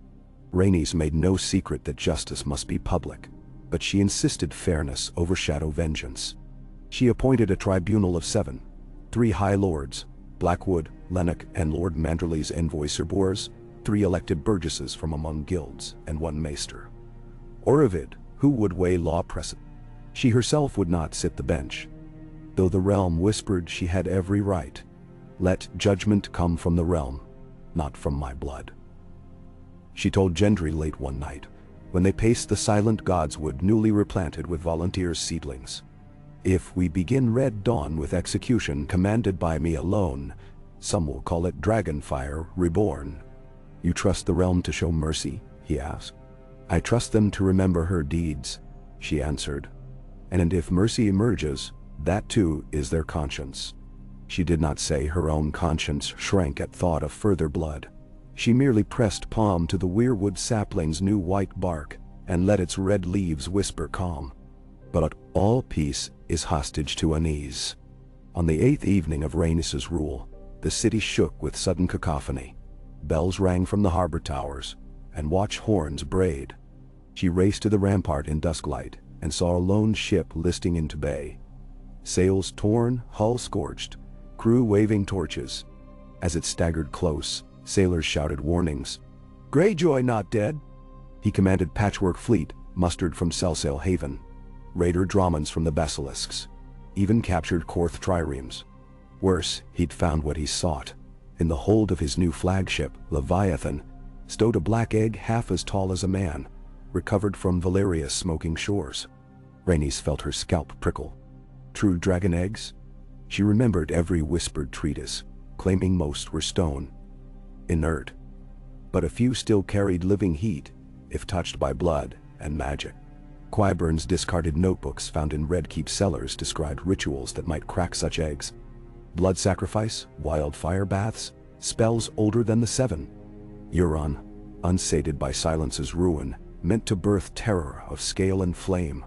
Rhaenys made no secret that justice must be public, but she insisted fairness overshadow vengeance. She appointed a tribunal of 7, 3 High Lords, Blackwood, Lennox, and Lord Manderley's envoy Sir Bors, 3 elected burgesses from among guilds, and 1 maester. Oroved, who would weigh law precedent. She herself would not sit the bench, though the realm whispered she had every right. Let judgment come from the realm, not from my blood. She told Gendry late one night, when they paced the silent godswood newly replanted with volunteers' seedlings. If we begin Red Dawn with execution commanded by me alone, some will call it Dragonfire reborn. You trust the realm to show mercy? He asked. I trust them to remember her deeds, she answered. And if mercy emerges, that too is their conscience. She did not say her own conscience shrank at thought of further blood. She merely pressed palm to the weirwood sapling's new white bark and let its red leaves whisper calm. But all peace is hostage to unease. On the 8th evening of Rhaenys' rule, the city shook with sudden cacophony. Bells rang from the harbor towers, and watch horns brayed. She raced to the rampart in dusklight and saw a lone ship listing into bay. Sails torn, hull scorched, crew waving torches. As it staggered close, sailors shouted warnings. Greyjoy not dead? He commanded Patchwork Fleet, mustered from Selsail Haven. Raider Dromons from the Basilisks. Even captured Korth triremes. Worse, he'd found what he sought. In the hold of his new flagship, Leviathan, stowed a black egg half as tall as a man, recovered from Valeria's smoking shores. Rhaenys felt her scalp prickle. True dragon eggs? She remembered every whispered treatise, claiming most were stone, inert. But a few still carried living heat, if touched by blood and magic. Qyburn's discarded notebooks found in Red Keep cellars described rituals that might crack such eggs. Blood sacrifice, wildfire baths, spells older than the 7. Euron, unsated by silence's ruin, meant to birth terror of scale and flame.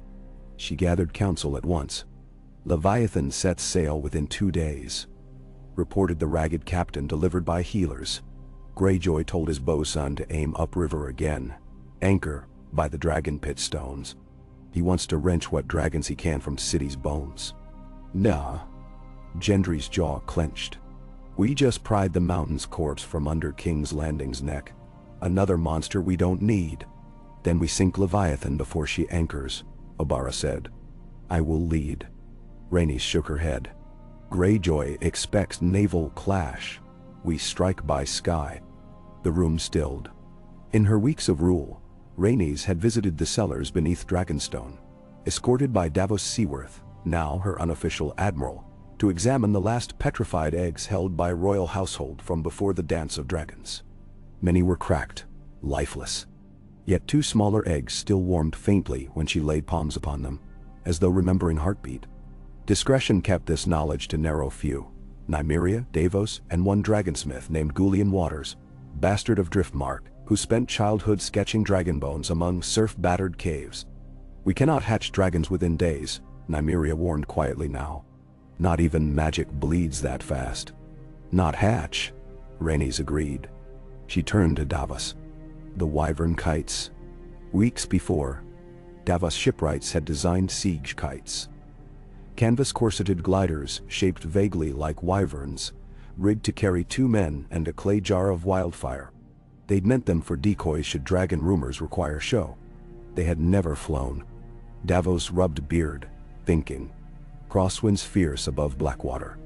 She gathered counsel at once. Leviathan set sail within 2 days. Reported the ragged captain delivered by healers. Greyjoy told his bosun to aim upriver again. Anchor by the dragon pit stones. He wants to wrench what dragons he can from city's bones. Nah. Gendry's jaw clenched. We just pried the mountain's corpse from under King's Landing's neck. Another monster we don't need. Then we sink Leviathan before she anchors, Obara said. I will lead. Rhaenys shook her head. Greyjoy expects naval clash. We strike by sky. The room stilled. In her weeks of rule, Rhaenys had visited the cellars beneath Dragonstone, escorted by Davos Seaworth, now her unofficial admiral, to examine the last petrified eggs held by royal household from before the Dance of Dragons. Many were cracked, lifeless. Yet 2 smaller eggs still warmed faintly when she laid palms upon them, as though remembering heartbeat. Discretion kept this knowledge to narrow few. Nymeria, Davos, and 1 dragonsmith named Gullion Waters, bastard of Driftmark, who spent childhood sketching dragon bones among surf-battered caves. We cannot hatch dragons within days, Nymeria warned quietly now. Not even magic bleeds that fast. Not hatch, Rhaenys agreed. She turned to Davos. The wyvern kites. Weeks before, Davos shipwrights had designed siege kites. Canvas corseted gliders shaped vaguely like wyverns, rigged to carry 2 men and a clay jar of wildfire. They'd meant them for decoys should dragon rumors require show. They had never flown. Davos rubbed beard, thinking. Crosswinds fierce above Blackwater.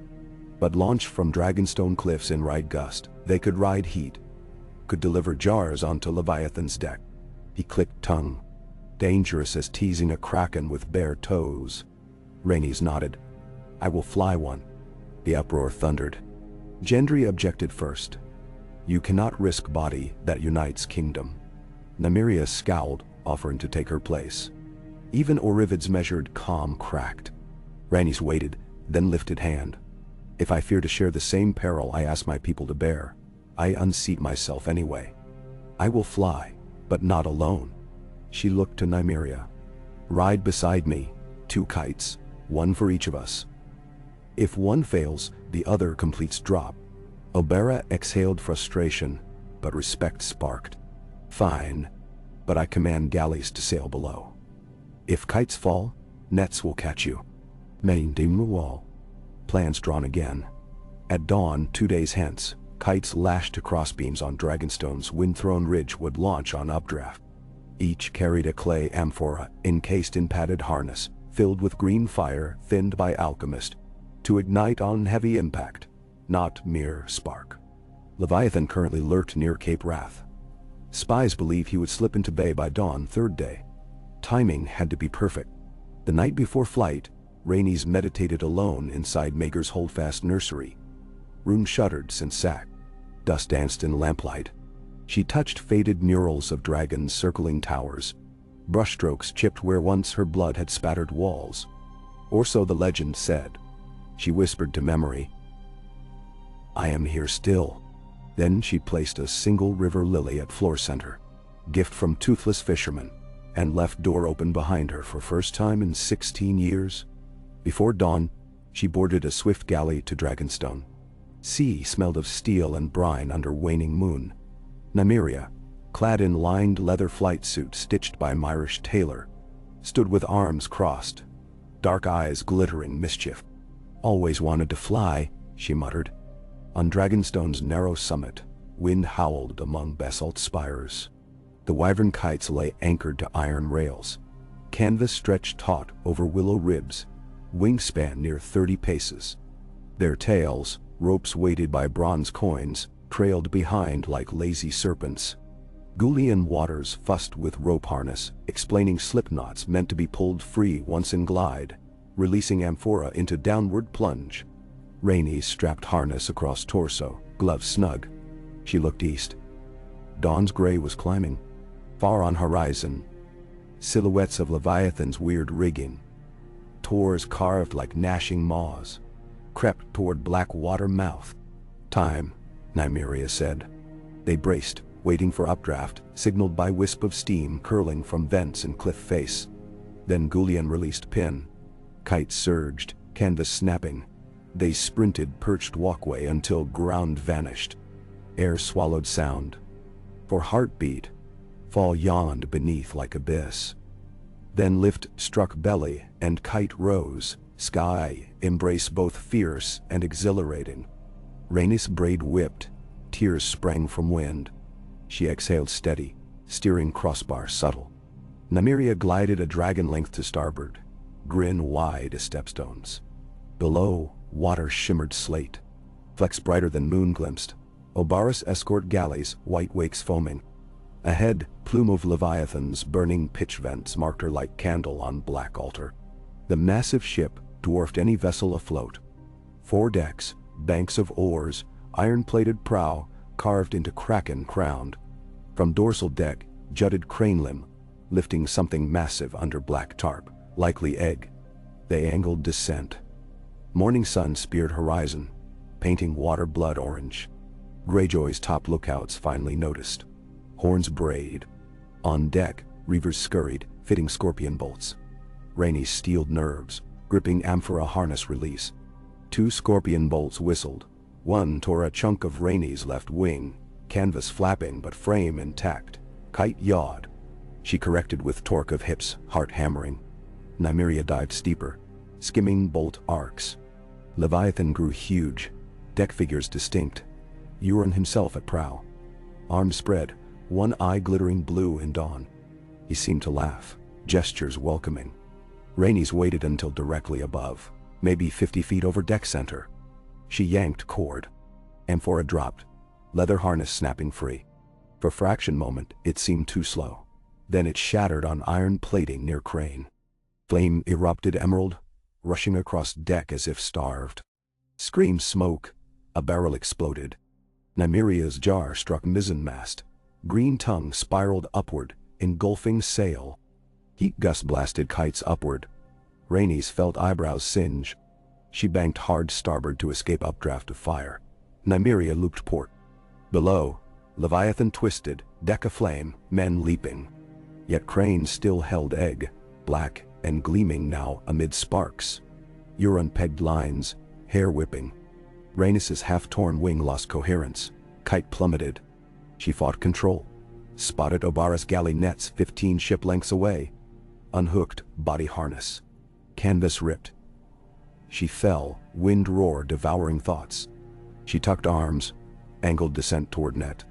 But launched from Dragonstone cliffs in right gust, they could ride heat. Could deliver jars onto Leviathan's deck. He clicked tongue. Dangerous as teasing a kraken with bare toes. Rhaenys nodded. I will fly one. The uproar thundered. Gendry objected first. You cannot risk body that unites kingdom. Nymeria scowled, offering to take her place. Even Orivid's measured calm cracked. Rhaenys waited, then lifted hand. If I fear to share the same peril I ask my people to bear, I unseat myself anyway. I will fly, but not alone. She looked to Nymeria. Ride beside me, 2 kites, 1 for each of us. If one fails, the other completes drop. Obera exhaled frustration, but respect sparked. Fine, but I command galleys to sail below. If kites fall, nets will catch you. Maintain the wall. Plans drawn again. At dawn 2 days hence, kites lashed to crossbeams on Dragonstone's wind-thrown ridge would launch on updraft. Each carried a clay amphora encased in padded harness, filled with green fire thinned by alchemist, to ignite on heavy impact, not mere spark. Leviathan currently lurked near Cape Wrath. Spies believe he would slip into bay by dawn 3rd day. Timing had to be perfect. The night before flight, Rhaenys meditated alone inside Maegor's holdfast nursery. Room shuddered since sack. Dust danced in lamplight. She touched faded murals of dragons circling towers. Brushstrokes chipped where once her blood had spattered walls. Or so the legend said. She whispered to memory, I am here still. Then she placed a single river lily at floor center, gift from toothless fisherman, and left door open behind her for first time in 16 years. Before dawn, she boarded a swift galley to Dragonstone. Sea smelled of steel and brine under waning moon. Nymeria, clad in lined leather flight suit stitched by Myrish tailor, stood with arms crossed, dark eyes glittering mischief. Always wanted to fly, she muttered. On Dragonstone's narrow summit, wind howled among basalt spires. The wyvern kites lay anchored to iron rails. Canvas stretched taut over willow ribs, wingspan near 30 paces. Their tails, ropes weighted by bronze coins, trailed behind like lazy serpents. Gullian waters fussed with rope harness, explaining slip knots meant to be pulled free once in glide, releasing amphora into downward plunge. Rhaenys strapped harness across torso, gloves snug. She looked east. Dawn's gray was climbing. Far on horizon, silhouettes of Leviathan's weird rigging. Tors carved like gnashing maws, crept toward Blackwater mouth. Time, Nymeria said. They braced, waiting for updraft, signaled by wisp of steam curling from vents in cliff face. Then Gullian released pin. Kites surged, canvas snapping. They sprinted perched walkway until ground vanished. Air swallowed sound. For heartbeat, fall yawned beneath like abyss. Then lift struck belly and kite rose, sky embrace both fierce and exhilarating. Rhaenys braid whipped, tears sprang from wind. She exhaled steady, steering crossbar subtle. Nymeria glided a dragon length to starboard, grin wide as stepstones. Below, water shimmered slate. Flecks brighter than moon glimpsed. Obaris escort galleys, white wakes foaming. Ahead, plume of Leviathans burning pitch vents marked her like candle on black altar. The massive ship dwarfed any vessel afloat. 4 decks, banks of oars, iron-plated prow, carved into kraken crowned. From dorsal deck, jutted crane limb, lifting something massive under black tarp, likely egg. They angled descent. Morning sun speared horizon, painting water blood orange. Greyjoy's top lookouts finally noticed. Horns brayed. On deck, reavers scurried, fitting scorpion bolts. Rhaenys steeled nerves, gripping amphora harness release. 2 scorpion bolts whistled. One tore a chunk of Rhaenys' left wing, canvas flapping but frame intact. Kite yawed. She corrected with torque of hips, heart hammering. Nymeria dived steeper, skimming bolt arcs. Leviathan grew huge, deck figures distinct. Euron himself at prow. Arms spread, one eye glittering blue in dawn. He seemed to laugh, gestures welcoming. Rhaenys waited until directly above, maybe 50 feet over deck center. She yanked cord. Amphora dropped, leather harness snapping free. For a fraction moment, it seemed too slow. Then it shattered on iron plating near crane. Flame erupted emerald, rushing across deck as if starved. Scream smoke, a barrel exploded. Nymeria's jar struck mizzenmast. Green tongue spiraled upward, engulfing sail. Heat gust blasted kites upward. Rhaenys felt eyebrows singe. She banked hard starboard to escape updraft of fire. Nymeria looped port. Below, Leviathan twisted, deck aflame, men leaping. Yet Crane still held egg, black and gleaming now amid sparks. Euron pegged lines, hair whipping. Rhaenys's half-torn wing lost coherence. Kite plummeted. She fought control. Spotted Obarus galley nets 15 ship lengths away. Unhooked body harness. Canvas ripped. She fell, wind roar devouring thoughts. She tucked arms, angled descent toward net.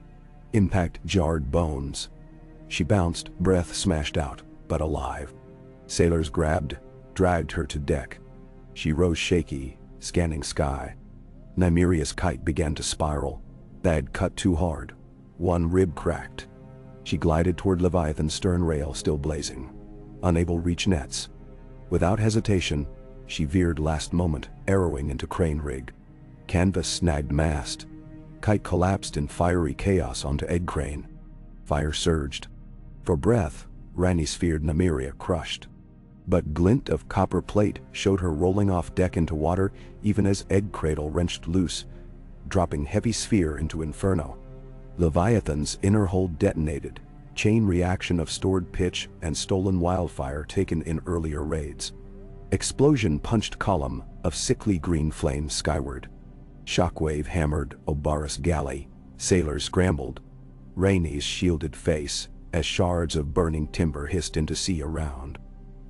Impact jarred bones. She bounced, breath smashed out, but alive. Sailors grabbed, dragged her to deck. She rose shaky, scanning sky. Nymeria's kite began to spiral. Thad cut too hard. One rib cracked. She glided toward Leviathan's stern rail still blazing. Unable to reach nets. Without hesitation, she veered last moment, arrowing into crane rig. Canvas snagged mast. Kite collapsed in fiery chaos onto egg crane. Fire surged. For breath, Rhaenys feared Nymeria crushed. But glint of copper plate showed her rolling off deck into water even as egg cradle wrenched loose, dropping heavy sphere into inferno. Leviathan's inner hold detonated, chain reaction of stored pitch and stolen wildfire taken in earlier raids. Explosion punched column of sickly green flame skyward. Shockwave hammered Obarus galley. Sailors scrambled. Rhaenys shielded face as shards of burning timber hissed into sea around.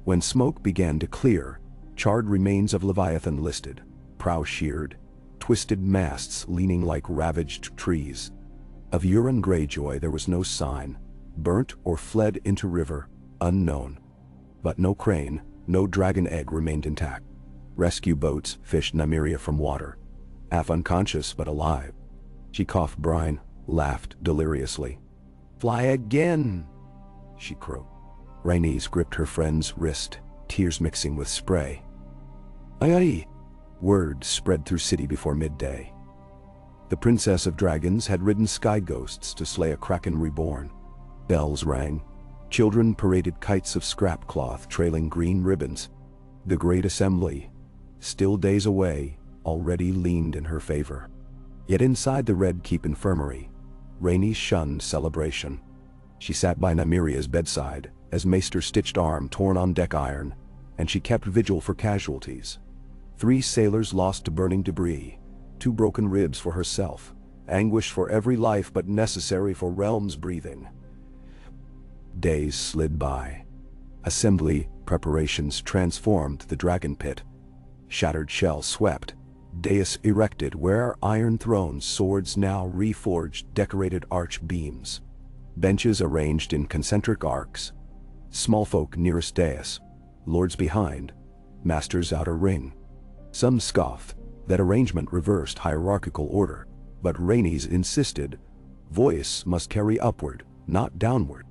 When smoke began to clear, charred remains of Leviathan listed, prow sheared, twisted masts leaning like ravaged trees. Of Euron Greyjoy there was no sign, burnt or fled into river, unknown. But no crane, no dragon egg remained intact. Rescue boats fished Nymeria from water. Half unconscious but alive. She coughed brine, laughed deliriously. "Fly again," she croaked. Rhaenys gripped her friend's wrist, tears mixing with spray. "Aye aye." Word spread through city before midday. The Princess of Dragons had ridden sky ghosts to slay a kraken reborn. Bells rang. Children paraded kites of scrap cloth trailing green ribbons. The Great Assembly, still days away, already leaned in her favor. Yet inside the Red Keep infirmary, Rhaenys shunned celebration. She sat by Nymeria's bedside as Maester's stitched arm torn on deck iron, and she kept vigil for casualties. 3 sailors lost to burning debris, 2 broken ribs for herself, anguish for every life but necessary for realm's breathing. Days slid by. Assembly preparations transformed the dragon pit. Shattered shell swept. Dais erected where iron thrones, swords now reforged, decorated arch beams. Benches arranged in concentric arcs. Small folk nearest dais, lords behind, masters outer ring. Some scoffed that arrangement reversed hierarchical order, but Rhaenys insisted voice must carry upward, not downward.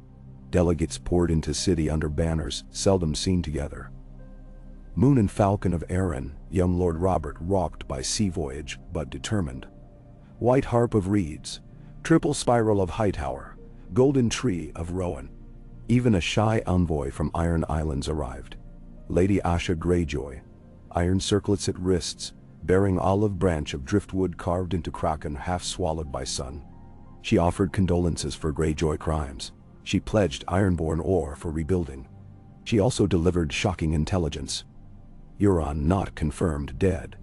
Delegates poured into city under banners seldom seen together. Moon and Falcon of Arryn, young Lord Robert rocked by sea voyage but determined. White Harp of Reeds, Triple Spiral of Hightower, Golden Tree of Rowan. Even a shy envoy from Iron Islands arrived. Lady Asha Greyjoy, iron circlets at wrists, bearing olive branch of driftwood carved into kraken half swallowed by sun. She offered condolences for Greyjoy crimes. She pledged Ironborn ore for rebuilding. She also delivered shocking intelligence. Euron not confirmed dead.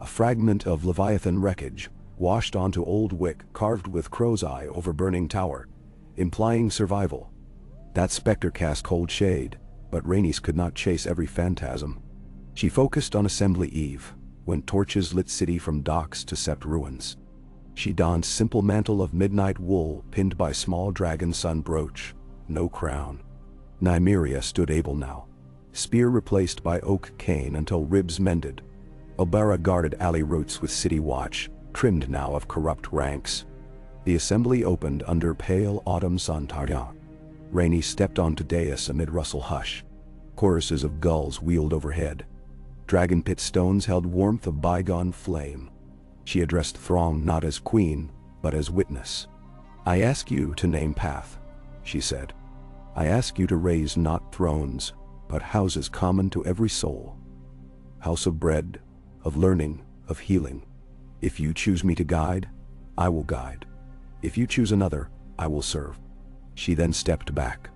A fragment of Leviathan wreckage, washed onto old wick carved with crow's eye over burning tower, implying survival. That specter cast cold shade, but Rhaenys could not chase every phantasm. She focused on Assembly Eve, when torches lit city from docks to Sept ruins. She donned simple mantle of midnight wool pinned by small dragon sun brooch, no crown. Nymeria stood able now, spear replaced by oak cane until ribs mended. Obara guarded alley routes with city watch, trimmed now of corrupt ranks. The assembly opened under pale autumn sun. Targaryen. Rhaenys stepped onto dais amid rustle hush. Choruses of gulls wheeled overhead. Dragon pit stones held warmth of bygone flame. She addressed throng not as queen, but as witness. "I ask you to name path," she said. "I ask you to raise not thrones, but houses common to every soul. House of bread, of learning, of healing. If you choose me to guide, I will guide. If you choose another, I will serve." She then stepped back.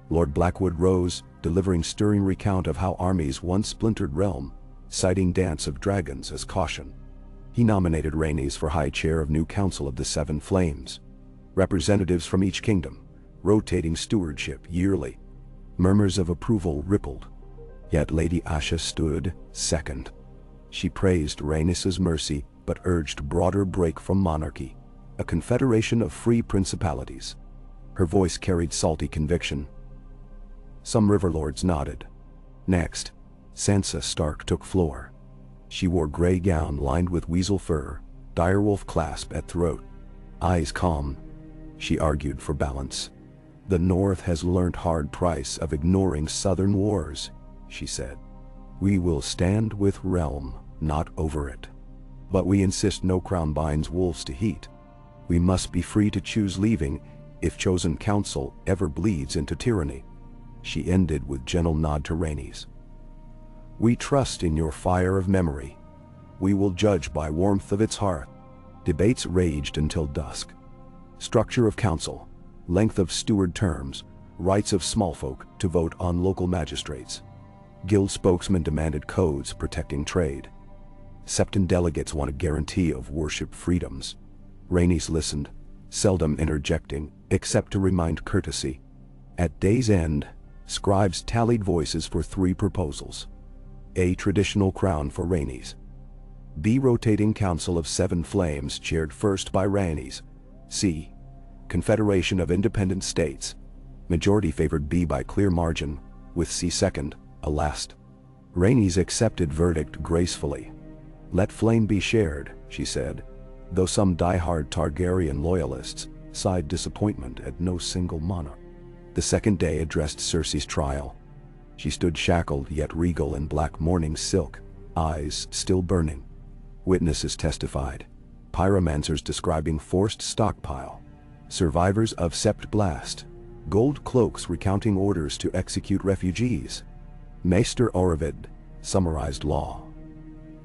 Lord Blackwood rose, delivering stirring recount of how armies once splintered realm, citing Dance of Dragons as caution. He nominated Rhaenys for High Chair of New Council of the Seven Flames. Representatives from each kingdom, rotating stewardship yearly. Murmurs of approval rippled. Yet Lady Asha stood second. She praised Rhaenys' mercy but urged broader break from monarchy, a confederation of free principalities. Her voice carried salty conviction. Some riverlords nodded. Next, Sansa Stark took floor. She wore gray gown lined with weasel fur, direwolf clasp at throat. Eyes calm, she argued for balance. "The North has learnt hard price of ignoring southern wars," she said. "We will stand with realm, not over it. But we insist no crown binds wolves to heat. We must be free to choose leaving if chosen counsel ever bleeds into tyranny." She ended with gentle nod to Rhaenys. "We trust in your fire of memory. We will judge by warmth of its hearth." Debates raged until dusk. Structure of council, length of steward terms, rights of smallfolk to vote on local magistrates. Guild spokesmen demanded codes protecting trade. Septon delegates wanted guarantee of worship freedoms. Rhaenys listened, seldom interjecting, except to remind courtesy. At day's end, scribes tallied voices for 3 proposals. A. Traditional crown for Rhaenys. B. Rotating Council of 7 Flames chaired first by Rhaenys. C. Confederation of Independent States. Majority favored B by clear margin, with C second, a last. Rhaenys accepted verdict gracefully. "Let flame be shared," she said, though some die-hard Targaryen loyalists sighed disappointment at no single monarch. The second day addressed Cersei's trial. She stood shackled yet regal in black mourning silk, eyes still burning. Witnesses testified. Pyromancers describing forced stockpile. Survivors of Sept Blast. Gold cloaks recounting orders to execute refugees. Maester Oravid summarized law.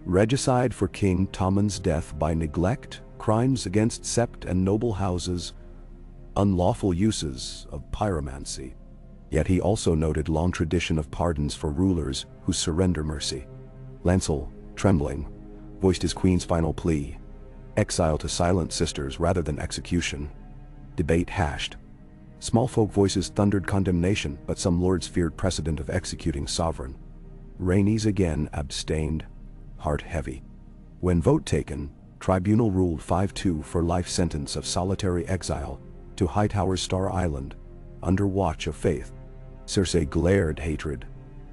Regicide for King Tommen's death by neglect, crimes against Sept and noble houses, unlawful uses of pyromancy. Yet he also noted long tradition of pardons for rulers who surrender mercy. Lancel, trembling, voiced his queen's final plea: exile to silent sisters rather than execution. Debate hashed. Small folk voices thundered condemnation, but some lords feared precedent of executing sovereign. Rhaenys again abstained, heart heavy. When vote taken, tribunal ruled 5-2 for life sentence of solitary exile to Hightower's Star Island, under watch of faith. Cersei glared hatred,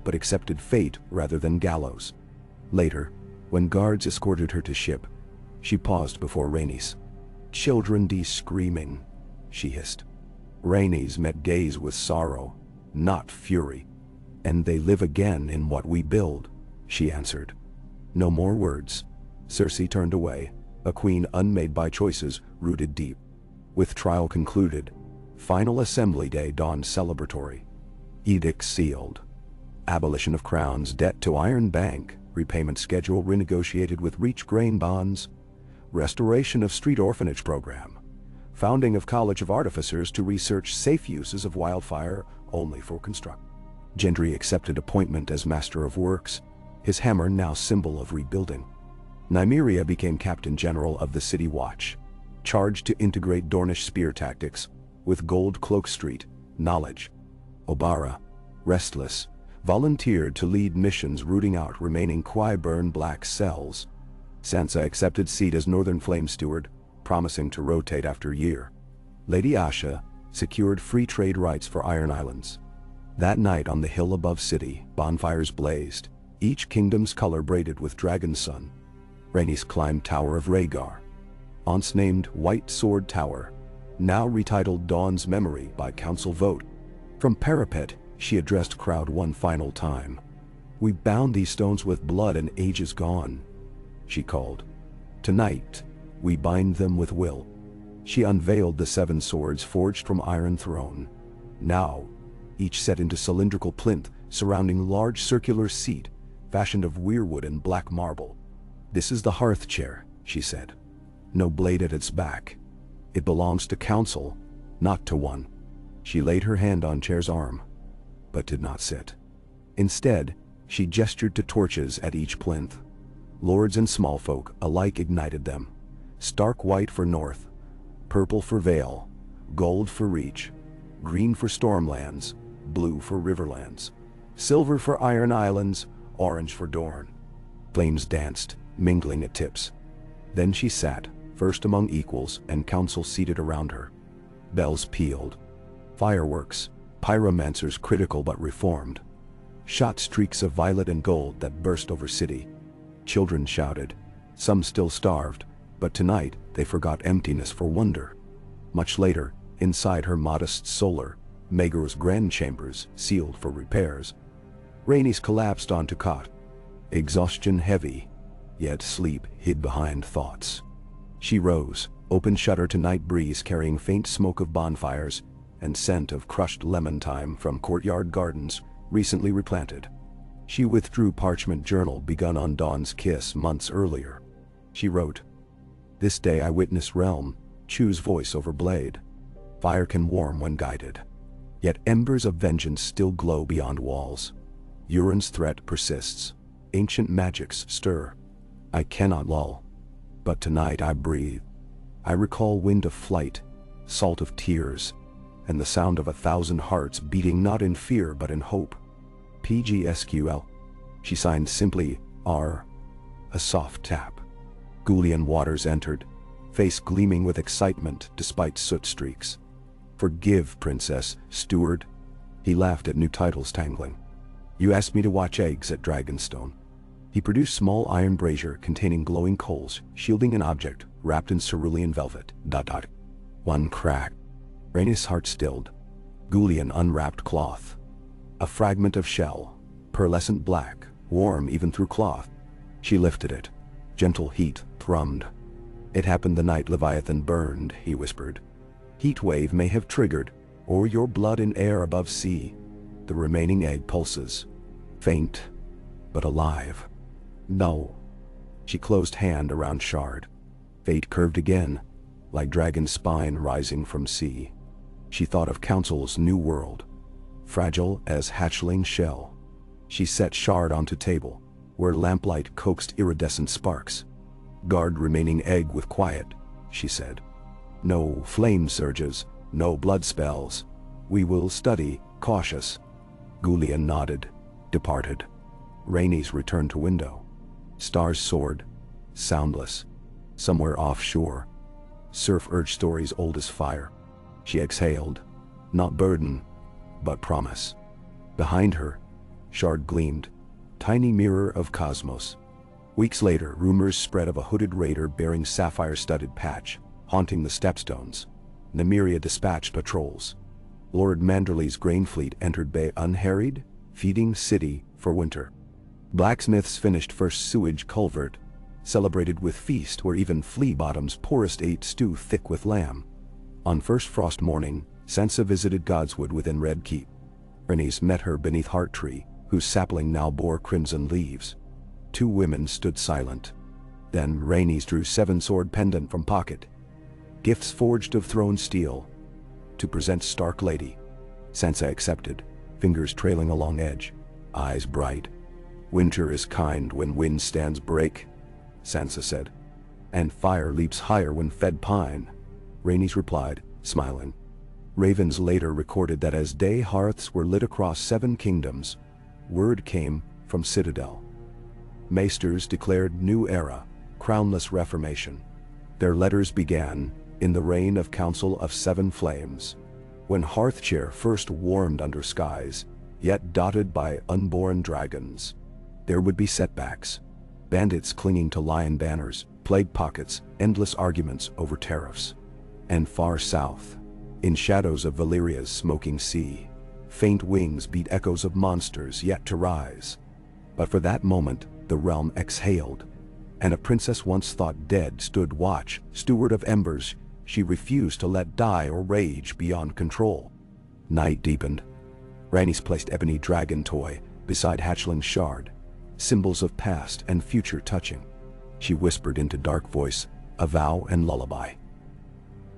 but accepted fate rather than gallows. Later, when guards escorted her to ship, she paused before Rhaenys. "Children be screaming," she hissed. Rhaenys met gaze with sorrow, not fury. "And they live again in what we build," she answered. No more words. Cersei turned away, a queen unmade by choices rooted deep. With trial concluded, final assembly day dawned celebratory. Edicts sealed. Abolition of crowns debt to Iron Bank, repayment schedule renegotiated with Reach grain bonds. Restoration of street orphanage program. Founding of College of Artificers to research safe uses of wildfire only for construction. Gendry accepted appointment as Master of Works, his hammer now symbol of rebuilding. Nymeria became Captain General of the City Watch, charged to integrate Dornish spear tactics with Gold Cloak Street knowledge. Obara, restless, volunteered to lead missions rooting out remaining Qyburn black cells. Sansa accepted seat as Northern Flame Steward, promising to rotate after year. Lady Asha secured free trade rights for Iron Islands. That night on the hill above city, bonfires blazed, each kingdom's color braided with dragon sun. Rhaenys climbed Tower of Rhaegar, once named White Sword Tower, now retitled Dawn's Memory by council vote. From parapet, she addressed crowd one final time. "We bound these stones with blood and ages gone," she called. "Tonight, we bind them with will." She unveiled the 7 swords forged from Iron Throne. Now, each set into cylindrical plinth surrounding large circular seat, fashioned of weirwood and black marble. "This is the hearth chair," she said. "No blade at its back. It belongs to council, not to one." She laid her hand on chair's arm, but did not sit. Instead, she gestured to torches at each plinth. Lords and small folk alike ignited them. Stark white for north, purple for Vale, gold for Reach, green for Stormlands, blue for Riverlands, silver for Iron Islands, orange for Dorne. Flames danced, mingling at tips. Then she sat, first among equals, and council seated around her. Bells pealed. Fireworks, pyromancers critical but reformed, shot streaks of violet and gold that burst over city. Children shouted, some still starved, but tonight they forgot emptiness for wonder. Much later, inside her modest solar, Maegor's grand chambers sealed for repairs, Rhaenys collapsed onto cot, exhaustion heavy, yet sleep hid behind thoughts. She rose, open shutter to night breeze carrying faint smoke of bonfires and scent of crushed lemon thyme from courtyard gardens recently replanted. She withdrew parchment journal begun on Dawn's kiss months earlier. She wrote, "This day I witness realm, choose voice over blade. Fire can warm when guided. Yet embers of vengeance still glow beyond walls. Euron's threat persists. Ancient magics stir. I cannot lull. But tonight I breathe. I recall wind of flight, salt of tears, and the sound of 1,000 hearts beating not in fear but in hope. PGSQL." She signed simply R. A soft tap. Gullion Waters entered, face gleaming with excitement despite soot streaks. "Forgive, Princess, Steward." He laughed at new titles tangling. "You asked me to watch eggs at Dragonstone." He produced small iron brazier containing glowing coals, shielding an object wrapped in cerulean velvet. One crack. Rhaenys' heart stilled. Gullion unwrapped cloth. A fragment of shell, pearlescent black, warm even through cloth. She lifted it. Gentle heat thrummed. "It happened the night Leviathan burned," he whispered. "Heat wave may have triggered, or your blood in air above sea. The remaining egg pulses. Faint, but alive." "No." She closed hand around shard. Fate curved again, like dragon spine rising from sea. She thought of Council's new world, fragile as hatchling shell. She set shard onto table, where lamplight coaxed iridescent sparks. "Guard remaining egg with quiet," she said. "No flame surges, no blood spells. We will study, cautious." Gullion nodded, departed. Rhaenys returned to window. Stars soared, soundless, somewhere offshore. Surf urged stories old as fire. She exhaled, not burden, but promise. Behind her, shard gleamed, tiny mirror of cosmos. Weeks later, rumors spread of a hooded raider bearing sapphire-studded patch, haunting the stepstones. Nymeria dispatched patrols. Lord Manderley's grain fleet entered bay unharried, feeding city for winter. Blacksmiths finished first sewage culvert, celebrated with feast where even flea bottoms poorest ate stew thick with lamb. On first frost morning, Sansa visited Godswood within Red Keep. Rhaenys met her beneath Hearttree, whose sapling now bore crimson leaves. 2 women stood silent. Then Rhaenys drew 7-sword pendant from pocket. Gifts forged of throne steel. To present Stark Lady. Sansa accepted, fingers trailing along edge, eyes bright. "Winter is kind when wind stands break," Sansa said. "And fire leaps higher when fed pine," Rhaenys replied, smiling. Ravens later recorded that as day hearths were lit across 7 kingdoms, word came from Citadel. Maesters declared new era, crownless reformation. Their letters began in the reign of Council of 7 Flames, when Hearthchair first warmed under skies, yet dotted by unborn dragons. There would be setbacks, bandits clinging to lion banners, plague pockets, endless arguments over tariffs. And far south, in shadows of Valyria's smoking sea, faint wings beat echoes of monsters yet to rise. But for that moment, the realm exhaled, and a princess once thought dead stood watch, steward of embers she refused to let die or rage beyond control. Night deepened. Rhaenys placed ebony dragon toy beside hatchling's shard, symbols of past and future touching. She whispered into dark voice, a vow and lullaby.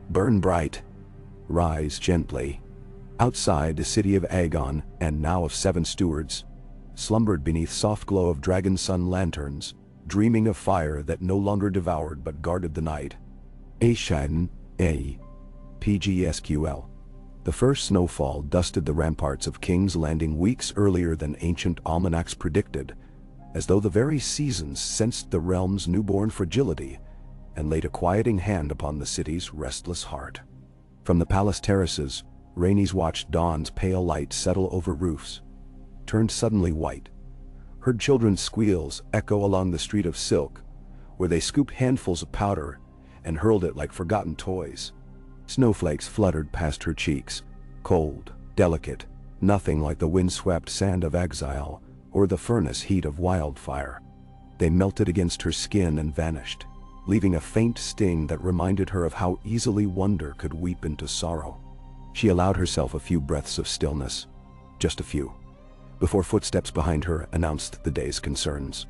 Burn bright, rise gently. Outside the city of Aegon, and now of 7 stewards, slumbered beneath soft glow of dragon sun lanterns, dreaming of fire that no longer devoured but guarded the night. Aishaden, A. PGSQL. The first snowfall dusted the ramparts of King's Landing weeks earlier than ancient almanacs predicted, as though the very seasons sensed the realm's newborn fragility and laid a quieting hand upon the city's restless heart. From the palace terraces, Rhaenys watched dawn's pale light settle over roofs, turned suddenly white, heard children's squeals echo along the street of silk, where they scooped handfuls of powder and hurled it like forgotten toys. Snowflakes fluttered past her cheeks, cold, delicate, nothing like the wind-swept sand of exile or the furnace heat of wildfire. They melted against her skin and vanished, leaving a faint sting that reminded her of how easily wonder could weep into sorrow. She allowed herself a few breaths of stillness, just a few, before footsteps behind her announced the day's concerns.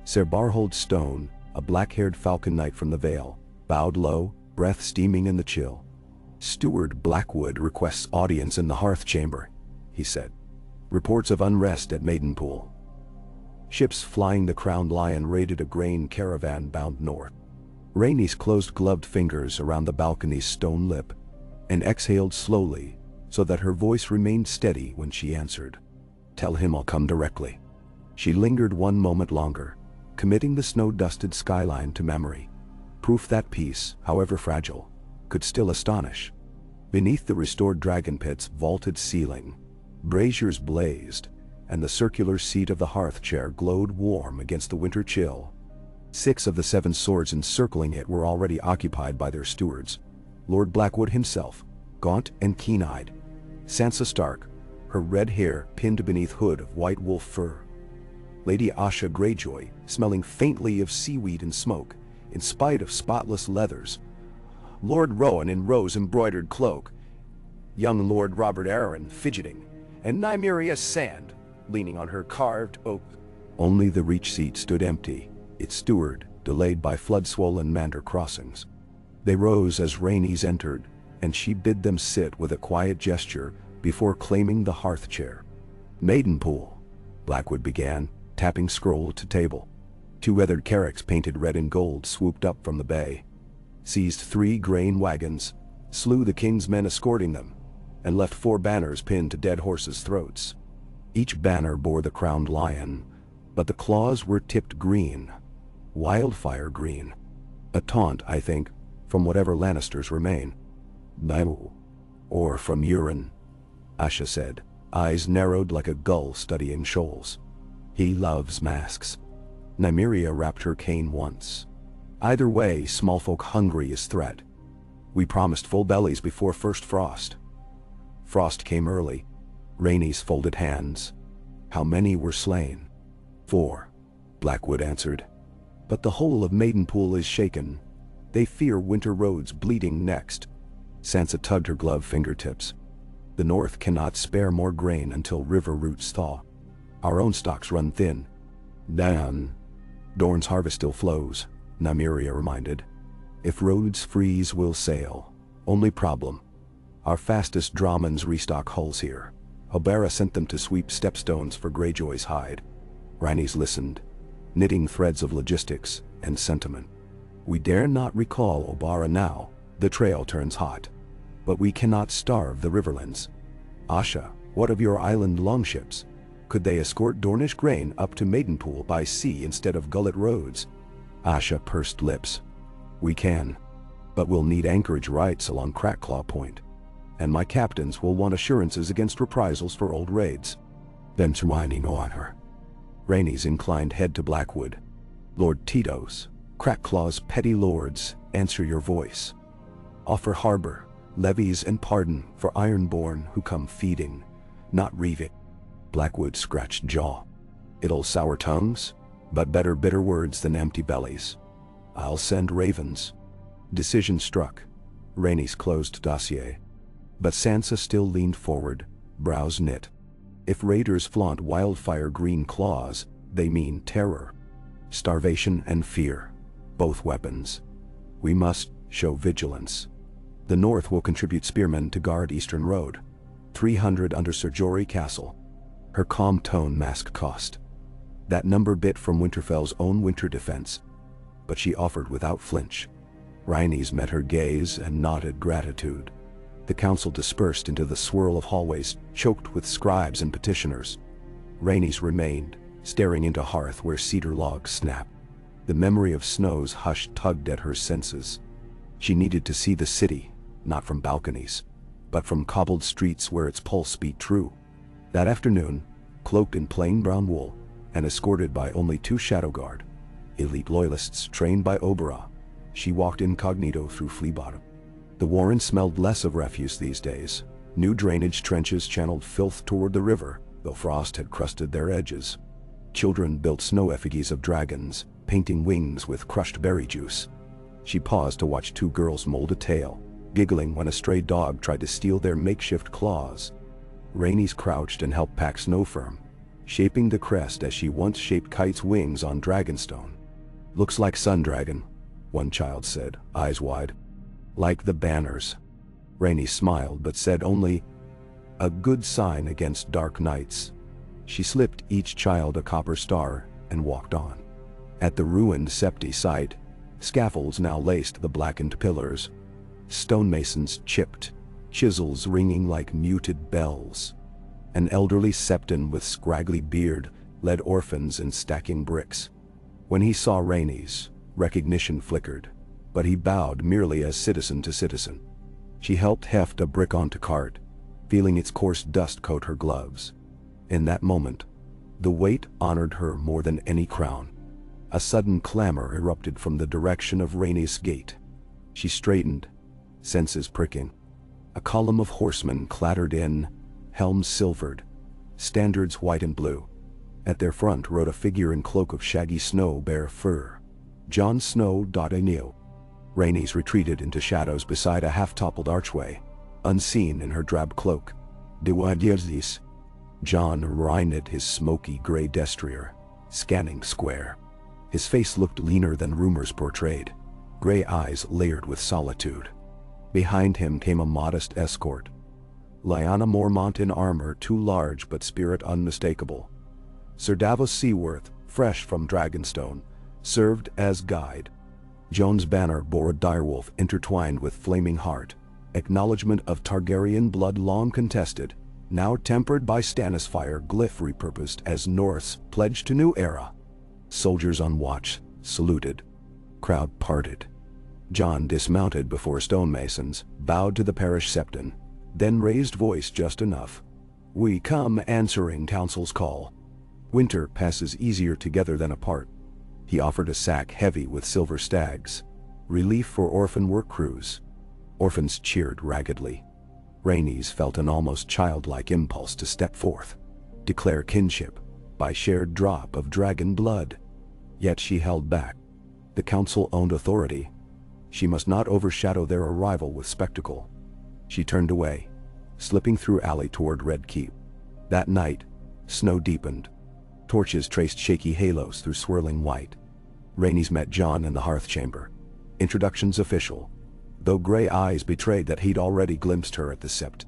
Ser Barhold Stone, a black-haired falcon knight from the Vale, bowed low, breath steaming in the chill. Steward Blackwood requests audience in the hearth chamber, he said. Reports of unrest at Maidenpool. Ships flying the Crowned Lion raided a grain caravan bound north. Rhaenys closed gloved fingers around the balcony's stone lip and exhaled slowly so that her voice remained steady when she answered. Tell him I'll come directly. She lingered one moment longer, committing the snow-dusted skyline to memory. Proof that peace, however fragile, could still astonish. Beneath the restored dragon pit's vaulted ceiling, braziers blazed, and the circular seat of the hearth chair glowed warm against the winter chill. 6 of the 7 swords encircling it were already occupied by their stewards. Lord Blackwood himself, gaunt and keen-eyed. Sansa Stark, her red hair pinned beneath hood of white wolf fur. Lady Asha Greyjoy, smelling faintly of seaweed and smoke, in spite of spotless leathers. Lord Rowan in rose-embroidered cloak. Young Lord Robert Arryn fidgeting, and Nymeria Sand, leaning on her carved oak. Only the reach seat stood empty, its steward delayed by flood-swollen Mander crossings. They rose as Rhaenys entered, and she bid them sit with a quiet gesture before claiming the hearth chair. Maidenpool, Blackwood began, tapping scroll to table. 2 weathered carracks painted red and gold swooped up from the bay, seized 3 grain wagons, slew the king's men escorting them, and left 4 banners pinned to dead horses' throats. Each banner bore the crowned lion, but the claws were tipped green, wildfire green. A taunt, I think, from whatever Lannisters remain. No. Or from Euron, Asha said, eyes narrowed like a gull studying shoals. He loves masks. Nymeria rapped her cane once. Either way, small folk hungry is threat. We promised full bellies before first frost. Frost came early. Rhaenys folded hands. How many were slain? 4, Blackwood answered. But the whole of Maidenpool is shaken. They fear winter roads bleeding next. Sansa tugged her gloved fingertips. The north cannot spare more grain until river roots thaw. Our own stocks run thin. Dan. Dorne's harvest still flows, Nymeria reminded. If roads freeze, we'll sail. Only problem. Our fastest Dramans restock hulls here. Hobara sent them to sweep stepstones for Greyjoy's hide. Rhaenys listened, knitting threads of logistics and sentiment. We dare not recall Obara now. The trail turns hot. But we cannot starve the riverlands. Asha, what of your island longships? Could they escort Dornish grain up to Maidenpool by sea instead of gullet roads? Asha pursed lips. We can. But we'll need anchorage rights along Crackclaw Point. And my captains will want assurances against reprisals for old raids. Them's whining on her. Rhaenys inclined head to Blackwood. Lord Tito's, Crackclaw's petty lords, answer your voice. Offer harbor, levies and pardon for Ironborn who come feeding, not reaving. Blackwood scratched jaw. It'll sour tongues, but better bitter words than empty bellies. I'll send ravens. Decision struck. Rhaenys closed dossier. But Sansa still leaned forward, brows knit. If raiders flaunt wildfire green claws, they mean terror. Starvation and fear, both weapons. We must show vigilance. The North will contribute spearmen to guard Eastern Road. 300 under Ser Jorah Castle. Her calm tone masked cost. That number bit from Winterfell's own winter defense. But she offered without flinch. Rhaenys met her gaze and nodded gratitude. The council dispersed into the swirl of hallways choked with scribes and petitioners. Rhaenys remained, staring into hearth where cedar logs snapped. The memory of Snow's hush tugged at her senses. She needed to see the city, not from balconies, but from cobbled streets where its pulse beat true. That afternoon, cloaked in plain brown wool, and escorted by only 2 shadow guard, elite loyalists trained by Oberyn, she walked incognito through Flea Bottom. The warren smelled less of refuse these days. New drainage trenches channeled filth toward the river, though frost had crusted their edges. Children built snow effigies of dragons, painting wings with crushed berry juice. She paused to watch 2 girls mold a tail, giggling when a stray dog tried to steal their makeshift claws. Rhaenys crouched and helped pack snow firm, shaping the crest as she once shaped kites' wings on Dragonstone. Looks like Sundragon, one child said, eyes wide. Like the banners. Rhaenys smiled but said only, a good sign against dark nights. She slipped each child a copper star and walked on. At the ruined septi site, scaffolds now laced the blackened pillars. Stonemasons chipped, chisels ringing like muted bells. An elderly septon with scraggly beard led orphans in stacking bricks. When he saw Rhaenys, recognition flickered, but he bowed merely as citizen to citizen. She helped heft a brick onto cart, feeling its coarse dust coat her gloves. In that moment, the weight honored her more than any crown. A sudden clamor erupted from the direction of Rhaenys Gate. She straightened, senses pricking. A column of horsemen clattered in, helms silvered, standards white and blue. At their front rode a figure in cloak of shaggy snow bare fur. Jon Snow Dottinio. Rhaenys retreated into shadows beside a half-toppled archway, unseen in her drab cloak. De Wadierzis. Jon reined his smoky gray destrier, scanning square. His face looked leaner than rumors portrayed, gray eyes layered with solitude. Behind him came a modest escort. Lyanna Mormont in armor too large but spirit unmistakable. Sir Davos Seaworth, fresh from Dragonstone, served as guide. Jon's banner bore a direwolf intertwined with flaming heart, acknowledgement of Targaryen blood long contested, now tempered by Stannis fire glyph repurposed as North's pledge to new era. Soldiers on watch saluted. Crowd parted. Jon dismounted before stonemasons, bowed to the parish septon, then raised voice just enough. We come answering council's call. Winter passes easier together than apart. He offered a sack heavy with silver stags. Relief for orphan work crews. Orphans cheered raggedly. Rhaenys felt an almost childlike impulse to step forth, declare kinship by shared drop of dragon blood. Yet she held back. The council owned authority. She must not overshadow their arrival with spectacle. She turned away, slipping through alley toward Red Keep. That night, snow deepened. Torches traced shaky halos through swirling white. Rhaenys met Jon in the hearth chamber. Introductions official, though gray eyes betrayed that he'd already glimpsed her at the sept.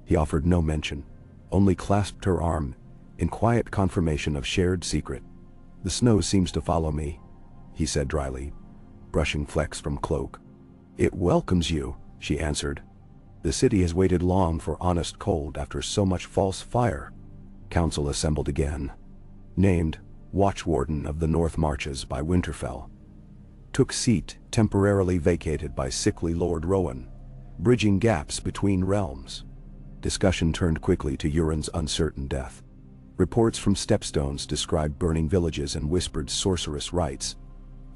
He offered no mention, only clasped her arm, in quiet confirmation of shared secret. The snow seems to follow me, he said dryly, brushing flecks from cloak. It welcomes you, she answered. The city has waited long for honest cold after so much false fire. Council assembled again. Named Watchwarden of the North Marches by Winterfell. Took seat temporarily vacated by sickly Lord Rowan, bridging gaps between realms. Discussion turned quickly to Euron's uncertain death. Reports from Stepstones described burning villages and whispered sorceress rites.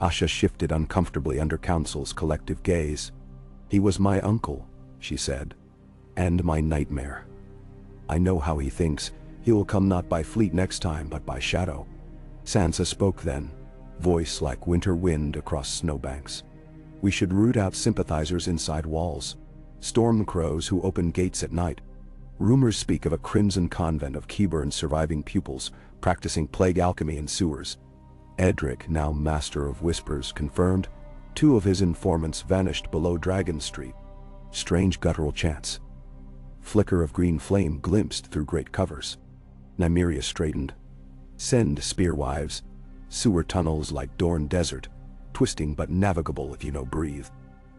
Asha shifted uncomfortably under Council's collective gaze. "He was my uncle," she said, "and my nightmare. I know how he thinks. He will come not by fleet next time, but by shadow." Sansa spoke then, voice like winter wind across snowbanks. "We should root out sympathizers inside walls. Storm crows who open gates at night. Rumors speak of a crimson convent of Keyburn's surviving pupils practicing plague alchemy in sewers. Edric, now master of whispers, confirmed 2 of his informants vanished below Dragon Street. Strange guttural chants. Flicker of green flame glimpsed through great covers. Nymeria straightened. "Send spearwives. Sewer tunnels like Dorne Desert, twisting but navigable if you know breathe."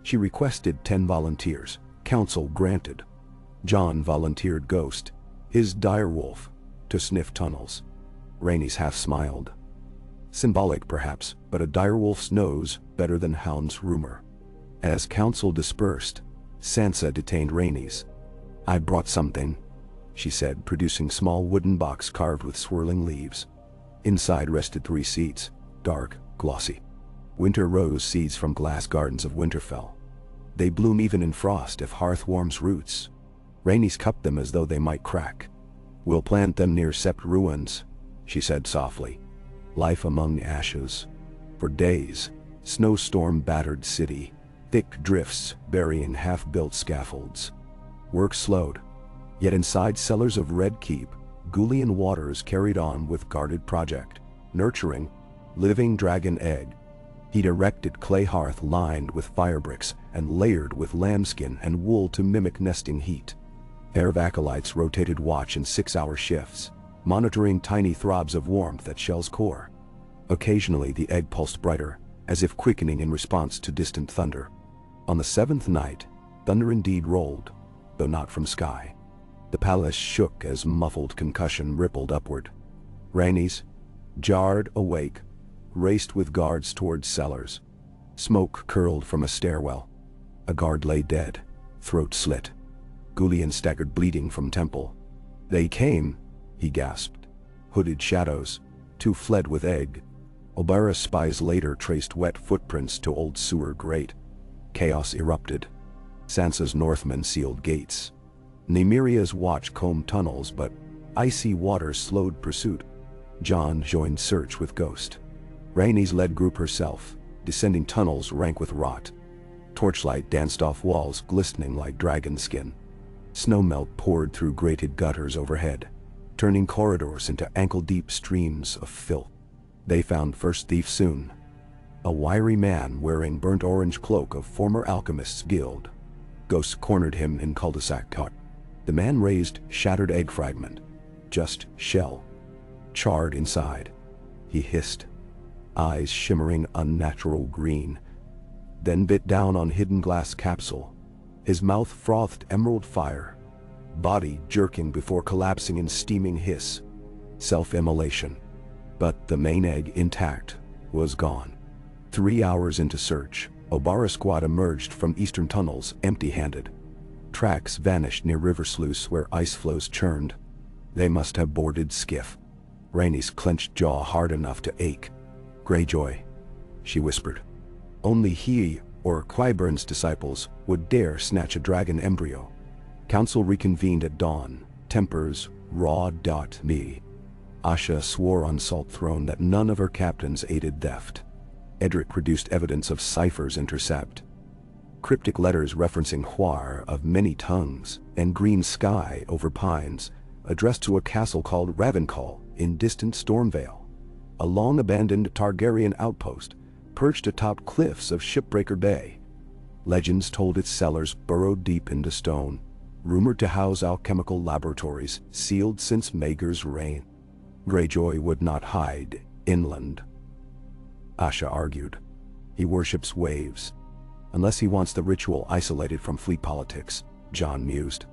She requested 10 volunteers. Council granted. Jon volunteered Ghost, his direwolf, to sniff tunnels. Rhaenys half smiled. Symbolic perhaps, but a direwolf's knows better than hound's rumor. As Council dispersed, Sansa detained Rhaenys. "I brought something," she said, producing small wooden box carved with swirling leaves. Inside rested 3 seeds, dark, glossy. Winter rose seeds from glass gardens of Winterfell. They bloom even in frost if hearth warms roots. Rhaenys cupped them as though they might crack. "We'll plant them near Sept ruins," she said softly. Life among ashes. For days, snowstorm-battered city, thick drifts burying half-built scaffolds. Work slowed. Yet inside cellars of Red Keep, Gullian Waters carried on with guarded project, nurturing living dragon egg. He'd erected clay hearth lined with firebricks and layered with lambskin and wool to mimic nesting heat. Air acolytes rotated watch in 6-hour shifts, monitoring tiny throbs of warmth at shell's core. Occasionally the egg pulsed brighter, as if quickening in response to distant thunder. On the 7th night, thunder indeed rolled, though not from sky. The palace shook as muffled concussion rippled upward. Rhaenys, jarred awake, raced with guards towards cellars. Smoke curled from a stairwell. A guard lay dead, throat slit. Gullion staggered bleeding from temple. "They came," he gasped. Hooded shadows. 2 fled with egg. Oberys spies later traced wet footprints to old sewer grate. Chaos erupted. Sansa's Northmen sealed gates. Nymeria's watch combed tunnels, but icy waters slowed pursuit. Jon joined search with Ghost. Rhaenys led group herself, descending tunnels rank with rot. Torchlight danced off walls glistening like dragon skin. Snowmelt poured through grated gutters overhead, turning corridors into ankle-deep streams of filth. They found first thief soon. A wiry man wearing burnt orange cloak of former alchemist's guild. Ghost cornered him in cul-de-sac cut. The man raised shattered egg fragment, just shell, charred inside. He hissed, eyes shimmering unnatural green, then bit down on hidden glass capsule. His mouth frothed emerald fire, body jerking before collapsing in steaming hiss. Self-immolation. But the main egg, intact, was gone. 3 hours into search, Oberys squad emerged from eastern tunnels empty-handed. Tracks vanished near River Sluice where ice floes churned. They must have boarded skiff. Rhaenys clenched jaw hard enough to ache. "Greyjoy," she whispered. Only he or Qyburn's disciples would dare snatch a dragon embryo. Council reconvened at dawn, tempers raw.me. Asha swore on Salt Throne that none of her captains aided theft. Edric produced evidence of ciphers intercept. Cryptic letters referencing Hwar of many tongues and green sky over pines, addressed to a castle called Ravencall in distant Stormvale. A long-abandoned Targaryen outpost, perched atop cliffs of Shipbreaker Bay. Legends told its cellars burrowed deep into stone, rumored to house alchemical laboratories sealed since Maegor's reign. Greyjoy would not hide inland, Asha argued. He worships waves. Unless he wants the ritual isolated from fleet politics, Jon mused.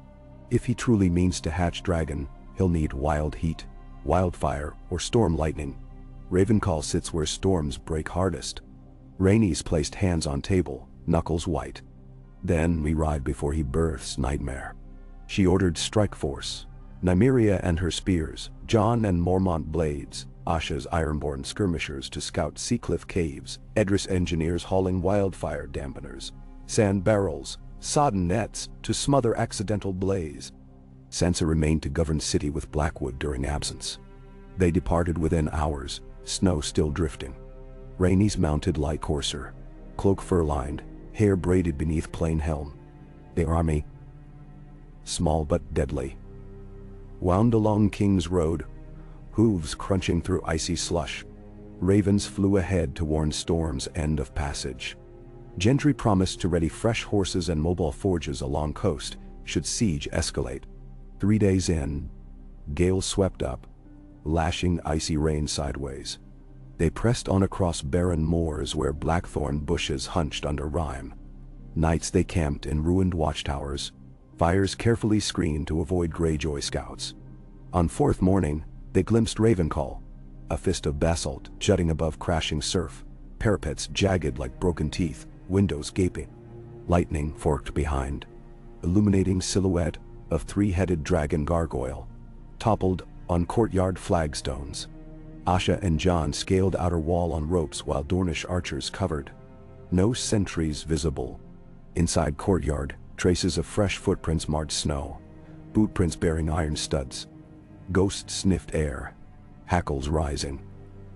If he truly means to hatch dragon, he'll need wild heat, wildfire, or storm lightning. Ravencall sits where storms break hardest. Rhaenys placed hands on table, knuckles white. Then we ride before he births nightmare. She ordered strike force, Nymeria and her spears, Jon and Mormont blades, Asha's ironborn skirmishers to scout Seacliff caves, Edris engineers hauling wildfire dampeners, sand barrels, sodden nets to smother accidental blaze. Sansa remained to govern city with Blackwood during absence. They departed within hours, snow still drifting. Rhaenys mounted light courser, cloak fur-lined, hair braided beneath plain helm. The army, small but deadly, wound along King's Road, hooves crunching through icy slush. Ravens flew ahead to warn storm's end of passage. Gendry promised to ready fresh horses and mobile forges along coast, should siege escalate. 3 days in, gales swept up, lashing icy rain sideways. They pressed on across barren moors where blackthorn bushes hunched under rime. Nights they camped in ruined watchtowers, fires carefully screened to avoid Greyjoy scouts. On fourth morning, they glimpsed Ravencall, a fist of basalt jutting above crashing surf, parapets jagged like broken teeth, windows gaping. Lightning forked behind, illuminating silhouette of three-headed dragon gargoyle, toppled on courtyard flagstones. Asha and Jon scaled outer wall on ropes while Dornish archers covered. No sentries visible. Inside courtyard, traces of fresh footprints marked snow, bootprints bearing iron studs. Ghosts sniffed air, hackles rising.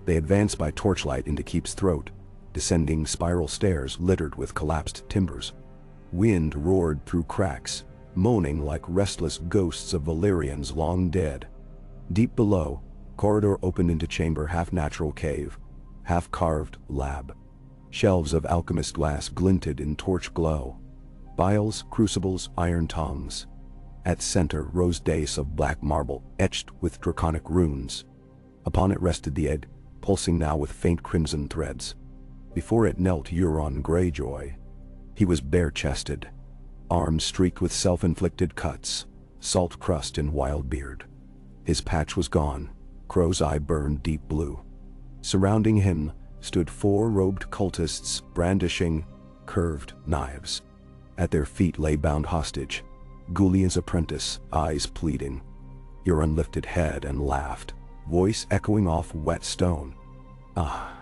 They advanced by torchlight into Keep's throat, descending spiral stairs littered with collapsed timbers. Wind roared through cracks, moaning like restless ghosts of Valyrians long dead. Deep below, corridor opened into chamber half-natural cave, half-carved lab. Shelves of alchemist glass glinted in torch glow. Vials, crucibles, iron tongs. At center rose dais of black marble, etched with draconic runes. Upon it rested the egg, pulsing now with faint crimson threads. Before it knelt Euron Greyjoy. He was bare-chested, arms streaked with self-inflicted cuts, salt crust in wild beard. His patch was gone, crow's eye burned deep blue. Surrounding him stood 4 robed cultists brandishing curved knives. At their feet lay bound hostage, Gullian's apprentice, eyes pleading. Euron lifted head and laughed, voice echoing off wet stone. Ah.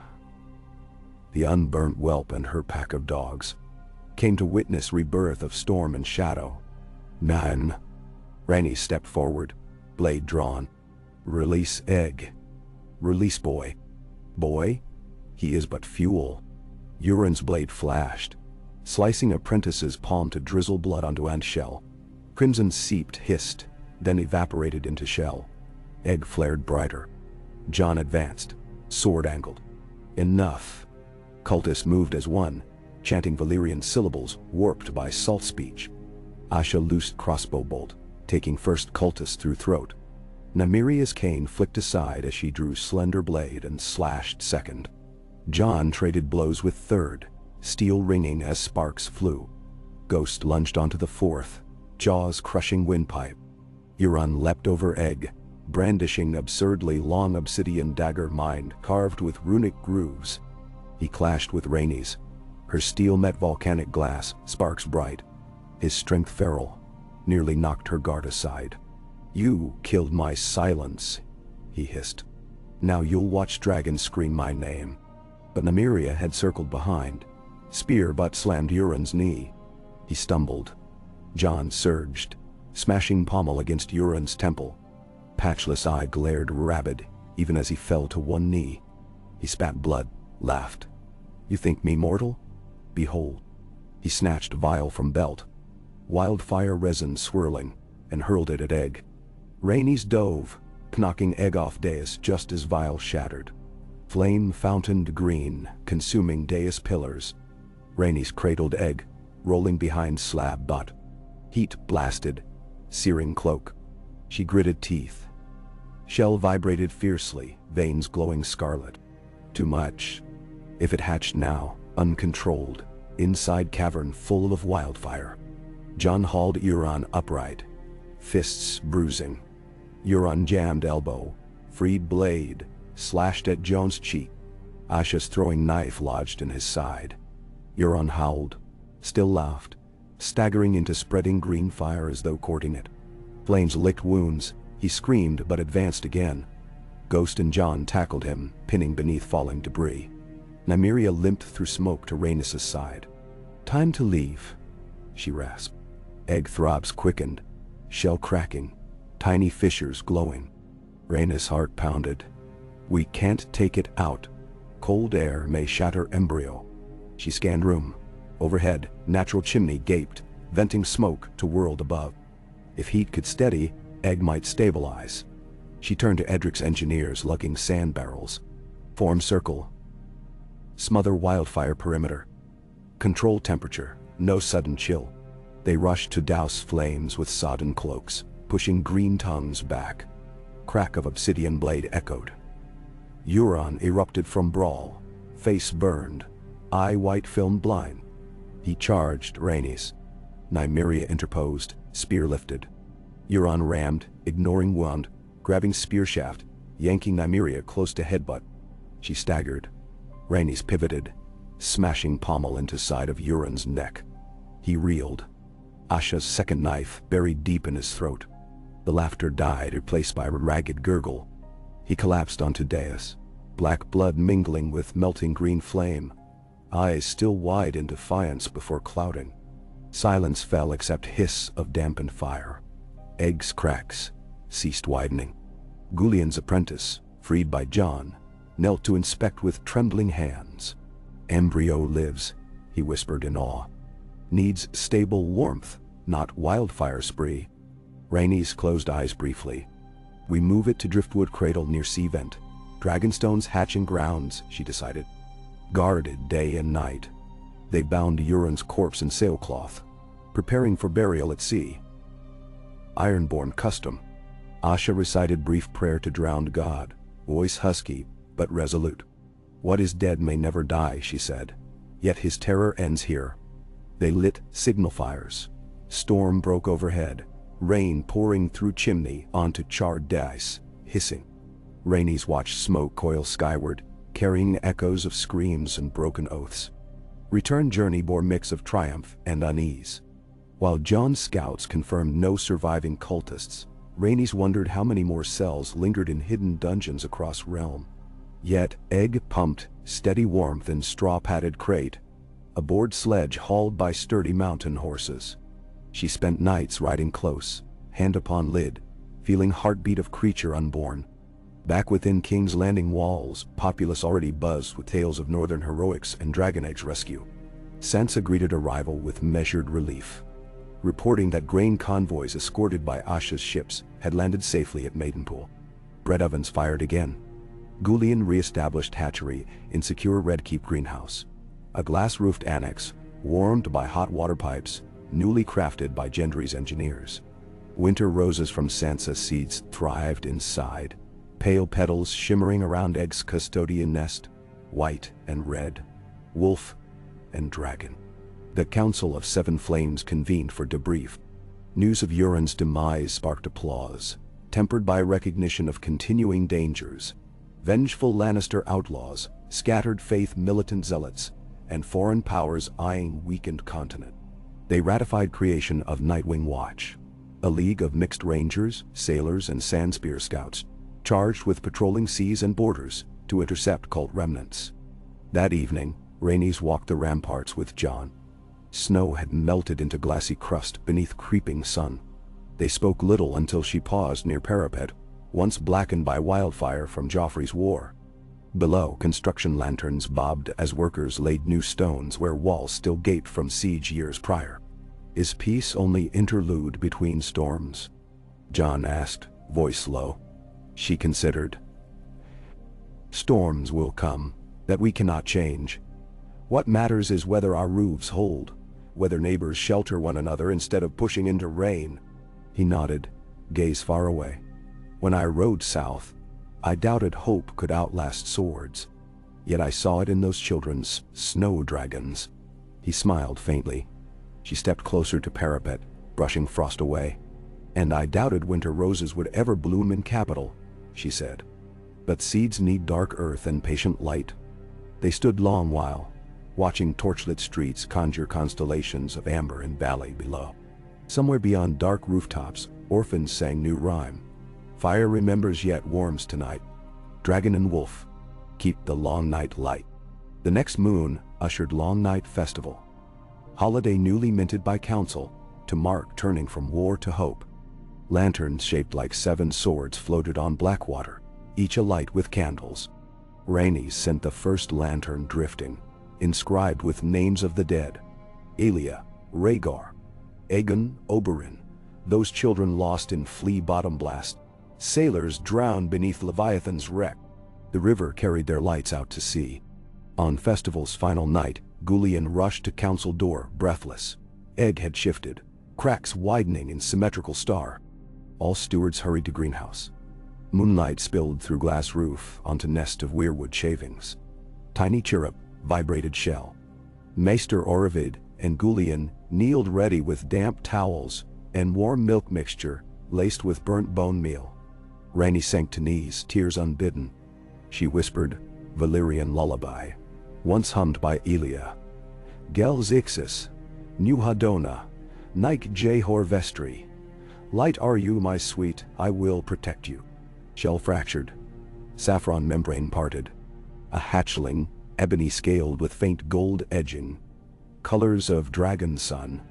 The unburnt whelp and her pack of dogs came to witness rebirth of storm and shadow. Man. Rhaenys stepped forward, blade drawn. Release egg. Release boy. Boy? He is but fuel. Euron's blade flashed, slicing apprentice's palm to drizzle blood onto ant shell. Crimson seeped, hissed, then evaporated into shell. Egg flared brighter. Jon advanced, sword angled. Enough. Cultists moved as one, chanting Valyrian syllables warped by salt speech. Asha loosed crossbow bolt, taking first cultist through throat. Nymeria's cane flicked aside as she drew slender blade and slashed second. Jon traded blows with third, steel ringing as sparks flew. Ghost lunged onto the fourth, jaws crushing windpipe. Euron leapt over egg, brandishing absurdly long obsidian dagger mind carved with runic grooves. He clashed with Rhaenys. Her steel met volcanic glass, sparks bright. His strength feral, nearly knocked her guard aside. You killed my silence, he hissed. Now you'll watch dragons scream my name. But Nymeria had circled behind. Spear butt slammed Euron's knee. He stumbled. Jon surged, smashing pommel against Euron's temple. Patchless eye glared rabid, even as he fell to one knee. He spat blood, laughed. You think me mortal? Behold. He snatched vial from belt, wildfire resin swirling, and hurled it at egg. Rhaenys dove, knocking egg off dais just as vial shattered. Flame fountained green, consuming dais pillars. Rhaenys cradled egg, rolling behind slab butt. Heat blasted, searing cloak. She gritted teeth. Shell vibrated fiercely, veins glowing scarlet. Too much. If it hatched now, uncontrolled, inside cavern full of wildfire. Jon hauled Euron upright, fists bruising. Euron jammed elbow, freed blade, slashed at Jon's cheek. Asha's throwing knife lodged in his side. Euron howled, still laughed, staggering into spreading green fire as though courting it. Flames licked wounds. He screamed but advanced again. Ghost and Jon tackled him, pinning beneath falling debris. Nymeria limped through smoke to Rhaenys' side. "Time to leave," she rasped. Egg throbs quickened, shell cracking, tiny fissures glowing. Rhaenys' heart pounded. "We can't take it out. Cold air may shatter embryo." She scanned room. Overhead, natural chimney gaped, venting smoke to world above. If heat could steady, Egg might stabilize. She turned to Edric's engineers lugging sand barrels. "Form circle. Smother wildfire perimeter. Control temperature, no sudden chill." They rushed to douse flames with sodden cloaks, pushing green tongues back. Crack of obsidian blade echoed. Euron erupted from brawl, face burned, eye white film blind. He charged Rhaenys. Nymeria interposed, spear lifted. Euron rammed, ignoring wound, grabbing spear shaft, yanking Nymeria close to headbutt. She staggered. Rhaenys pivoted, smashing pommel into side of Euron's neck. He reeled. Asha's second knife buried deep in his throat. The laughter died, replaced by a ragged gurgle. He collapsed onto dais, black blood mingling with melting green flame, eyes still wide in defiance before clouding. Silence fell except hiss of dampened fire. Egg's cracks ceased widening. Gullian's apprentice, freed by Jon, knelt to inspect with trembling hands. "Embryo lives," he whispered in awe. "Needs stable warmth, not wildfire spree." Rhaenys closed eyes briefly. "We move it to driftwood cradle near sea vent. Dragonstone's hatching grounds," she decided. Guarded day and night. They bound Euron's corpse in sailcloth, preparing for burial at sea. Ironborn custom. Asha recited brief prayer to drowned god, voice husky but resolute. "What is dead may never die," she said. "Yet his terror ends here." They lit signal fires. Storm broke overhead, rain pouring through chimney onto charred dais, hissing. Rhaenys watched smoke coil skyward, carrying echoes of screams and broken oaths. Return journey bore mix of triumph and unease. While Jon's scouts confirmed no surviving cultists, Rhaenys wondered how many more cells lingered in hidden dungeons across realm. Yet Egg pumped steady warmth in straw-padded crate, aboard sledge hauled by sturdy mountain horses. She spent nights riding close, hand upon lid, feeling heartbeat of creature unborn. Back within King's Landing walls, populace already buzzed with tales of northern heroics and dragon eggs rescue. Sansa greeted arrival with measured relief, reporting that grain convoys escorted by Asha's ships had landed safely at Maidenpool. Bread ovens fired again. Gullian re-established hatchery in secure Redkeep greenhouse, a glass-roofed annex warmed by hot water pipes, newly crafted by Gendry's engineers. Winter roses from Sansa's seeds thrived inside, pale petals shimmering around Egg's custodian nest, white and red, wolf and dragon. The Council of Seven Flames convened for debrief. News of Euron's demise sparked applause, tempered by recognition of continuing dangers. Vengeful Lannister outlaws, scattered faith militant zealots, and foreign powers eyeing weakened continent. They ratified creation of Nightwing Watch, a league of mixed rangers, sailors, and sandspear scouts, charged with patrolling seas and borders to intercept cult remnants. That evening, Rhaenys walked the ramparts with Jon. Snow had melted into glassy crust beneath creeping sun. They spoke little until she paused near parapet, once blackened by wildfire from Joffrey's war. Below, construction lanterns bobbed as workers laid new stones where walls still gaped from siege years prior. "Is peace only interlude between storms?" Jon asked, voice low. She considered. "Storms will come, that we cannot change. What matters is whether our roofs hold, whether neighbors shelter one another instead of pushing into rain." He nodded, gaze far away. "When I rode south, I doubted hope could outlast swords. Yet I saw it in those children's snow dragons." He smiled faintly. She stepped closer to parapet, brushing frost away. "And I doubted winter roses would ever bloom in capital," she said. "But seeds need dark earth and patient light." They stood long while, watching torchlit streets conjure constellations of amber in valley below. Somewhere beyond dark rooftops, orphans sang new rhyme. "Fire remembers yet warms tonight. Dragon and wolf, keep the long night light." The next moon ushered Long Night Festival, holiday newly minted by council to mark turning from war to hope. Lanterns shaped like 7 swords floated on black water, each alight with candles. Rhaenys sent the first lantern drifting, inscribed with names of the dead: Elia, Rhaegar, Aegon, Oberyn, those children lost in Flea Bottom blast, sailors drowned beneath Leviathan's wreck. The river carried their lights out to sea. On festival's final night, Gullion rushed to council door, breathless. Egg had shifted, cracks widening in symmetrical star. All stewards hurried to greenhouse. Moonlight spilled through glass roof onto nest of weirwood shavings. Tiny chirrup, vibrated shell. Maester Oravid and Gullion kneeled ready with damp towels and warm milk mixture laced with burnt bone meal. Rhaenys sank to knees, tears unbidden. She whispered, Valyrian lullaby, once hummed by Elia. Gel Zixis, Nu Hadona, Nike Jehor Vestri. Light are you, my sweet, I will protect you. Shell fractured. Saffron membrane parted. A hatchling, ebony scaled with faint gold edging. Colors of dragon sun.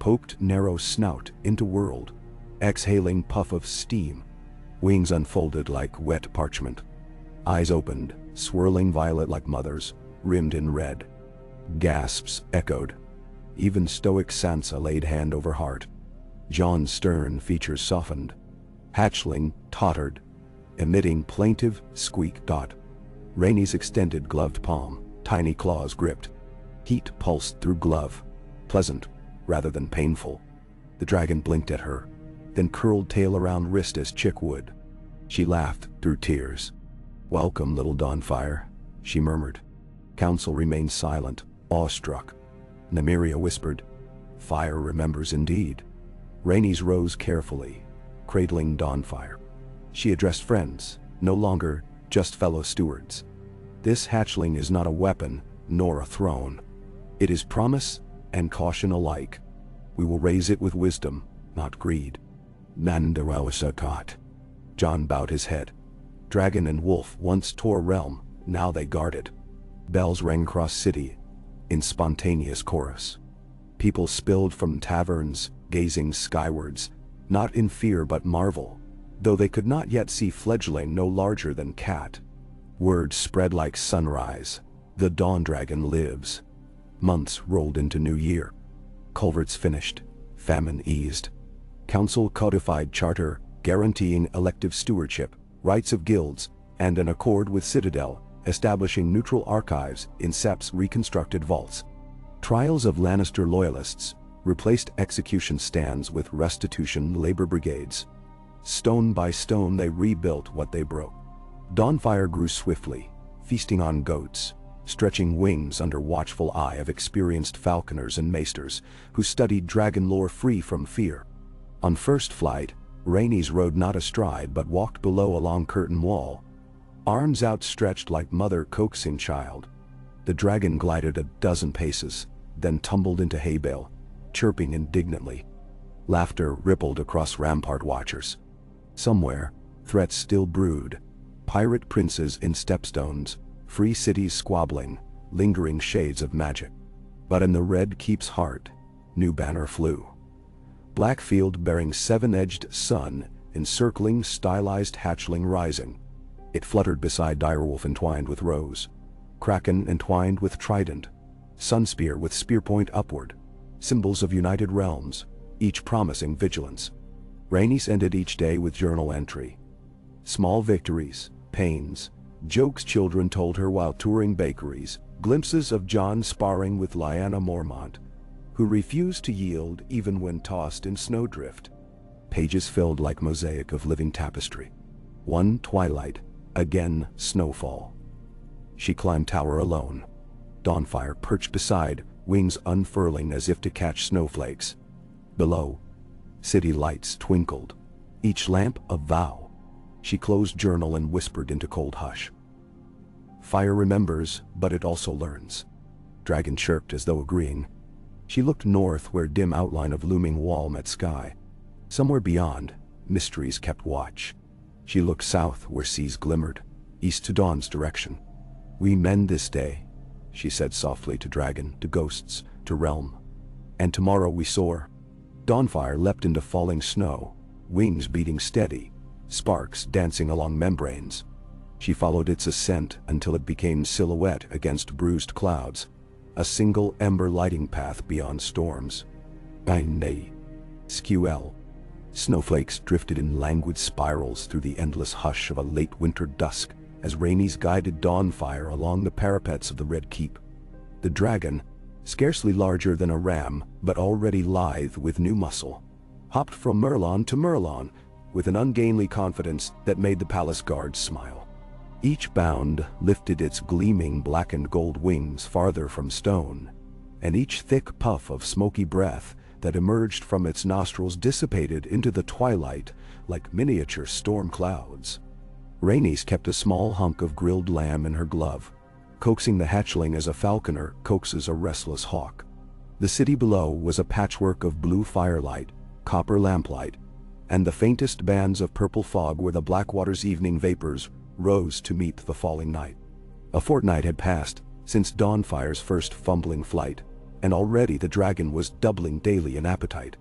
Poked narrow snout into world. Exhaling puff of steam. Wings unfolded like wet parchment. Eyes opened, swirling violet like mother's, rimmed in red. Gasps echoed. Even stoic Sansa laid hand over heart. Jon's stern features softened. Hatchling tottered, emitting plaintive squeak. Rhaenys extended gloved palm, tiny claws gripped. Heat pulsed through glove, pleasant rather than painful. The dragon blinked at her, then curled tail around wrist as chick would. She laughed through tears. Welcome, little Dawnfire, she murmured. Council remained silent, awestruck. Nymeria whispered, Fire remembers indeed. Rhaenys rose carefully, cradling Dawnfire. She addressed friends, no longer just fellow stewards. This hatchling is not a weapon, nor a throne. It is promise and caution alike. We will raise it with wisdom, not greed. Nandarawasakot. Jon bowed his head. Dragon and wolf once tore realm, now they guard it. Bells rang across city, in spontaneous chorus. People spilled from taverns, gazing skywards, not in fear but marvel, though they could not yet see fledgling no larger than cat. Word spread like sunrise. The dawn dragon lives. Months rolled into new year. Culverts finished. Famine eased. Council codified charter guaranteeing elective stewardship, rights of guilds, and an accord with Citadel, establishing neutral archives in Sep's reconstructed vaults. Trials of Lannister loyalists replaced execution stands with restitution labor brigades. Stone by stone they rebuilt what they broke. Dawnfire grew swiftly, feasting on goats, stretching wings under watchful eye of experienced falconers and maesters who studied dragon lore free from fear. On first flight, Rhaenys rode not astride but walked below along curtain wall, arms outstretched like mother coaxing child. The dragon glided a dozen paces, then tumbled into hay bale, chirping indignantly. Laughter rippled across rampart watchers. Somewhere, threats still brewed. Pirate princes in stepstones, free cities squabbling, lingering shades of magic. But in the Red Keep's heart, new banner flew. Blackfield bearing 7-edged sun, encircling stylized hatchling rising. It fluttered beside direwolf entwined with rose, kraken entwined with trident, sunspear with spearpoint upward, symbols of united realms, each promising vigilance. Rhaenys ended each day with journal entry. Small victories, pains, jokes children told her while touring bakeries, glimpses of Jon sparring with Lyanna Mormont, who refused to yield even when tossed in snowdrift. Pages filled like mosaic of living tapestry. One twilight, again snowfall. She climbed tower alone. Dawnfire perched beside, wings unfurling as if to catch snowflakes. Below, city lights twinkled, each lamp a vow. She closed journal and whispered into cold hush. Fire remembers, but it also learns. Dragon chirped as though agreeing. She looked north where dim outline of looming wall met sky. Somewhere beyond, mysteries kept watch. She looked south where seas glimmered, east to dawn's direction. We mend this day, she said softly to dragon, to ghosts, to realm. And tomorrow we soar. Dawnfire leapt into falling snow, wings beating steady, sparks dancing along membranes. She followed its ascent until it became silhouette against bruised clouds, a single ember lighting path beyond storms. Nay. Sql. Snowflakes drifted in languid spirals through the endless hush of a late winter dusk as Rhaenys guided Dawnfire along the parapets of the Red Keep. The dragon, scarcely larger than a ram but already lithe with new muscle, hopped from Merlon to Merlon with an ungainly confidence that made the palace guards smile. Each bound lifted its gleaming black and gold wings farther from stone, and each thick puff of smoky breath that emerged from its nostrils dissipated into the twilight like miniature storm clouds. Rhaenys kept a small hunk of grilled lamb in her glove, coaxing the hatchling as a falconer coaxes a restless hawk. The city below was a patchwork of blue firelight, copper lamplight, and the faintest bands of purple fog where the Blackwater's evening vapors rose to meet the falling night. A fortnight had passed since Dawnfire's first fumbling flight, and already the dragon was doubling daily in appetite.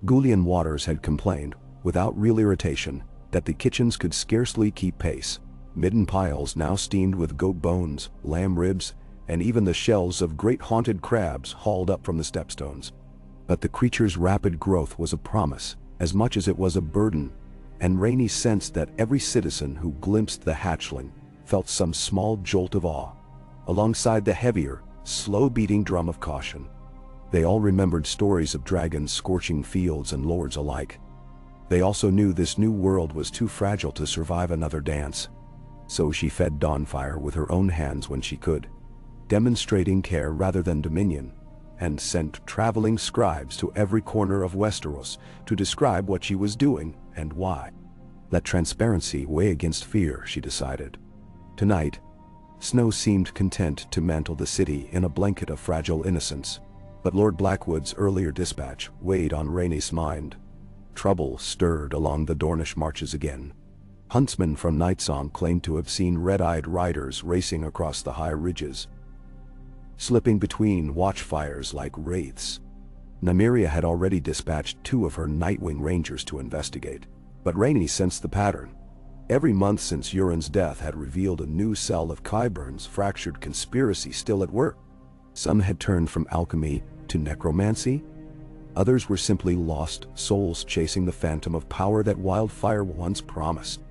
Gullion Waters had complained, without real irritation, that the kitchens could scarcely keep pace. Midden piles now steamed with goat bones, lamb ribs, and even the shells of great haunted crabs hauled up from the stepstones. But the creature's rapid growth was a promise, as much as it was a burden, and Rhaenys sensed that every citizen who glimpsed the hatchling felt some small jolt of awe, alongside the heavier, slow-beating drum of caution. They all remembered stories of dragons scorching fields and lords alike. They also knew this new world was too fragile to survive another dance. So she fed Dawnfire with her own hands when she could, demonstrating care rather than dominion, and sent traveling scribes to every corner of Westeros to describe what she was doing and why. Let transparency weigh against fear, she decided. Tonight, snow seemed content to mantle the city in a blanket of fragile innocence, but Lord Blackwood's earlier dispatch weighed on Rhaenys' mind. Trouble stirred along the Dornish marches again. Huntsmen from Nightsong claimed to have seen red-eyed riders racing across the high ridges, slipping between watchfires like wraiths. Nymeria had already dispatched 2 of her Nightwing Rangers to investigate, but Rhaenys sensed the pattern. Every month since Euron's death had revealed a new cell of Qyburn's fractured conspiracy still at work. Some had turned from alchemy to necromancy. Others were simply lost souls chasing the phantom of power that Wildfire once promised.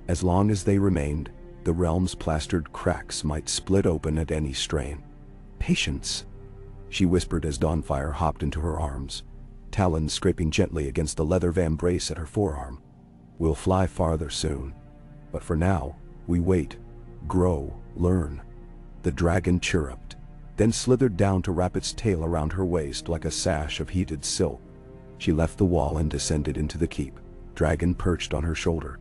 As long as they remained, the realm's plastered cracks might split open at any strain. Patience, she whispered as Dawnfire hopped into her arms, talons scraping gently against the leather vambrace at her forearm. We'll fly farther soon. But for now, we wait, grow, learn. The dragon chirruped, then slithered down to wrap its tail around her waist like a sash of heated silk. She left the wall and descended into the keep, dragon perched on her shoulder.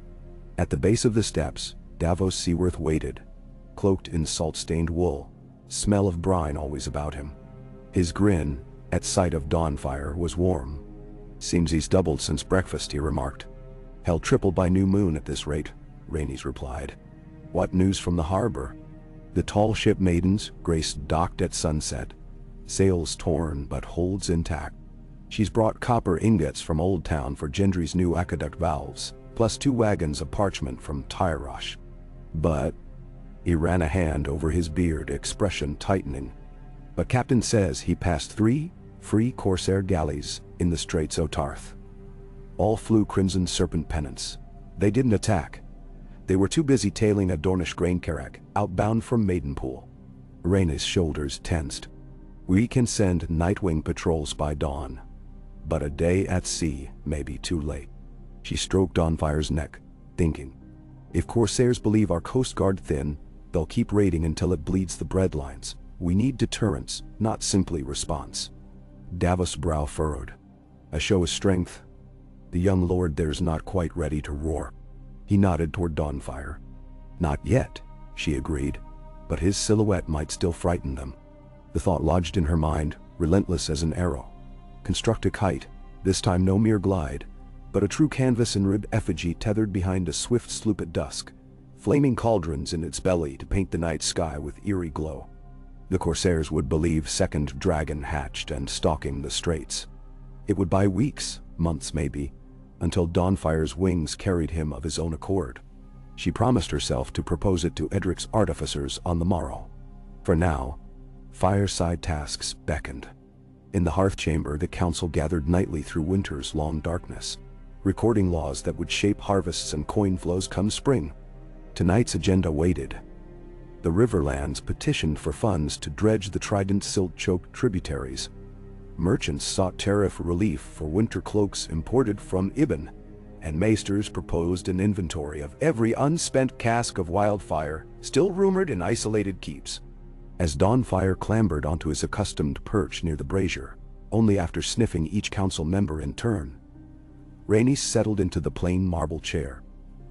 At the base of the steps, Davos Seaworth waited, cloaked in salt-stained wool, smell of brine always about him. His grin, at sight of Dawnfire, was warm. "Seems he's doubled since breakfast," he remarked. "Hell triple by new moon at this rate," Rhaenys replied. "What news from the harbor?" The tall ship Maidens Grace docked at sunset, sails torn but holds intact. "She's brought copper ingots from Old Town for Gendry's new aqueduct valves, plus 2 wagons of parchment from Tyrosh. But," he ran a hand over his beard, expression tightening, "but Captain says he passed 3 free Corsair galleys in the Straits o' Tarth. All flew Crimson Serpent pennants. They didn't attack. They were too busy tailing a Dornish grain carrack outbound from Maidenpool." Rhaenys' shoulders tensed. "We can send Nightwing patrols by dawn, but a day at sea may be too late." She stroked Dawnfire's neck, thinking, "If Corsairs believe our Coast Guard thin, they'll keep raiding until it bleeds the breadlines. We need deterrence, not simply response. Davos' brow furrowed. A show of strength. The young lord there's not quite ready to roar. He nodded toward Dawnfire. Not yet, she agreed, but his silhouette might still frighten them. The thought lodged in her mind, relentless as an arrow. Construct a kite, this time no mere glide, but a true canvas and ribbed effigy tethered behind a swift sloop at dusk, flaming cauldrons in its belly to paint the night sky with eerie glow. The corsairs would believe second dragon hatched and stalking the straits. It would buy weeks, months maybe, until Dawnfire's wings carried him of his own accord. She promised herself to propose it to Edric's artificers on the morrow. For now, fireside tasks beckoned. In the hearth chamber, the council gathered nightly through winter's long darkness, recording laws that would shape harvests and coin flows come spring. Tonight's agenda waited. The Riverlands petitioned for funds to dredge the Trident silt-choked tributaries. Merchants sought tariff relief for winter cloaks imported from Ibn, and maesters proposed an inventory of every unspent cask of wildfire still rumored in isolated keeps. As Dawnfire clambered onto his accustomed perch near the brazier, only after sniffing each council member in turn, Rhaenys settled into the plain marble chair.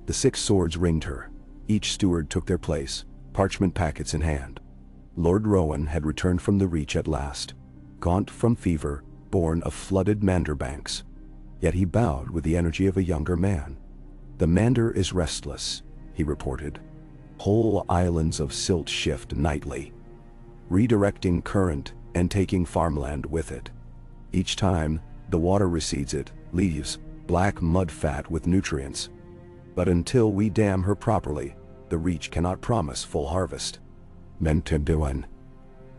The 6 swords ringed her. Each steward took their place, parchment packets in hand. Lord Rowan had returned from the Reach at last, gaunt from fever, born of flooded Mander banks. Yet he bowed with the energy of a younger man. "The Mander is restless," he reported. "Whole islands of silt shift nightly, redirecting current and taking farmland with it. Each time, the water recedes it, leaves black mud fat with nutrients. But until we dam her properly, the Reach cannot promise full harvest." "Menteduan.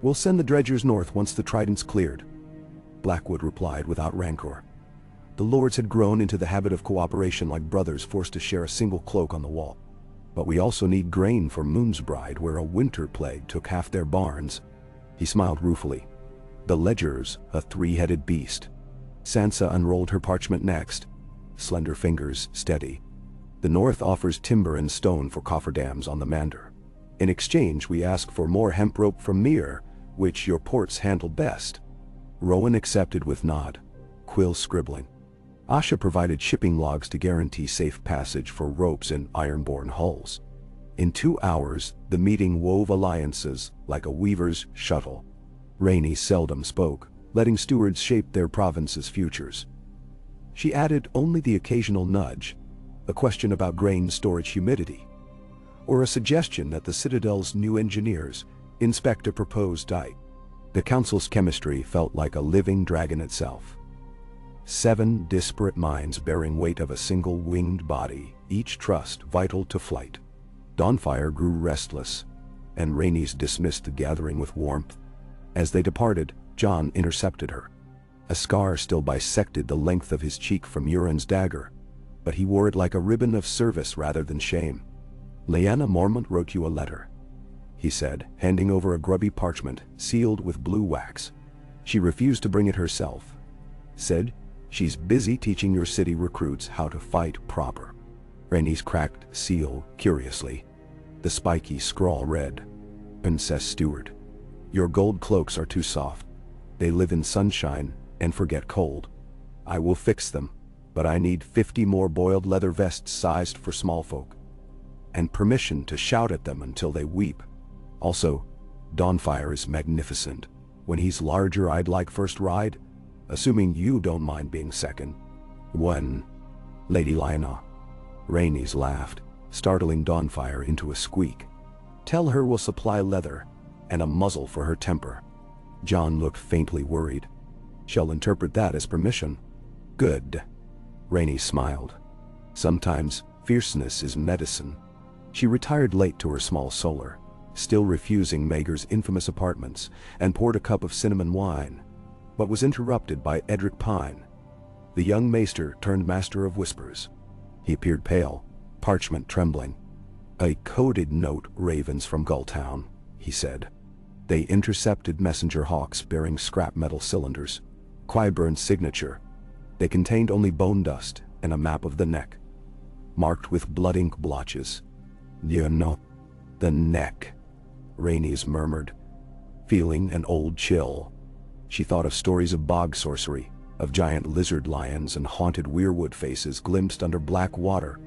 We'll send the dredgers north once the Trident's cleared," Blackwood replied without rancor. The lords had grown into the habit of cooperation like brothers forced to share a single cloak on the wall. "But we also need grain for Moonsbride, where a winter plague took half their barns." He smiled ruefully. "The ledger's a 3-headed beast." Sansa unrolled her parchment next, slender fingers steady. "The North offers timber and stone for cofferdams on the Mander. In exchange, we ask for more hemp rope from Myr, which your ports handle best." Rowan accepted with nod, quill scribbling. Asha provided shipping logs to guarantee safe passage for ropes in ironborn hulls. In 2 hours, the meeting wove alliances like a weaver's shuttle. Rhaenys seldom spoke, letting stewards shape their province's futures. She added only the occasional nudge, a question about grain storage humidity, or a suggestion that the Citadel's new engineers inspect a proposed dike. The council's chemistry felt like a living dragon itself. 7 disparate minds bearing weight of a single winged body, each trust vital to flight. Dawnfire grew restless, and Rhaenys dismissed the gathering with warmth. As they departed, Jon intercepted her. A scar still bisected the length of his cheek from Euron's dagger, but he wore it like a ribbon of service rather than shame. "Lyanna Mormont wrote you a letter," he said, handing over a grubby parchment sealed with blue wax. "She refused to bring it herself. Said she's busy teaching your city recruits how to fight proper." Rhaenys cracked seal curiously. The spiky scrawl read, "Princess Steward, your gold cloaks are too soft. They live in sunshine and forget cold. I will fix them, but I need 50 more boiled leather vests sized for small folk. And permission to shout at them until they weep. Also, Dawnfire is magnificent. When he's larger, I'd like first ride, assuming you don't mind being second." "When, Lady Lyanna?" Rhaenys laughed, startling Dawnfire into a squeak. "Tell her we'll supply leather and a muzzle for her temper." Jon looked faintly worried. "She'll interpret that as permission." "Good." Rhaenys smiled. "Sometimes fierceness is medicine." She retired late to her small solar, still refusing Maegor's infamous apartments, and poured a cup of cinnamon wine, but was interrupted by Edric Pine. The young maester turned master of whispers. He appeared pale, parchment trembling. "A coded note, ravens from Gulltown," he said. They intercepted messenger hawks bearing scrap metal cylinders. Qyburn's signature. They contained only bone dust and a map of the neck, marked with blood ink blotches. "You know, the neck," Rhaenys murmured. feeling an old chill. She thought of stories of bog sorcery, of giant lizard lions and haunted weirwood faces glimpsed under black water.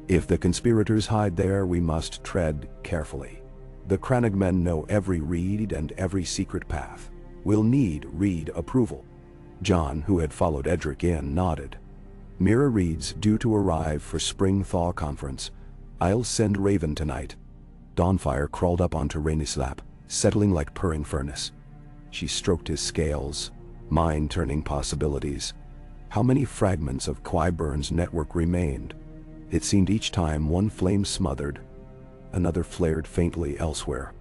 If the conspirators hide there, we must tread carefully. The Crannogmen know every reed and every secret path. We'll need reed approval. Jon, who had followed Edric in, nodded. Mira reed's due to arrive for spring thaw conference. I'll send Raven tonight. Dawnfire crawled up onto Rhaenys' lap, settling like purring furnace. She stroked his scales, mind-turning possibilities. How many fragments of Qyburn's network remained? It seemed each time one flame smothered, another flared faintly elsewhere.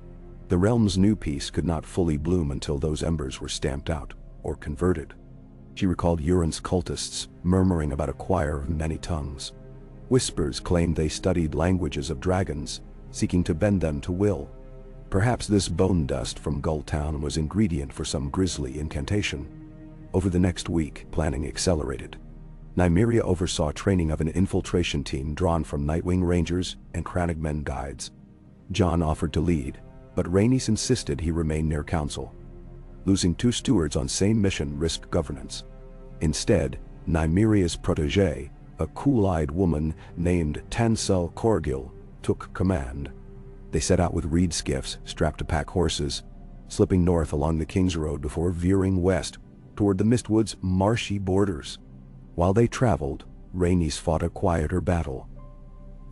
The realm's new piece could not fully bloom until those embers were stamped out, or converted. She recalled Euron's cultists murmuring about a choir of many tongues. Whispers claimed they studied languages of dragons, seeking to bend them to will. Perhaps this bone dust from Gulltown was ingredient for some grisly incantation. Over the next week, planning accelerated. Nymeria oversaw training of an infiltration team drawn from Nightwing Rangers and Crannogmen guides. Jon offered to lead, but Rhaenys insisted he remain near council. Losing 2 stewards on same mission risked governance. Instead, Nymeria's protégé, a cool-eyed woman named Tansel Corgil, took command. They set out with reed skiffs strapped to pack horses, slipping north along the King's Road before veering west toward the Mistwood's marshy borders. While they traveled, Rhaenys fought a quieter battle.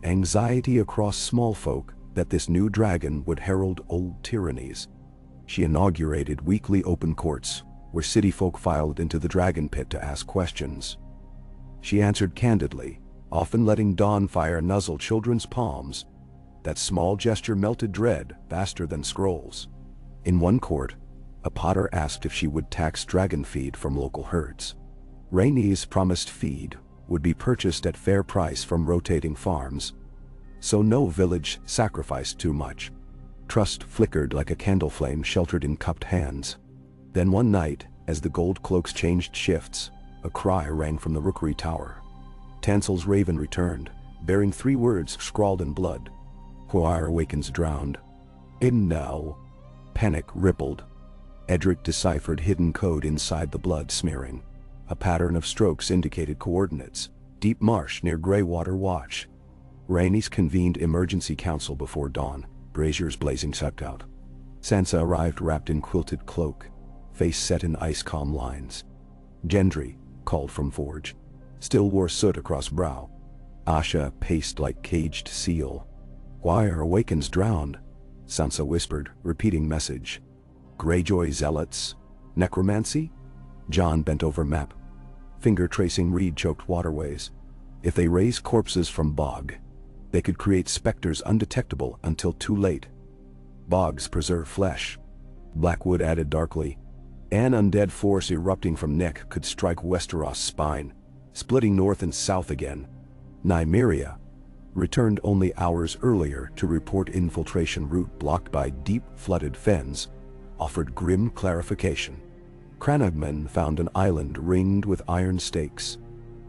Anxiety across small folk that this new dragon would herald old tyrannies. She inaugurated weekly open courts, where city folk filed into the dragon pit to ask questions. She answered candidly, often letting Dawnfire nuzzle children's palms. That small gesture melted dread faster than scrolls. In one court, a potter asked if she would tax dragon feed from local herds. Rhaenys promised feed would be purchased at fair price from rotating farms, so no village sacrificed too much. Trust flickered like a candle flame sheltered in cupped hands. Then one night, as the gold cloaks changed shifts, a cry rang from the rookery tower. Tansel's raven returned, bearing 3 words scrawled in blood. Quire awakens drowned. In now. Panic rippled. Edric deciphered hidden code inside the blood smearing. A pattern of strokes indicated coordinates. Deep marsh near Greywater Watch. Rhaenys convened emergency council before dawn, braziers blazing sucked out. Sansa arrived wrapped in quilted cloak, face set in ice-calm lines. Gendry, called from forge, still wore soot across brow. Asha paced like caged seal. Quire awakens drowned, Sansa whispered, repeating message. Greyjoy zealots? Necromancy? Jon bent over map, finger tracing reed-choked waterways. If they raise corpses from bog, they could create specters undetectable until too late. Bogs preserve flesh. Blackwood added darkly. An undead force erupting from neck could strike Westeros' spine, splitting north and south again. Nymeria returned only hours earlier to report infiltration route blocked by deep flooded fens, offered grim clarification. Crannogmen found an island ringed with iron stakes.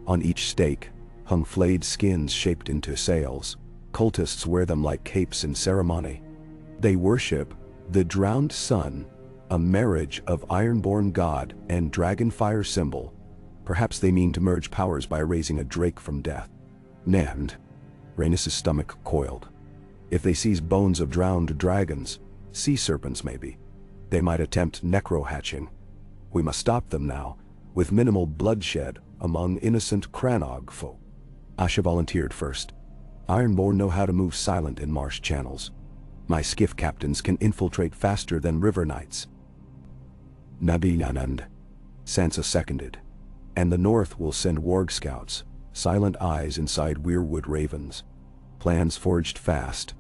On each stake hung flayed skins shaped into sails. Cultists wear them like capes in ceremony. They worship the drowned sun, a marriage of ironborn god and dragonfire symbol. Perhaps they mean to merge powers by raising a drake from death. Named. Rhaenys' stomach coiled. If they seize bones of drowned dragons, sea serpents maybe, they might attempt necro-hatching. We must stop them now, with minimal bloodshed among innocent Crannog folk. Asha volunteered first. Ironborn know how to move silent in marsh channels. My skiff captains can infiltrate faster than river knights. Nabi Anand. Sansa seconded. And the North will send warg scouts, silent eyes inside weirwood ravens. Plans forged fast.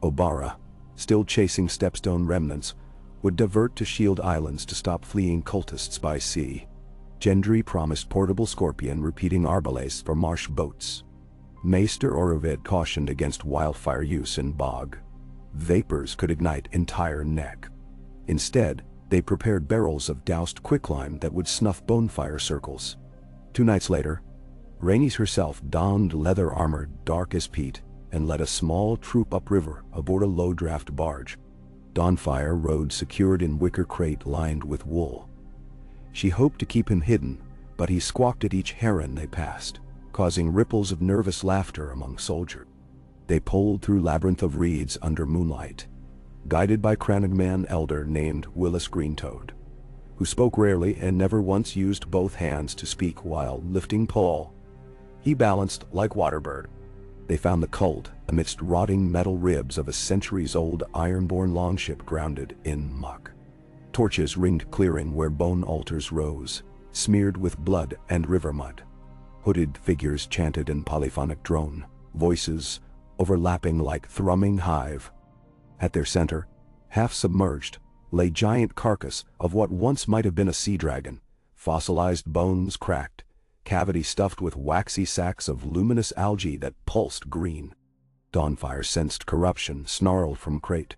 Obara, still chasing stepstone remnants, would divert to Shield Islands to stop fleeing cultists by sea. Gendry promised portable scorpion repeating arbalètes for marsh boats. Maester Orovid cautioned against wildfire use in bog. Vapors could ignite entire neck. Instead, they prepared barrels of doused quicklime that would snuff bonfire circles. 2 nights later, Rhaenys herself donned leather armor dark as peat and led a small troop upriver aboard a low-draft barge. Dawnfire rode secured in wicker crate lined with wool. She hoped to keep him hidden, but he squawked at each heron they passed, causing ripples of nervous laughter among soldiers. They poled through labyrinth of reeds under moonlight, guided by Crannogman elder named Willis Greentoad, who spoke rarely and never once used both hands to speak while lifting pole. He balanced like waterbird. They found the cult amidst rotting metal ribs of a centuries-old ironborn longship grounded in muck. Torches ringed clearing where bone altars rose, smeared with blood and river mud. Hooded figures chanted in polyphonic drone, voices overlapping like thrumming hive. At their center, half submerged, lay giant carcass of what once might have been a sea dragon, fossilized bones cracked, cavity stuffed with waxy sacks of luminous algae that pulsed green. Dawnfire sensed corruption snarled from crate.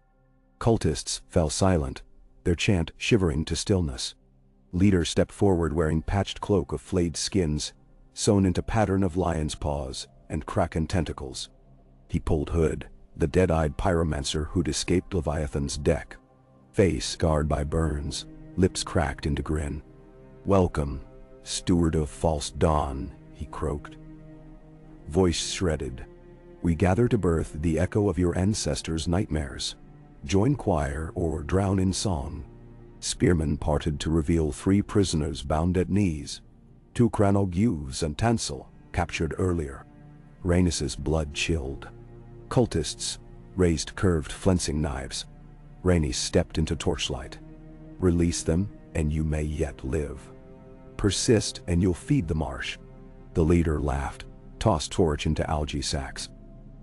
Cultists fell silent, their chant shivering to stillness. Leader stepped forward wearing patched cloak of flayed skins, sewn into pattern of lion's paws and kraken tentacles. He pulled hood, the dead-eyed pyromancer who'd escaped Leviathan's deck. Face scarred by burns, lips cracked into grin. "Welcome, steward of false dawn," he croaked. Voice shredded. "We gather to birth the echo of your ancestors' nightmares. Join choir or drown in song." Spearmen parted to reveal 3 prisoners bound at knees. 2 Cranog youths and Tansel, captured earlier. Rhaenys' blood chilled. Cultists raised curved flensing knives. Rhaenys stepped into torchlight. "Release them, and you may yet live. Persist, and you'll feed the marsh." The leader laughed, tossed torch into algae sacks.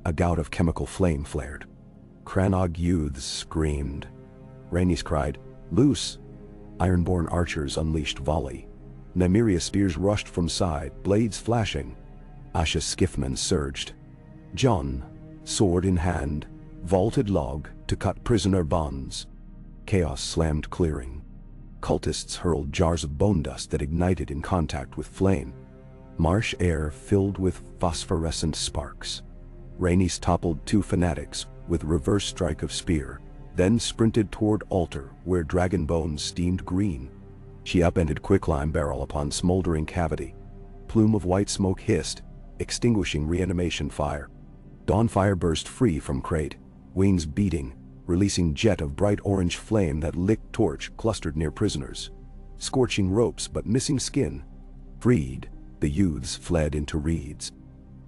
A gout of chemical flame flared. Cranog youths screamed. Rhaenys cried, "Loose!" Ironborn archers unleashed volley. Nymeria spears rushed from side, blades flashing. Asha skiffmen surged. Jon, sword in hand, vaulted log to cut prisoner bonds. Chaos slammed clearing. Cultists hurled jars of bone dust that ignited in contact with flame. Marsh air filled with phosphorescent sparks. Rhaenys toppled 2 fanatics with reverse strike of spear, then sprinted toward altar where dragon bones steamed green. She upended quicklime barrel upon smoldering cavity. Plume of white smoke hissed, extinguishing reanimation fire. Dawnfire burst free from crate, wings beating, releasing jet of bright orange flame that licked torch clustered near prisoners. Scorching ropes but missing skin. Freed, the youths fled into reeds.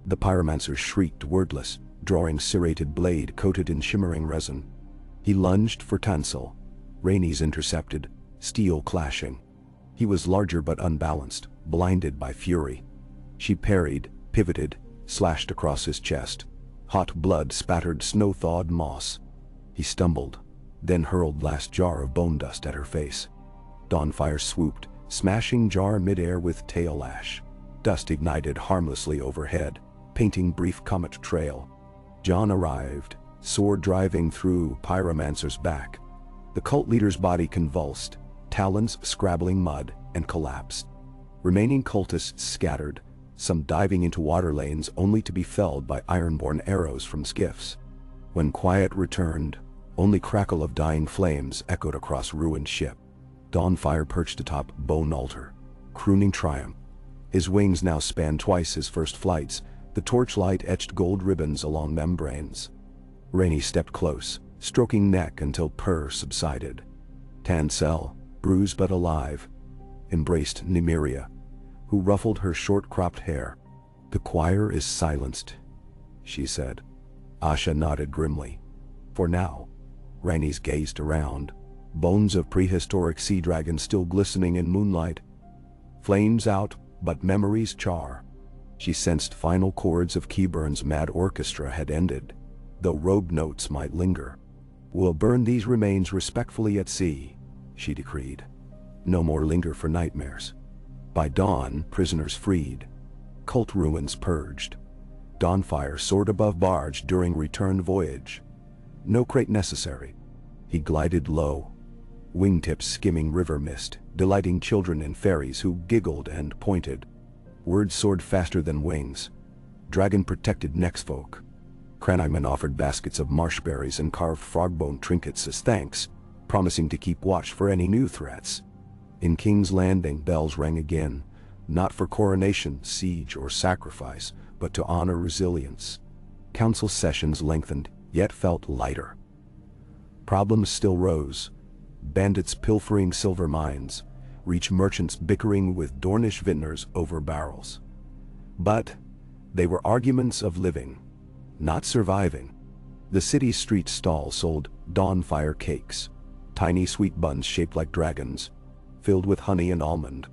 The pyromancer shrieked wordless, drawing serrated blade coated in shimmering resin. He lunged for Tansel. Rhaenys intercepted, steel clashing. He was larger but unbalanced, blinded by fury. She parried, pivoted, slashed across his chest. Hot blood spattered snow-thawed moss. He stumbled, then hurled last jar of bone dust at her face. Dawnfire swooped, smashing jar midair with tail lash. Dust ignited harmlessly overhead, painting brief comet trail. Jon arrived, sword driving through pyromancer's back. The cult leader's body convulsed, talons scrabbling mud, and collapsed. Remaining cultists scattered, some diving into water lanes only to be felled by ironborn arrows from skiffs. When quiet returned, only crackle of dying flames echoed across ruined ship. Dawnfire perched atop bone altar, crooning triumph. His wings now spanned twice his first flights, the torchlight etched gold ribbons along membranes. Rhaenys stepped close, stroking neck until purr subsided. Tansel, bruised but alive, embraced Nymeria, who ruffled her short-cropped hair. "The choir is silenced," she said. Asha nodded grimly. For now. Rhaenys gazed around, bones of prehistoric sea dragons still glistening in moonlight. Flames out, but memories char. She sensed final chords of Keyburn's mad orchestra had ended, though robe notes might linger. "We'll burn these remains respectfully at sea," she decreed. "No more linger for nightmares." By dawn, prisoners freed. Cult ruins purged. Dawnfire soared above barge during return voyage. No crate necessary. He glided low, wingtips skimming river mist, delighting children in fairies who giggled and pointed. Words soared faster than wings. Dragon-protected nextfolk. Cranymen offered baskets of marshberries and carved frogbone trinkets as thanks, promising to keep watch for any new threats. In King's Landing, bells rang again, not for coronation, siege, or sacrifice, but to honor resilience. Council sessions lengthened, yet felt lighter. Problems still rose. Bandits pilfering silver mines, reach merchants bickering with Dornish vintners over barrels. But they were arguments of living, not surviving. The city's street stall sold dawnfire cakes, tiny sweet buns shaped like dragons, filled with honey and almond.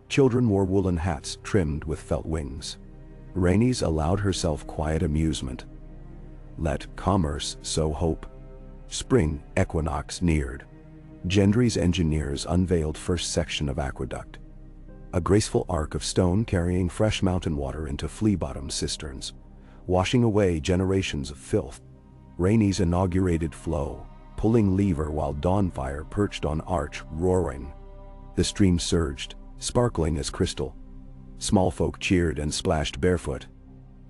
Children wore woolen hats trimmed with felt wings. Rhaenys allowed herself quiet amusement. Let commerce sow hope. Spring equinox neared. Gendry's engineers unveiled first section of aqueduct, a graceful arc of stone carrying fresh mountain water into flea-bottom cisterns, washing away generations of filth. Rhaenys inaugurated flow, pulling lever while Dawnfire perched on arch, roaring. The stream surged, sparkling as crystal. Small folk cheered and splashed barefoot.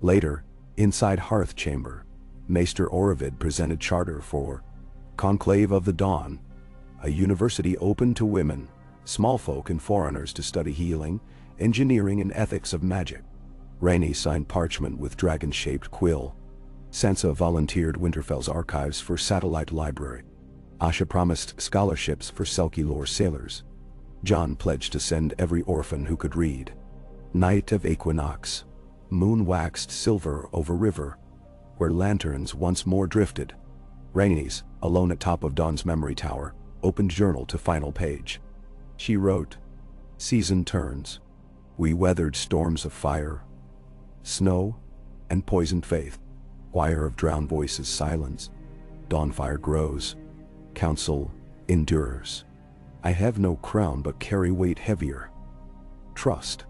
Later, inside Hearth Chamber, Maester Oravid presented charter for Conclave of the Dawn, a university open to women, small folk and foreigners to study healing, engineering and ethics of magic. Rhaenys signed parchment with dragon-shaped quill. Sansa volunteered Winterfell's archives for satellite library. Asha promised scholarships for Selkie lore sailors. Jon pledged to send every orphan who could read. Night of equinox. Moon waxed silver over river, where lanterns once more drifted. Rhaenys, alone atop of Dawn's memory tower, opened journal to final page. She wrote, "Season turns. We weathered storms of fire, snow, and poisoned faith. Choir of drowned voices silence. Dawnfire grows. Council endures. I have no crown but carry weight heavier. Trust.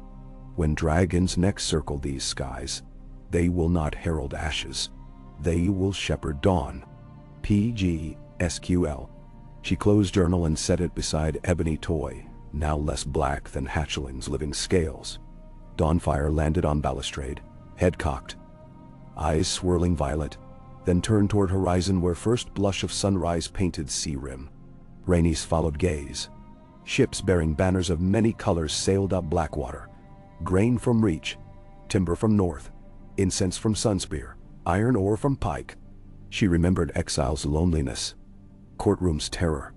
When dragons next circle these skies, they will not herald ashes. They will shepherd dawn." PGSQL. She closed journal and set it beside ebony toy, now less black than hatchling's living scales. Dawnfire landed on balustrade, head cocked, eyes swirling violet, then turned toward horizon where first blush of sunrise painted sea rim. Rhaenys followed gaze. Ships bearing banners of many colors sailed up Blackwater. Grain from Reach, timber from North, incense from Sunspear, iron ore from Pike. She remembered Exile's loneliness, Courtroom's terror,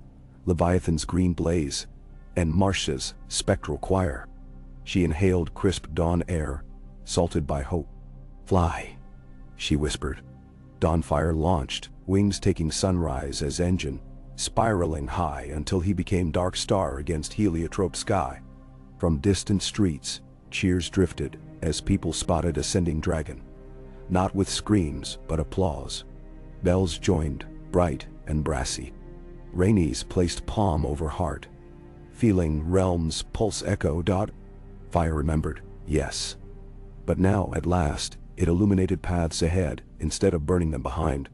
Leviathan's green blaze, and Marsh's spectral choir. She inhaled crisp dawn air, salted by hope. "Fly," she whispered. Dawnfire launched, wings taking sunrise as engine, spiraling high until he became dark star against heliotrope sky. From distant streets, cheers drifted as people spotted ascending dragon. Not with screams, but applause. Bells joined, bright and brassy. Rhaenys placed palm over heart, feeling realm's pulse echo. Fire remembered, yes. But now, at last, it illuminated paths ahead instead of burning them behind.